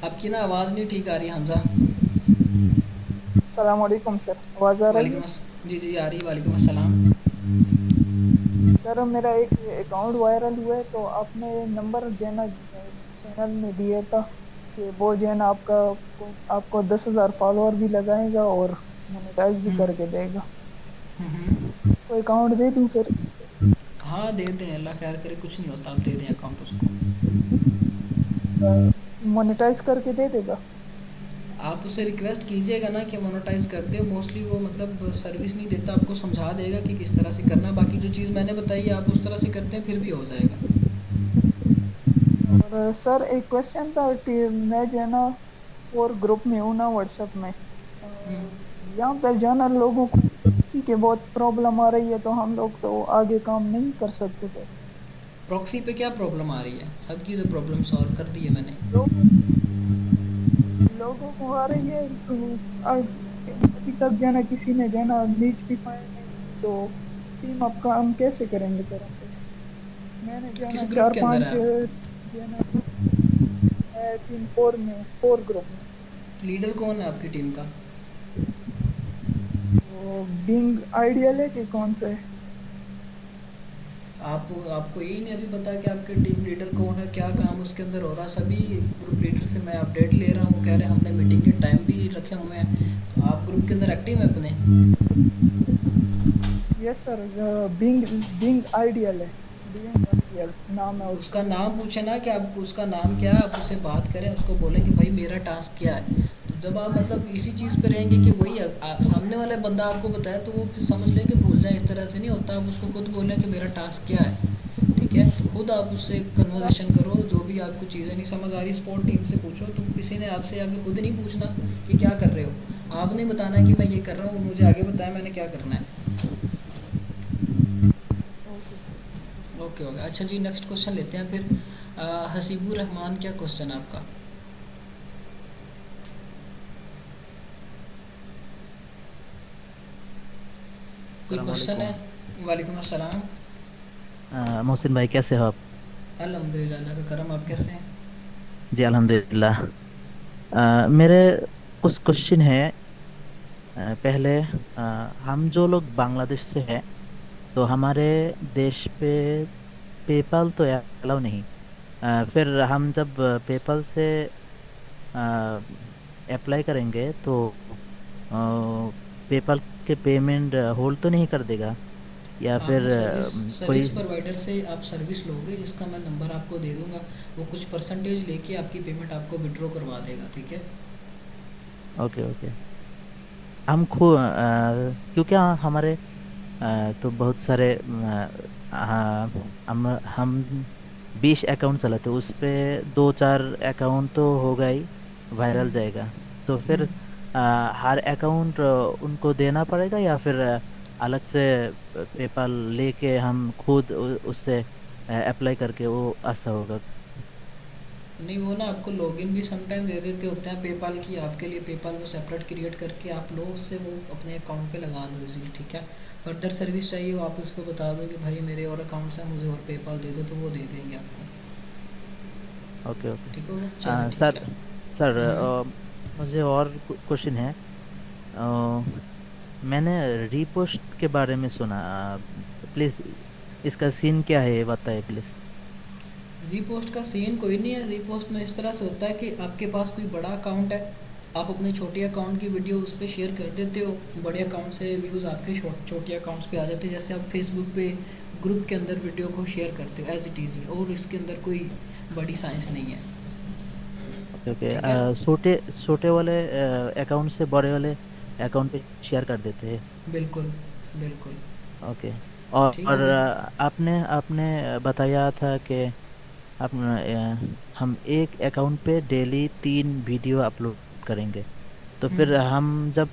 आपकी ना आवाज़ नहीं ठीक आ रही हमजा। अस्सलाम वालेकुम सर, आवाज़ आ रही है? जी जी आ रही है, वालेकुम अस्सलाम। सर मेरा एक अकाउंट वायरल हुआ है, तो आपने नंबर जो है ना चैनल में दिया था कि वो जो है ना आपको 10,000 फॉलोअर भी लगाएगा और मोनेटाइज भी करके देगा। तो अकाउंट दे दूं फिर? हाँ दे दें, अल्लाह खैर करे, कुछ नहीं होता, आप दे दें अकाउंट उसको। मोनेटाइज करके दे देगा? आप उससे रिक्वेस्ट कीजिएगा ना कि मोनेटाइज कर दे। मोस्टली वो मतलब सर्विस नहीं देता, आपको समझा देगा कि किस तरह से करना। बाकी जो चीज़ मैंने बताई है आप उस तरह से करते हैं फिर भी हो जाएगा। और सर एक क्वेश्चन था, मैं जो है ना और ग्रुप में हूँ ना व्हाट्सएप में, यहाँ पर जाना लोगों को प्रॉक्सी के बहुत प्रॉब्लम आ रही है, तो हम लोग तो आगे काम नहीं कर सकते थे। प्रॉक्सी पे क्या प्रॉब्लम आ रही है? सबकी तो प्रॉब्लम सॉल्व कर दी है मैंने। लोगों को आ रही है तो अभी तक जाना किसी ने जाना नीच डिफाइन नहीं, तो टीम आप काम कैसे करेंगे सर? मैंने जाना 4-5 टीम 4 ग्रुप में। लीडर कौन है आपकी टीम का? वो बिंग आइडियल है कि कौन सा है? आपको यही नहीं अभी पता कि आपके टीम लीडर कौन है, क्या काम उसके अंदर हो रहा? सभी ग्रुप लीडर से मैं अपडेट ले रहा हूँ, वो कह रहे हैं हमने मीटिंग के टाइम भी रखे हुए हैं। तो आप ग्रुप के अंदर एक्टिव हैं अपने? यस सर, बिंग आइडियल है, नाम है उसका। नाम पूछे ना कि आपको उसका नाम क्या है, आप उससे बात करें, उसको बोलें कि भाई मेरा टास्क क्या है। तो जब आप मतलब इसी चीज़ पे रहेंगे कि वही सामने वाला बंदा आपको बताए तो वो फिर समझ लें कि भूल जाए। इस तरह से नहीं होता, आप उसको खुद बोलें कि मेरा टास्क क्या है। ठीक है, तो खुद आप उससे कन्वर्सेशन करो, जो भी आपको चीज़ें नहीं समझ आ रही स्पोर्ट टीम से पूछो। तो किसी ने आपसे आगे खुद नहीं पूछना कि क्या कर रहे हो, आपने बताना कि मैं ये कर रहा हूँ, मुझे आगे बताया मैंने क्या करना है। ओके ओके, अच्छा जी नेक्स्ट क्वेश्चन लेते हैं फिर। हसीबुर रहमान, क्या क्वेश्चन है आपका? कोई क्वेश्चन है? वालेकुम अस्सलाम। मोहसिन भाई कैसे हो आप? अल्हम्दुलिल्लाह, अल्लाह का करम। आप कैसे हैं? जी अल्हम्दुलिल्लाह। मेरे कुछ क्वेश्चन है। पहले हम जो लोग बांग्लादेश से हैं तो हमारे देश पे पेपाल तो अलाउ नहीं। फिर हम जब पेपाल से अप्लाई करेंगे तो पेपाल के पेमेंट होल्ड तो नहीं कर देगा या फिर आपने सर्विस कोई। सर्विस प्रोवाइडर से आप सर्विस लोगे जिसका मैं नंबर आपको दे दूंगा, वो कुछ परसेंटेज लेके आपकी पेमेंट आपको विड्रॉ करवा देगा, ठीक है। Okay okay. हम क्योंकि हमारे तो बहुत सारे हम 20 अकाउंट चलाते उस पे 2-4 अकाउंट तो होगा ही वायरल हम्म जाएगा। तो फिर हम्म हर अकाउंट उनको देना पड़ेगा या फिर अलग से पेपाल लेके हम खुद उससे अप्लाई करके वो ऐसा होगा। नहीं, वो ना आपको लॉगिन भी समटाइम दे देते होते हैं पेपाल की, आपके लिए पेपाल वो सेपरेट क्रिएट करके आप लो, उससे वो अपने अकाउंट पे लगा लो इजीली, ठीक है। फर्दर सर्विस चाहिए वो आप उसको बता दो कि भाई मेरे और अकाउंट से मुझे और पेपाल दे दो, तो वो दे देंगे आपको। Okay okay. ठीक होगा, चलो ठीक सर है। सर हम्म मुझे और क्वेश्चन है। मैंने रीपोस्ट के बारे में सुना। प्लीज़ इसका सीन क्या है ये बताइए प्लीज़। रीपोस्ट का सीन कोई नहीं है। रीपोस्ट में इस तरह से होता है कि आपके पास कोई बड़ा अकाउंट है, आप अपने छोटे अकाउंट की वीडियो उस पर शेयर कर देते हो, बड़े अकाउंट से व्यूज़ आपके छोटे अकाउंट्स पे आ जाते हैं। जैसे आप फेसबुक पे ग्रुप के अंदर वीडियो को शेयर करते हो एज इट इज़, और इसके अंदर कोई बड़ी साइंस नहीं है, ओके ओके। ठीक है। छोटे छोटे वाले अकाउंट से बड़े वाले अकाउंट पे शेयर कर देते हैं। बिल्कुल बिल्कुल। ओके। ठीक और हो गया। आपने आपने बताया था कि हम एक अकाउंट पे डेली 3 वीडियो अपलोड करेंगे। तो फिर हम्म हम जब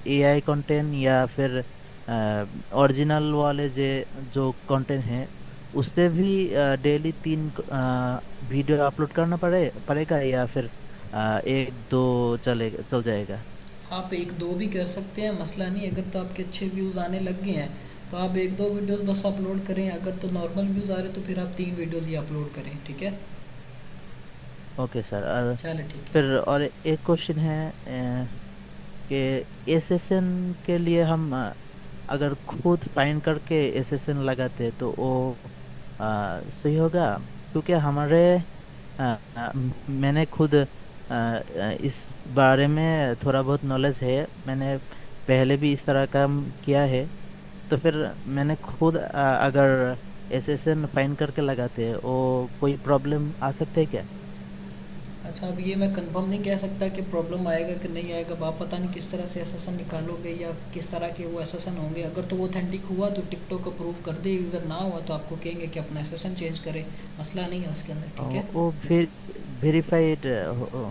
एआई कंटेंट या फिर ओरिजिनल वाले जो कंटेंट है उससे भी डेली 3 वीडियो अपलोड करना पड़ेगा या फिर एक दो चल जाएगा। आप एक दो भी कर सकते हैं, मसला नहीं। अगर तो आपके अच्छे व्यूज़ आने लग गए हैं तो आप एक दो वीडियोस बस अपलोड करें, अगर तो नॉर्मल व्यूज़ आ रहे तो फिर आप 3 वीडियोस ही अपलोड करें, ठीक है। Okay sir. चलो ठीक है। फिर और एक क्वेश्चन है कि एसएसएन के लिए हम अगर खुद फाइन करके एसएसएन लगाते तो वो सही होगा। क्योंकि हमारे मैंने खुद इस बारे में थोड़ा बहुत नॉलेज है, मैंने पहले भी इस तरह काम किया है। तो फिर मैंने खुद अगर एसएसएन फाइन करके लगाते वो कोई प्रॉब्लम आ सकते है क्या। अच्छा, अब ये मैं कंफर्म नहीं कह सकता कि प्रॉब्लम आएगा कि नहीं आएगा। अब आप पता नहीं किस तरह से एसएसएन निकालोगे या किस तरह के वो एसएसएन होंगे। अगर तो वो ऑथेंटिक हुआ तो टिकटॉक अप्रूव कर दे, अगर ना हुआ तो आपको कहेंगे कि अपना एसएसएन चेंज करें, मसला नहीं है उसके अंदर, ठीक है। वो फिर वेरीफाइड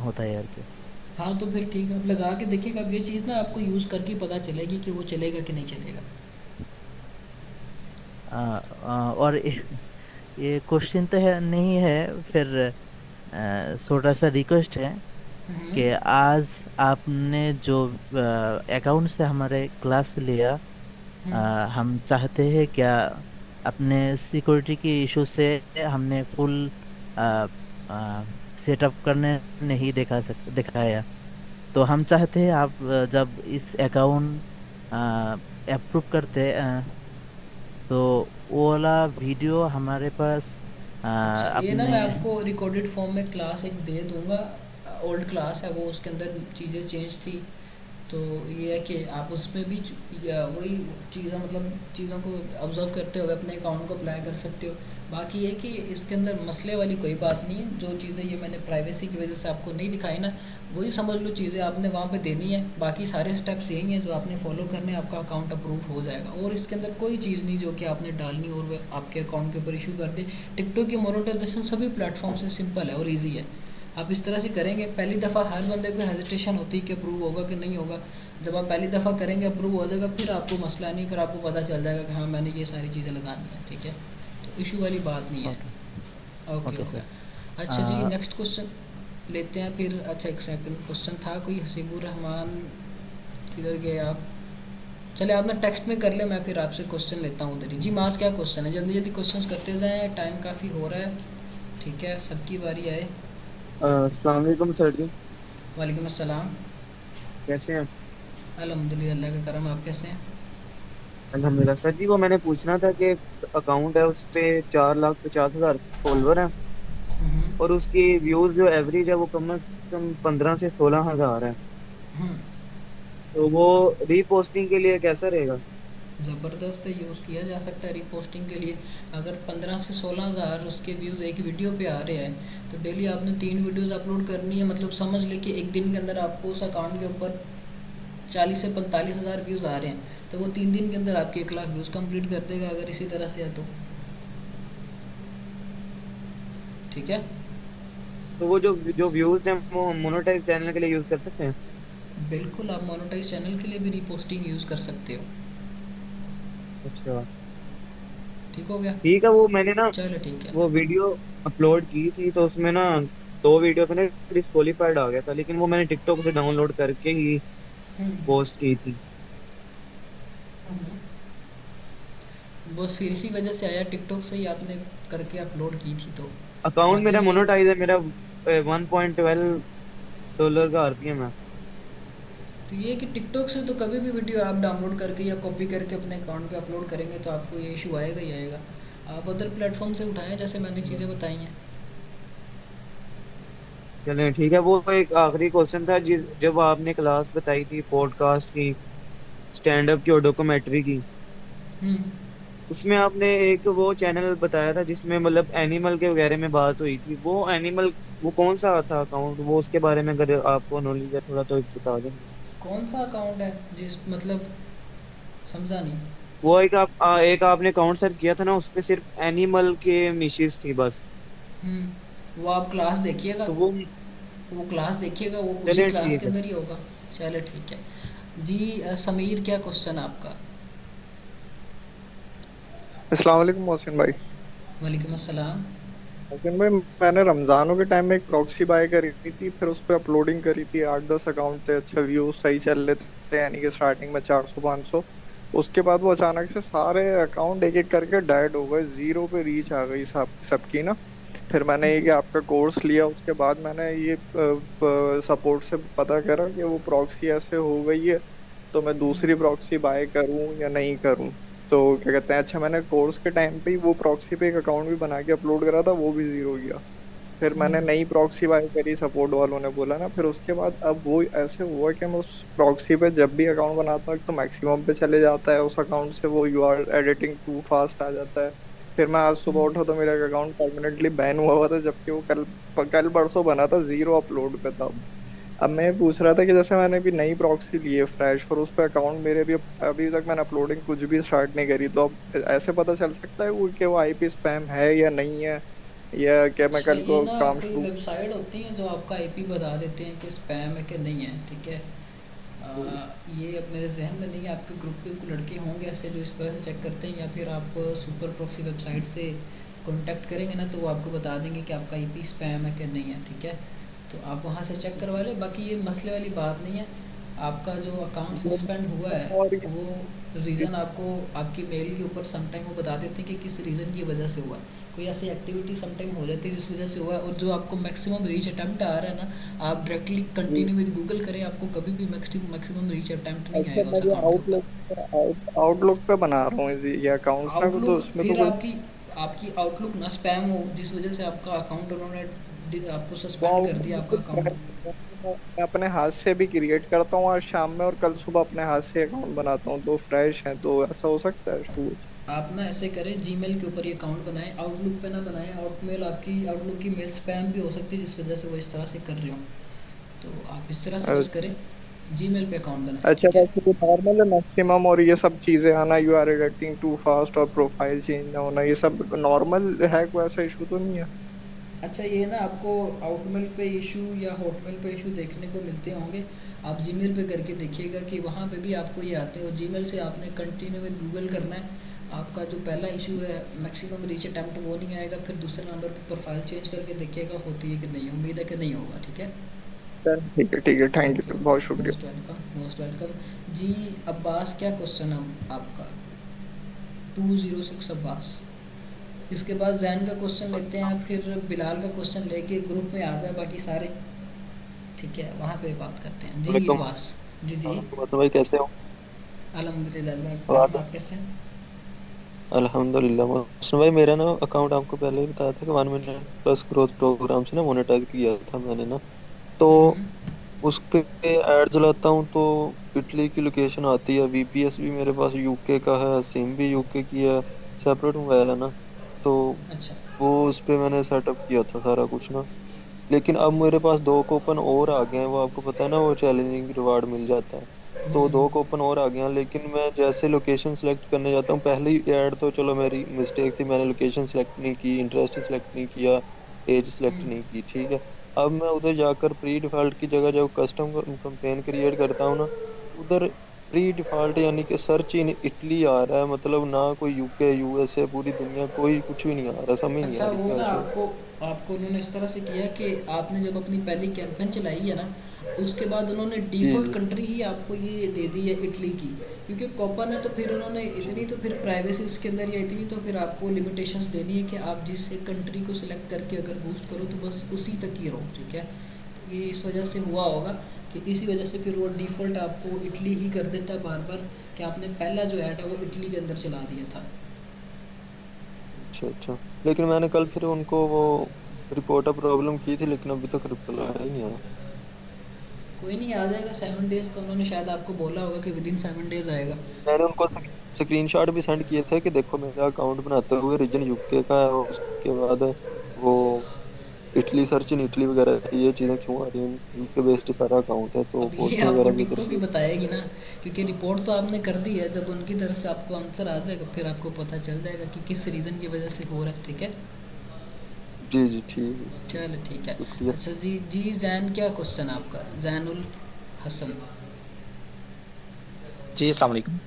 होता है यार क्या। हाँ तो फिर ठीक है, आप लगा के देखिएगा। अब ये चीज़ ना आपको यूज़ करके पता चलेगी कि वो चलेगा कि नहीं चलेगा। और ये क्वेश्चन तो है नहीं है, फिर छोटा सा रिक्वेस्ट है कि आज आपने जो अकाउंट से हमारे क्लास लिया, हम चाहते हैं क्या अपने सिक्योरिटी की इशू से हमने फुल सेटअप करने नहीं दिखाया। तो हम चाहते हैं आप जब इस अकाउंट अप्रूव करते तो वो वाला वीडियो हमारे पास अच्छा, ये ना अपने। मैं आपको रिकॉर्डेड फॉर्म में क्लास एक दे दूंगा। ओल्ड क्लास है वो, उसके अंदर चीज़ें चेंज थी। तो ये है कि आप उसमें भी वही चीज़ें, मतलब चीज़ों को ऑब्जर्व करते हुए अपने अकाउंट को अप्लाई कर सकते हो। बाकी ये कि इसके अंदर मसले वाली कोई बात नहीं है। जो चीज़ें ये मैंने प्राइवेसी की वजह से आपको नहीं दिखाई ना, वही समझ लो चीज़ें आपने वहाँ पे देनी है। बाकी सारे स्टेप्स यही हैं जो आपने फॉलो करने हैं, आपका अकाउंट अप्रूव हो जाएगा। और इसके अंदर कोई चीज़ नहीं जो कि आपने डालनी और वो आपके अकाउंट के ऊपर इशू कर दे। टिकटॉक की मोनेटाइजेशन सभी प्लेटफॉर्म से सिंपल है और ईजी है। आप इस तरह से करेंगे, पहली दफ़ा हर बंदे को हेजिटेशन होती है कि अप्रूव होगा कि नहीं होगा। जब आप पहली दफ़ा करेंगे अप्रूव हो जाएगा, फिर आपको मसला नहीं, फिर आपको पता चल जाएगा कि हाँ मैंने ये सारी चीज़ें लगानी है, ठीक है। तो इशू वाली बात नहीं है। Okay okay okay. सर। अच्छा जी, नेक्स्ट क्वेश्चन लेते हैं फिर। अच्छा, एक सेकंड, क्वेश्चन था कोई हसीबुर रहमान, किधर गए आप। चले आप ना टेक्स्ट में कर ले, मैं फिर आपसे क्वेश्चन लेता हूँ उधर ही। जी मास क्या क्वेश्चन है, जल्दी जल्दी क्वेश्चंस करते जाएं, टाइम काफ़ी हो रहा है, ठीक है। सबकी बारी आए। अस्सलाम वालेकुम सर जी। वालेकुम अस्सलाम। कैसे हैं? अल्हम्दुलिल्लाह, अल्लाह का करम। आप कैसे हैं? अल्हम्दुलिल्लाह सर जी, वो मैंने पूछना था कि अकाउंट है उस पे 4,50,000 फॉलोअर है हम्म। और उसकी व्यूज जो एवरेज है वो कम से कम 15 से 16 हजार है। हम्म। तो वो रीपोस्टिंग के लिए कैसा रहेगा? ज़बरदस्त यूज़ किया जा सकता है रीपोस्टिंग के लिए। अगर 15 से 16 हज़ार उसके व्यूज़ एक वीडियो पे आ रहे हैं तो डेली आपने 3 वीडियोस अपलोड करनी है। मतलब समझ ले कि एक दिन के अंदर आपको उस अकाउंट के ऊपर 40 से 45 हज़ार व्यूज़ आ रहे हैं, तो वो 3 दिन के अंदर आपके 1 लाख व्यूज़ कंप्लीट कर देगा अगर इसी तरह से है तो। ठीक है। तो वो जो जो व्यूज हैं वो मोनेटाइज चैनल के लिए यूज कर सकते हैं? बिल्कुल, आप मोनेटाइज चैनल के लिए भी रीपोस्टिंग यूज़ कर सकते हो। अच्छा ठीक हो गया। ठीक है। वो मैंने ना चलो ठीक है। वो वीडियो अपलोड की थी तो उसमें ना 2 वीडियो पे ना डिस्क्वालीफाइड आ गया था, लेकिन वो मैंने टिकटॉक से डाउनलोड करके ही हम्म। पोस्ट की थी। वो फिर इसी वजह से आया, टिकटॉक से ही आपने करके अपलोड की थी तो। अकाउंट बाकी मेरा ये मोनेटाइज है, मेरा $1.12 का आरपीएम है। तो ये कि टिकटॉक से तो कभी भी वीडियो आप डाउनलोड करके या कॉपी करके अपने अकाउंट पे अपलोड करेंगे तो आपको ये इशू आएगा ही आएगा। आप अदर प्लेटफॉर्म से उठाएं जैसे मैंने चीज़ें बताई हैं। चलें ठीक है। वो एक आखिरी क्वेश्चन था जब आपने क्लास बताई थी पॉडकास्ट की, स्टैंड अप की और डॉक्यूमेंट्री की, हम्म। उसमें आपने एक वो चैनल बताया था जिसमें मतलब एनिमल के वगैरह में बात हुई थी। वो एनिमल वो कौन सा था अकाउंट? वो उसके बारे में अगर आपको नॉलेज है थोड़ा तो बता दें। कौन सा अकाउंट है जिस मतलब समझा नहीं। वो एक आपने अकाउंट सर्च किया था ना, उसपे सिर्फ एनिमल के निशेस थी बस। वो आप क्लास देखिएगा, तो वो वो क्लास देखिएगा, वो उसी चलिए क्लास ठीक के है। अंदर ही होगा। चलो ठीक है जी। समीर, क्या क्वेश्चन है आपका? अस्सलाम वालेकुम मोहसिन भाई। वालेकुम अस्सलाम। मोहसिन भाई, मैंने रमजानों के टाइम में एक प्रॉक्सी बाय करी थी, फिर उस पर अपलोडिंग करी थी। 8-10 अकाउंट थे, अच्छा व्यूज सही चल रहे थे, यानी कि स्टार्टिंग में 400-500। उसके बाद वो अचानक से सारे अकाउंट एक एक करके डेड हो गए, जीरो पे रीच आ गई सबकी ना। फिर मैंने ये कि आपका कोर्स लिया, उसके बाद मैंने ये सपोर्ट से पता करा कि वो प्रॉक्सी ऐसे हो गई है, तो मैं दूसरी प्रॉक्सी बाय करूं या नहीं करूं। तो क्या कहते हैं, अच्छा मैंने कोर्स के टाइम पे ही वो प्रॉक्सी पे एक अकाउंट भी बना के अपलोड करा था, वो भी जीरो गया। फिर मैंने नई प्रॉक्सी बाय करी, सपोर्ट वालों ने बोला ना, फिर उसके बाद अब वो ऐसे हुआ कि मैं उस प्रॉक्सी पे जब भी अकाउंट बनाता हूँ तो मैक्सिमम पे चले जाता है, उस अकाउंट से वो यूआर एडिटिंग टू फास्ट आ जाता है। फिर मैं आज सुबह उठा तो मेरा अकाउंट परमानेंटली बैन हुआ हुआ था, जबकि वो कल परसों बना था, जीरो अपलोड पे था। अब मैं पूछ रहा था कि जैसे मैंने अभी नई प्रॉक्सी ली है फ्रेश, और उस पे अकाउंट मेरे भी अभी तक मैंने अपलोडिंग कुछ भी स्टार्ट नहीं करी, तो अब ऐसे पता चल सकता है वो कि वो आईपी स्पैम है या नहीं है, या क्या मैं अच्छा, कल ये को ना काम कोई शुरू। वेबसाइट होती है जो आपका आईपी बता देते हैं कि स्पैम है कि नहीं है। ठीक है। ये अब मेरे जहन में नहीं है, आपके ग्रुप के कोई लड़के होंगे ऐसे जो इस तरह से चेक करते हैं, या फिर आप सुपर प्रॉक्सी वेबसाइट से कांटेक्ट करेंगे ना तो वो आपको बता देंगे कि आपका आईपी स्पैम है कि नहीं है। ठीक है, तो आप वहाँ से चेक करवा लें। बाकी ये मसले वाली बात नहीं है। आपका जो अकाउंट सस्पेंड हुआ है और वो रीज़न आपको आपकी मेल के ऊपर समटाइम वो बता देते हैं कि किस रीज़न की वजह से हुआ है। कोई ऐसी एक्टिविटी समटाइम हो जाती है जिस वजह से हुआ है, और जो आपको मैक्सिमम रीच अटैम्प्ट आ रहा है ना, आप डायरेक्टली कंटिन्यू विद गूगल करें, आपको कभी भी मैक्सिमम रीच अटैम्प्ट नहीं अच्छा, आएगा मैं उस ये अकाउंट के ऊपर। आउटलुक पे बना रहा हूँ ये अकाउंट्स ना, तो आउटलुक, उसमें तो फिर कोई आपकी आपकी आउटलुक ना स्पैम हो जिस वजह से आपका अकाउंट उन्होंने आपको वो सस्पेंड कर दिया आपका आउटलुक अकाउंट। मैं अपने हाथ से भी क्रिएट करता हूँ आज शाम में, और कल सुबह अपने हाथ से अकाउंट बनाता हूँ, तो फ्रेश है, तो ऐसा हो सकता है शुरू। आप ना ऐसे करें, जीमेल के ऊपर ये अकाउंट बनाएं, आउटलुक पे ना बनाएं। आउटलुक की मेल स्पैम भी हो सकती है जिस वजह से वो इस तरह से कर रहे हो। तो आप इस तरह से बस करें, जीमेल पे अकाउंट बनाएं। अच्छा, ठीक है। वैसे तो नॉर्मल है मैक्सिमम, और ये सब चीजें आना, you are editing too fast और प्रोफाइल चेंज ना होना, ये सब नॉर्मल है, कोई ऐसा इशू तो नहीं है? अच्छा, ये ना आपको आउटमेल पे इशू या हॉटमेल पे इशू देखने को मिलते होंगे। आप जीमेल पे करके देखिएगा कि वहाँ पे भी आपको ये आते हैं, और जीमेल से आपने कंटिन्यू विद गूगल करना है। आपका जो पहला इशू है मैक्सिमम रीच अटैम्प्ट वो नहीं आएगा, फिर दूसरे नंबर पे प्रोफाइल चेंज करके देखिएगा होती है कि नहीं। उम्मीद है कि नहीं होगा। ठीक है। चल ठीक है, थैंक ओके यू, ओके, बहुत शुक्रिया। मोस्ट वेलकम जी। अब्बास, क्या क्वेश्चन है आपका? 206 अब्बास। इसके बाद जैन का क्वेश्चन लेते हैं, फिर बिलाल का क्वेश्चन लेके ग्रुप में आ जाए बाकी सारे। ठीक है, वहाँ पे बात करते हैं जी। वालेकुम। अब्बास। जी जी। मतलब भाई कैसे हो? अल्हम्दुलिल्लाह अल्लाह का और करम, आप कैसे हैं? अल्हम्दुलिल्लाह। मोहसिन भाई मेरा ना अकाउंट आपको पहले ही बताया था कि 1 मिनट प्लस ग्रोथ प्रोग्राम से ना मोनेटाइज किया था मैंने ना। तो उस पे ऐड चलाता हूँ तो इटली की लोकेशन आती है, वीपीएस भी मेरे पास यूके का है, सिम भी यूके की है, सेपरेट मोबाइल है ना। तो अच्छा। वो उस पे मैंने सेटअप किया था सारा कुछ ना। लेकिन अब मेरे पास 2 कूपन और आ गए हैं, वो आपको पता है ना, वो चैलेंजिंग रिवार्ड मिल जाता है। तो 2 कूपन और आ गए हैं, लेकिन मैं जैसे लोकेशन सेलेक्ट करने जाता हूँ, पहले ही ऐड तो चलो मेरी मिस्टेक थी, मैंने लोकेशन सेलेक्ट नहीं की, इंटरेस्ट सेलेक्ट नहीं किया, एज सेलेक्ट नहीं की, ठीक है। अब मैं उधर जाकर प्री डिफॉल्ट की जगह जब कस्टम कैंपेन क्रिएट करता हूँ ना, उधर प्री डिफॉल्ट यानी कि सर्च इन इटली आ रहा है, मतलब ना कोई यूके यूएसए पूरी दुनिया कोई कुछ भी नहीं आ रहा, समझ नहीं आ अच्छा, रही वो क्या ना इशू है। आपको आपको उन्होंने इस तरह से किया कि आपने जब अपनी पहली कैंपेन चलाई है ना, उसके बाद उन्होंने जी डिफ़ॉल्ट जी कंट्री ही आपको ये दे दी है इटली की। क्योंकि कूपन है तो फिर उन्होंने इतनी तो फिर प्राइवेसी उसके अंदर या इतनी तो फिर आपको लिमिटेशंस देनी है कि आप जिस एक कंट्री को सिलेक्ट करके अगर बूस्ट करो तो बस उसी तक ही रहो, ठीक है। तो ये इस वजह से हुआ होगा कि इसी वजह से फिर वो डिफ़ॉल्ट आपको इटली ही कर देता है बार बार, कि आपने पहला जो ऐड है वो इटली के अंदर चला दिया था। अच्छा अच्छा। लेकिन मैंने कल फिर उनको वो रिपोर्ट प्रॉब्लम की थी, लेकिन अभी तक रिप्लाई नहीं आया। कोई नहीं, आ जाएगा 7 डेज़ का, उन्होंने शायद आपको बोला होगा कि विद इन 7 डेज़ आएगा। मैंने उनको स्क्रीनशॉट भी सेंड किए थे कि देखो मेरा अकाउंट बनाते हुए रीजन यूके का है, और उसके बाद वो इटली सर्च इन इटली वगैरह ये चीज़ें क्यों आ रही हैं, यूके बेस्ड सारा अकाउंट है तो अब ये पोस्ट आपको वगैरह भी इधर टिकटॉक ही से। बताएगी ना, क्योंकि रिपोर्ट तो आपने कर दी है। जब उनकी तरफ से आपको आंसर आ जाएगा फिर आपको पता चल जाएगा कि किस रीज़न की वजह से हो रहा है, ठीक है। जी जी ठीक है। चलो ठीक है। शुक्रिया। अच्छा जी जी, जैन क्या क्वेश्चन है आपका? जैनुल हसन। जी अस्सलाम वालेकुम।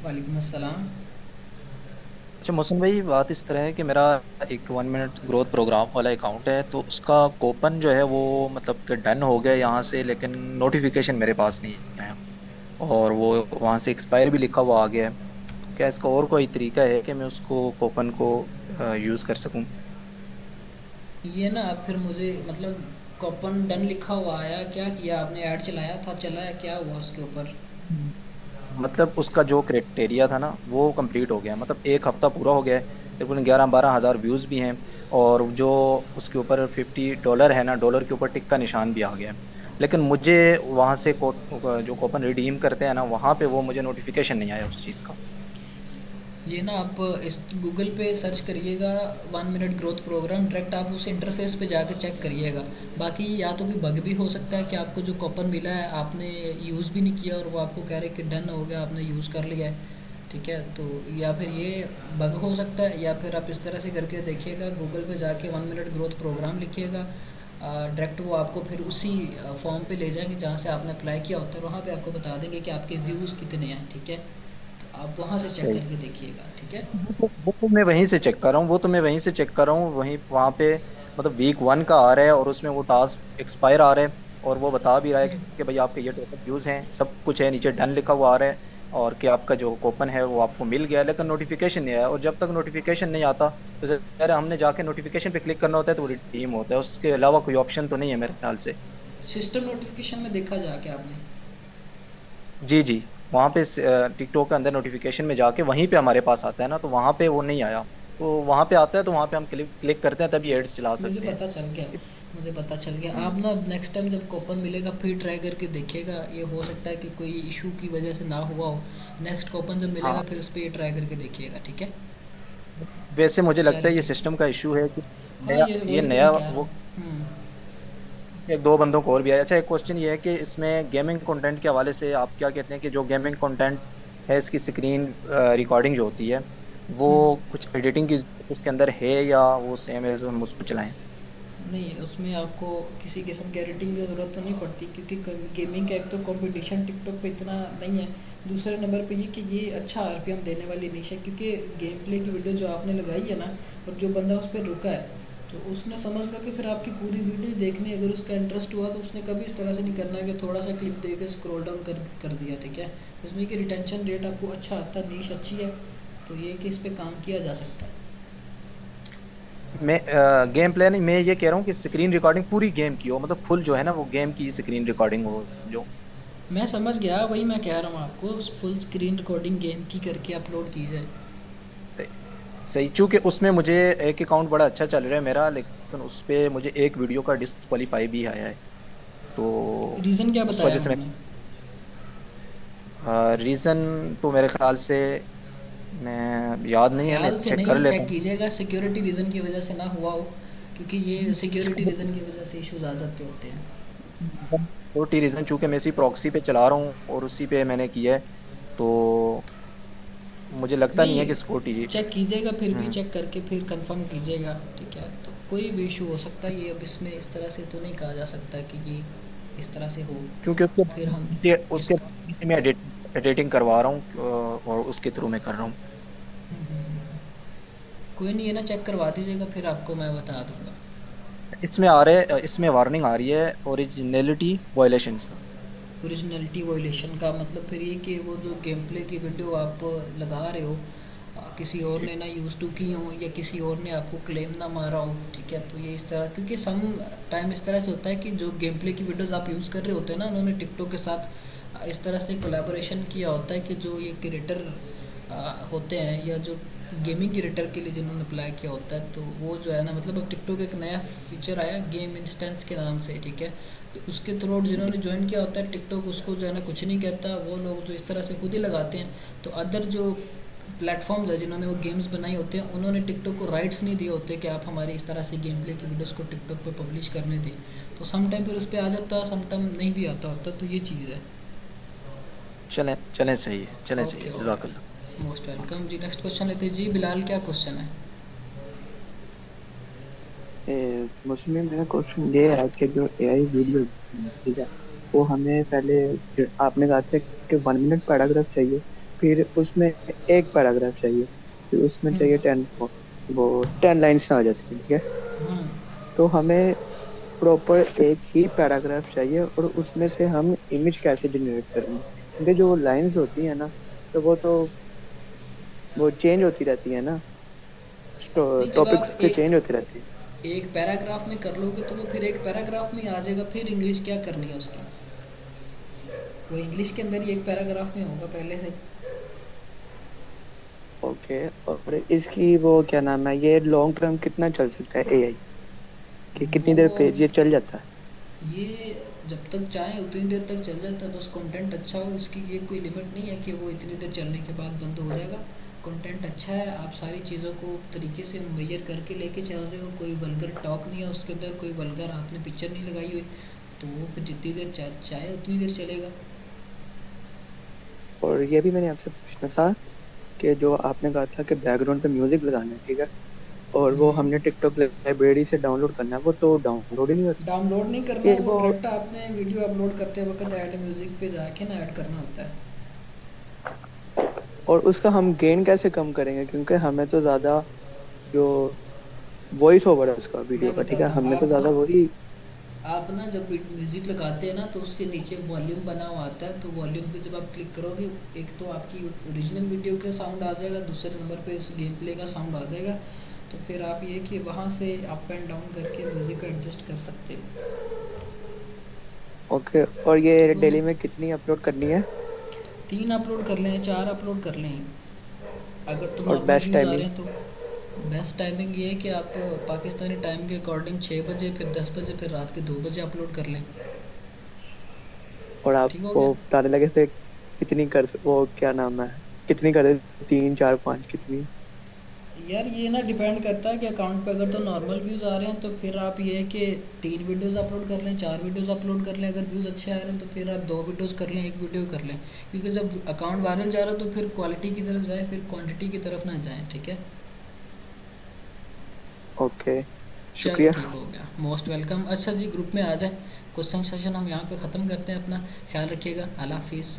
वालेकुम अस्सलाम। अच्छा मोहसिन भाई, बात इस तरह है कि मेरा एक 1 मिनट ग्रोथ प्रोग्राम वाला अकाउंट है, तो उसका कूपन जो है वो मतलब कि डन हो गया यहाँ से, लेकिन नोटिफिकेशन मेरे पास नहीं आया और वो वहाँ से एक्सपायर भी लिखा हुआ आ गया है। तो क्या इसका और कोई तरीका है कि मैं उसको कूपन को यूज़ कर सकूँ? ये ना आप फिर मुझे मतलब कूपन डन लिखा हुआ आया, क्या किया आपने? ऐड चलाया था, चलाया क्या हुआ उसके ऊपर? मतलब उसका जो क्राइटेरिया था ना वो कंप्लीट हो गया, मतलब एक हफ्ता पूरा हो गया है, तकरीबन 11-12 हज़ार व्यूज़ भी हैं, और जो उसके ऊपर $50 है ना, डॉलर के ऊपर टिक का निशान भी आ गया है। लेकिन मुझे वहाँ से जो कूपन रिडीम करते हैं ना, वहाँ पे वो मुझे नोटिफिकेशन नहीं आया उस चीज़ का। ये ना आप इस गूगल पे सर्च करिएगा 1 मिनट ग्रोथ प्रोग्राम, डायरेक्ट आप उस इंटरफेस पे जाके चेक करिएगा। बाकी या तो कोई बग भी हो सकता है कि आपको जो कूपन मिला है आपने यूज़ भी नहीं किया और वो आपको कह रहे कि डन हो गया, आपने यूज़ कर लिया है, ठीक है। तो या फिर ये बग हो सकता है, या फिर आप इस तरह से करके देखिएगा, गूगल पे जाके 1 मिनट ग्रोथ प्रोग्राम लिखिएगा, डायरेक्ट वो आपको फिर उसी फॉर्म पे ले जाएंगे जहाँ से आपने अप्लाई किया होता है, वहाँ पे आपको बता देंगे कि आपके व्यूज़ कितने हैं, ठीक है। तो आप वहाँ से चेक सही। करके देखिएगा, ठीक है। वो मैं वहीं से चेक कर रहा हूँ, वो तो मैं वहीं से चेक कर रहा हूँ, वहीं वहाँ पे मतलब वीक 1 का आ रहा है और उसमें वो टास्क एक्सपायर आ रहा है, और वो बता भी रहा है कि भाई आपके ये टोटल व्यूज़ हैं, सब कुछ है, नीचे डन लिखा हुआ आ रहा है, और कि आपका जो कूपन है वो आपको मिल गया है, लेकिन नोटिफिकेशन नहीं आया। और जब तक नोटिफिकेशन नहीं आता तो ज़रा हमने जाके नोटिफिकेशन पे क्लिक करना होता है तो वो रिडीम होता है, उसके अलावा कोई ऑप्शन तो नहीं है मेरे ख्याल से। सिस्टम नोटिफिकेशन में देखा जाके आपने? जी जी। वहाँ पे टिकटॉक के अंदर नोटिफिकेशन में जाके वहीं पे हमारे पास आता है ना, तो वहाँ पे वो नहीं आया, तो वहाँ पे आता है तो वहाँ पे हम क्लिक क्लिक करते हैं तभी एड्स चला मुझे सकते हैं। पता चल गया, मुझे पता चल गया। हम्म। आप ना नेक्स्ट टाइम जब कूपन मिलेगा फिर ट्राई करके देखिएगा, ये हो सकता है कि कोई इशू की वजह से ना हुआ हो। नेक्स्ट कूपन जब मिलेगा हाँ, फिर उस पर ये ट्राई करके देखिएगा, ठीक है। वैसे मुझे लगता चलो है ये ठीक है। सिस्टम का इशू है कि हाँ, नया, ये ये वही तो नया मैं कह रहा वो हूँ। एक दो बंदों को और भी आया। अच्छा, एक क्वेश्चन ये है कि इसमें गेमिंग कंटेंट के हवाले से आप क्या कहते हैं कि जो गेमिंग कंटेंट है इसकी स्क्रीन रिकॉर्डिंग जो होती है वो कुछ एडिटिंग की उसके अंदर है, या वो सेम एज हम उसको चलाएं? नहीं, उसमें आपको किसी किस्म की एडिटिंग की ज़रूरत तो नहीं पड़ती, क्योंकि गेमिंग का एक तो कंपटीशन टिकटॉक पे इतना नहीं है, दूसरे नंबर पे ये कि ये अच्छा आरपीएम देने वाली निश है, क्योंकि गेम प्ले की वीडियो जो आपने लगाई है ना, और जो बंदा उस पर रुका है तो उसने समझ लो कि फिर आपकी पूरी वीडियो देखने अगर उसका इंटरेस्ट हुआ तो उसने कभी इस तरह से नहीं करना है कि थोड़ा सा क्लिप दे के स्क्रॉल डाउन कर दिया, ठीक है। तो इसमें कि रिटेंशन रेट आपको अच्छा आता है, नीश अच्छी है, तो ये कि इस पर काम किया जा सकता है। मैं गेम प्ले नहीं, मैं ये कह रहा हूँ कि स्क्रीन रिकॉर्डिंग पूरी गेम की हो, मतलब फुल जो है ना वो गेम की स्क्रीन रिकॉर्डिंग हो जो। मैं समझ गया, वही मैं कह रहा हूँ आपको, फुल स्क्रीन रिकॉर्डिंग गेम की करके अपलोड की जाए। सही, चूंकि उसमें मुझे एक अकाउंट बड़ा अच्छा चल रहा है मेरा, लेकिन उस पे मुझे एक वीडियो का डिस्क्वालीफाई भी आया है, तो रीज़न क्या उस बताया वजह से मैं, उन्होंने? रीज़न तो मेरे ख्याल से मैं याद नहीं है, मैं ख्याल से चेक कर नहीं, लेता चेक हूँ। कीजिएगा, सिक्योरिटी रीज़न की वजह से ना हुआ हो, क्योंकि ये सिक्योरिटी रीज़न की वजह से इश्यूज आ जाते होते हैं। सिक्योरिटी रीज़न, चूंकि मैं इसी प्रॉक्सी पे चला रहा हूँ और उसी पे मैंने किया है, तो मुझे लगता नहीं है नहीं, कि सिक्योरिटी। चेक कीजिएगा, फिर भी चेक करके फिर कंफर्म कीजिएगा, ठीक है? तो कोई भी इशू हो सकता है, ये अब इसमें इस तरह से तो नहीं कहा जा सकता कि ये इस तरह से हो। क्योंकि उसके फिर हम उसके इसका इसी में एडिटिंग करवा रहा हूँ, और उसके थ्रू मैं कर रहा हूँ। कोई नहीं है ना, चेक करवा दीजिएगा, फिर आपको मैं बता दूंगा। इसमें वार्निंग आ रही है ओरिजिनलिटी वायलेशंस का। ओरिजिनलिटी वायलेशन का मतलब फिर ये कि वो जो गेम प्ले की वीडियो आप लगा रहे हो, किसी और ने ना यूज़ टू की हो, या किसी और ने आपको क्लेम ना मारा हो, ठीक है? तो ये इस तरह, क्योंकि सम टाइम इस तरह से होता है कि जो गेम प्ले की वीडियोस आप यूज़ कर रहे होते हैं ना, उन्होंने टिकटॉक के साथ इस तरह से कोलैबोरेशन किया होता है कि जो ये क्रिएटर होते हैं, या जो गेमिंग क्रिएटर के लिए जिन्होंने अप्लाई किया होता है, तो वो जो है ना, मतलब अब टिकटॉक एक नया फीचर आया गेम इंस्टेंस के नाम से, ठीक है? तो उसके थ्रू जिन्होंने ज्वाइन किया होता है टिकटॉक, उसको जो है ना कुछ नहीं कहता, वो लोग जो इस तरह से खुद ही लगाते हैं। तो अदर जो प्लेटफॉर्म्स है जिन्होंने वो गेम्स बनाई होते हैं, उन्होंने टिकटॉक को राइट्स नहीं दिए होते कि आप हमारी इस तरह से गेम प्ले की वीडियोस को टिकटॉक पे पब्लिश करने दें। तो सम टाइम फिर उस पर आ जाता है, सम टाइम नहीं भी आता होता, तो ये चीज़ है। चलें चलें, सही है, चलें, सही ओके है, ओके, जज़ाकल्लाह। मोस्ट वेलकम जी। नेक्स्ट क्वेश्चन लेते हैं जी, बिलाल क्या क्वेश्चन है? मुझमें मेरा क्वेश्चन ये है कि जो एआई वीडियो, ठीक है, वो हमें पहले आपने कहा था कि 1 मिनट पैराग्राफ चाहिए, फिर उसमें एक पैराग्राफ चाहिए, फिर उसमें चाहिए 10, वो 10 लाइन्स आ जाती है, ठीक है? तो हमें प्रॉपर एक ही पैराग्राफ चाहिए, और उसमें से हम इमेज कैसे जनरेट करेंगे? क्योंकि जो लाइंस होती है ना, तो वो चेंज होती रहती है ना, नहीं, जब टॉपिक्स आप के चेंज होती रहती है। एक पैराग्राफ में कर लोगे तो वो फिर एक पैराग्राफ में ही आ जाएगा, फिर इंग्लिश क्या करनी है उसकी? वो इंग्लिश के अंदर ही एक पैराग्राफ में होगा पहले से। ओके, और इसकी वो क्या नाम है, ये लॉन्ग टर्म कितना चल सकता है एआई, कि कितनी देर पे वो ये चल जाता है? ये जब तक चाहे उतनी देर तक चल जाता है, बस कंटेंट अच्छा हो। इसकी ये कोई लिमिट नहीं है कि वो इतनी देर चलने के बाद बंद हो जाएगा। कंटेंट अच्छा है, आप सारी चीज़ों को तरीके से मुहैया करके लेके चल रहे हो, कोई वल्गर टॉक नहीं है उसके अंदर, कोई वल्गर आपने पिक्चर नहीं लगाई हुई, तो वो फिर जितनी देर चाहे उतनी देर चलेगा। और ये भी मैंने आपसे पूछना था कि जो आपने कहा था कि बैकग्राउंड पे म्यूजिक लगाना है, ठीक है, और वो हमने टिकटॉक लाइब्रेरी से डाउनलोड करना है, वो तो डाउनलोड ही नहीं होता डाउनलोड नहीं करना, कि वो वो। डायरेक्ट आपने वीडियो अपलोड करते वक्त ऐड म्यूज़िक पे जाके ना ऐड करना होता है। और उसका हम गेन कैसे कम करेंगे, क्योंकि हमें तो ज़्यादा जो वॉइस ओवर है उसका वीडियो मैं का, ठीक है, बताता हूँ, हमें तो ज़्यादा वही। आप ना जब म्यूज़िक लगाते हैं ना, तो उसके नीचे वॉल्यूम बना हुआ आता है, तो वॉल्यूम पे जब आप क्लिक करोगे, एक तो आपकी ओरिजिनल वीडियो का साउंड आ जाएगा, दूसरे नंबर पे उस गेम प्ले का साउंड आ जाएगा। तो फिर आप ये कि वहाँ से अप एंड डाउन करके म्यूज़िक को एडजस्ट कर सकते हो। ओके, और ये डेली में कितनी अपलोड करनी है? 3 अपलोड कर लें, 4 अपलोड कर लें, अगर तो और नॉर्मल बेस्ट व्यूज़ आ टाइमिंग? रहे हैं तो। बेस्ट टाइमिंग ये है कि आप पाकिस्तानी टाइम के अकॉर्डिंग 6 बजे, फिर 10 बजे, फिर रात के 2 बजे अपलोड कर लें। और आप ठीक हो वो गया? बताने लगे थे कितनी वो क्या नाम है, कितनी कर दे, 3, 4, 5 कितनी? यार ये ना डिपेंड करता है कि अकाउंट पे अगर तो नॉर्मल व्यूज़ आ रहे हैं, तो फिर आप ये है कि 3 वीडियोज़ अपलोड कर लें, 4 वीडियोज़ अपलोड कर लें। अगर व्यूज़ अच्छे आ रहे हैं तो फिर आप 2 वीडियोज़ कर लें, 1 वीडियो कर लें। क्योंकि जब अकाउंट वायरल जा रहा है तो फिर क्वालिटी की तरफ जाए, फिर क्वांटिटी की तरफ ना जाए, ठीक है? ओके, चलो शुक्रिया। ठीक हो गया, मोस्ट वेलकम। अच्छा जी, ग्रुप में आ जाए, क्वेश्चन सेशन हम यहाँ पे ख़त्म करते हैं अपना। ख्याल रखिएगा, अल्लाह हाफिज़।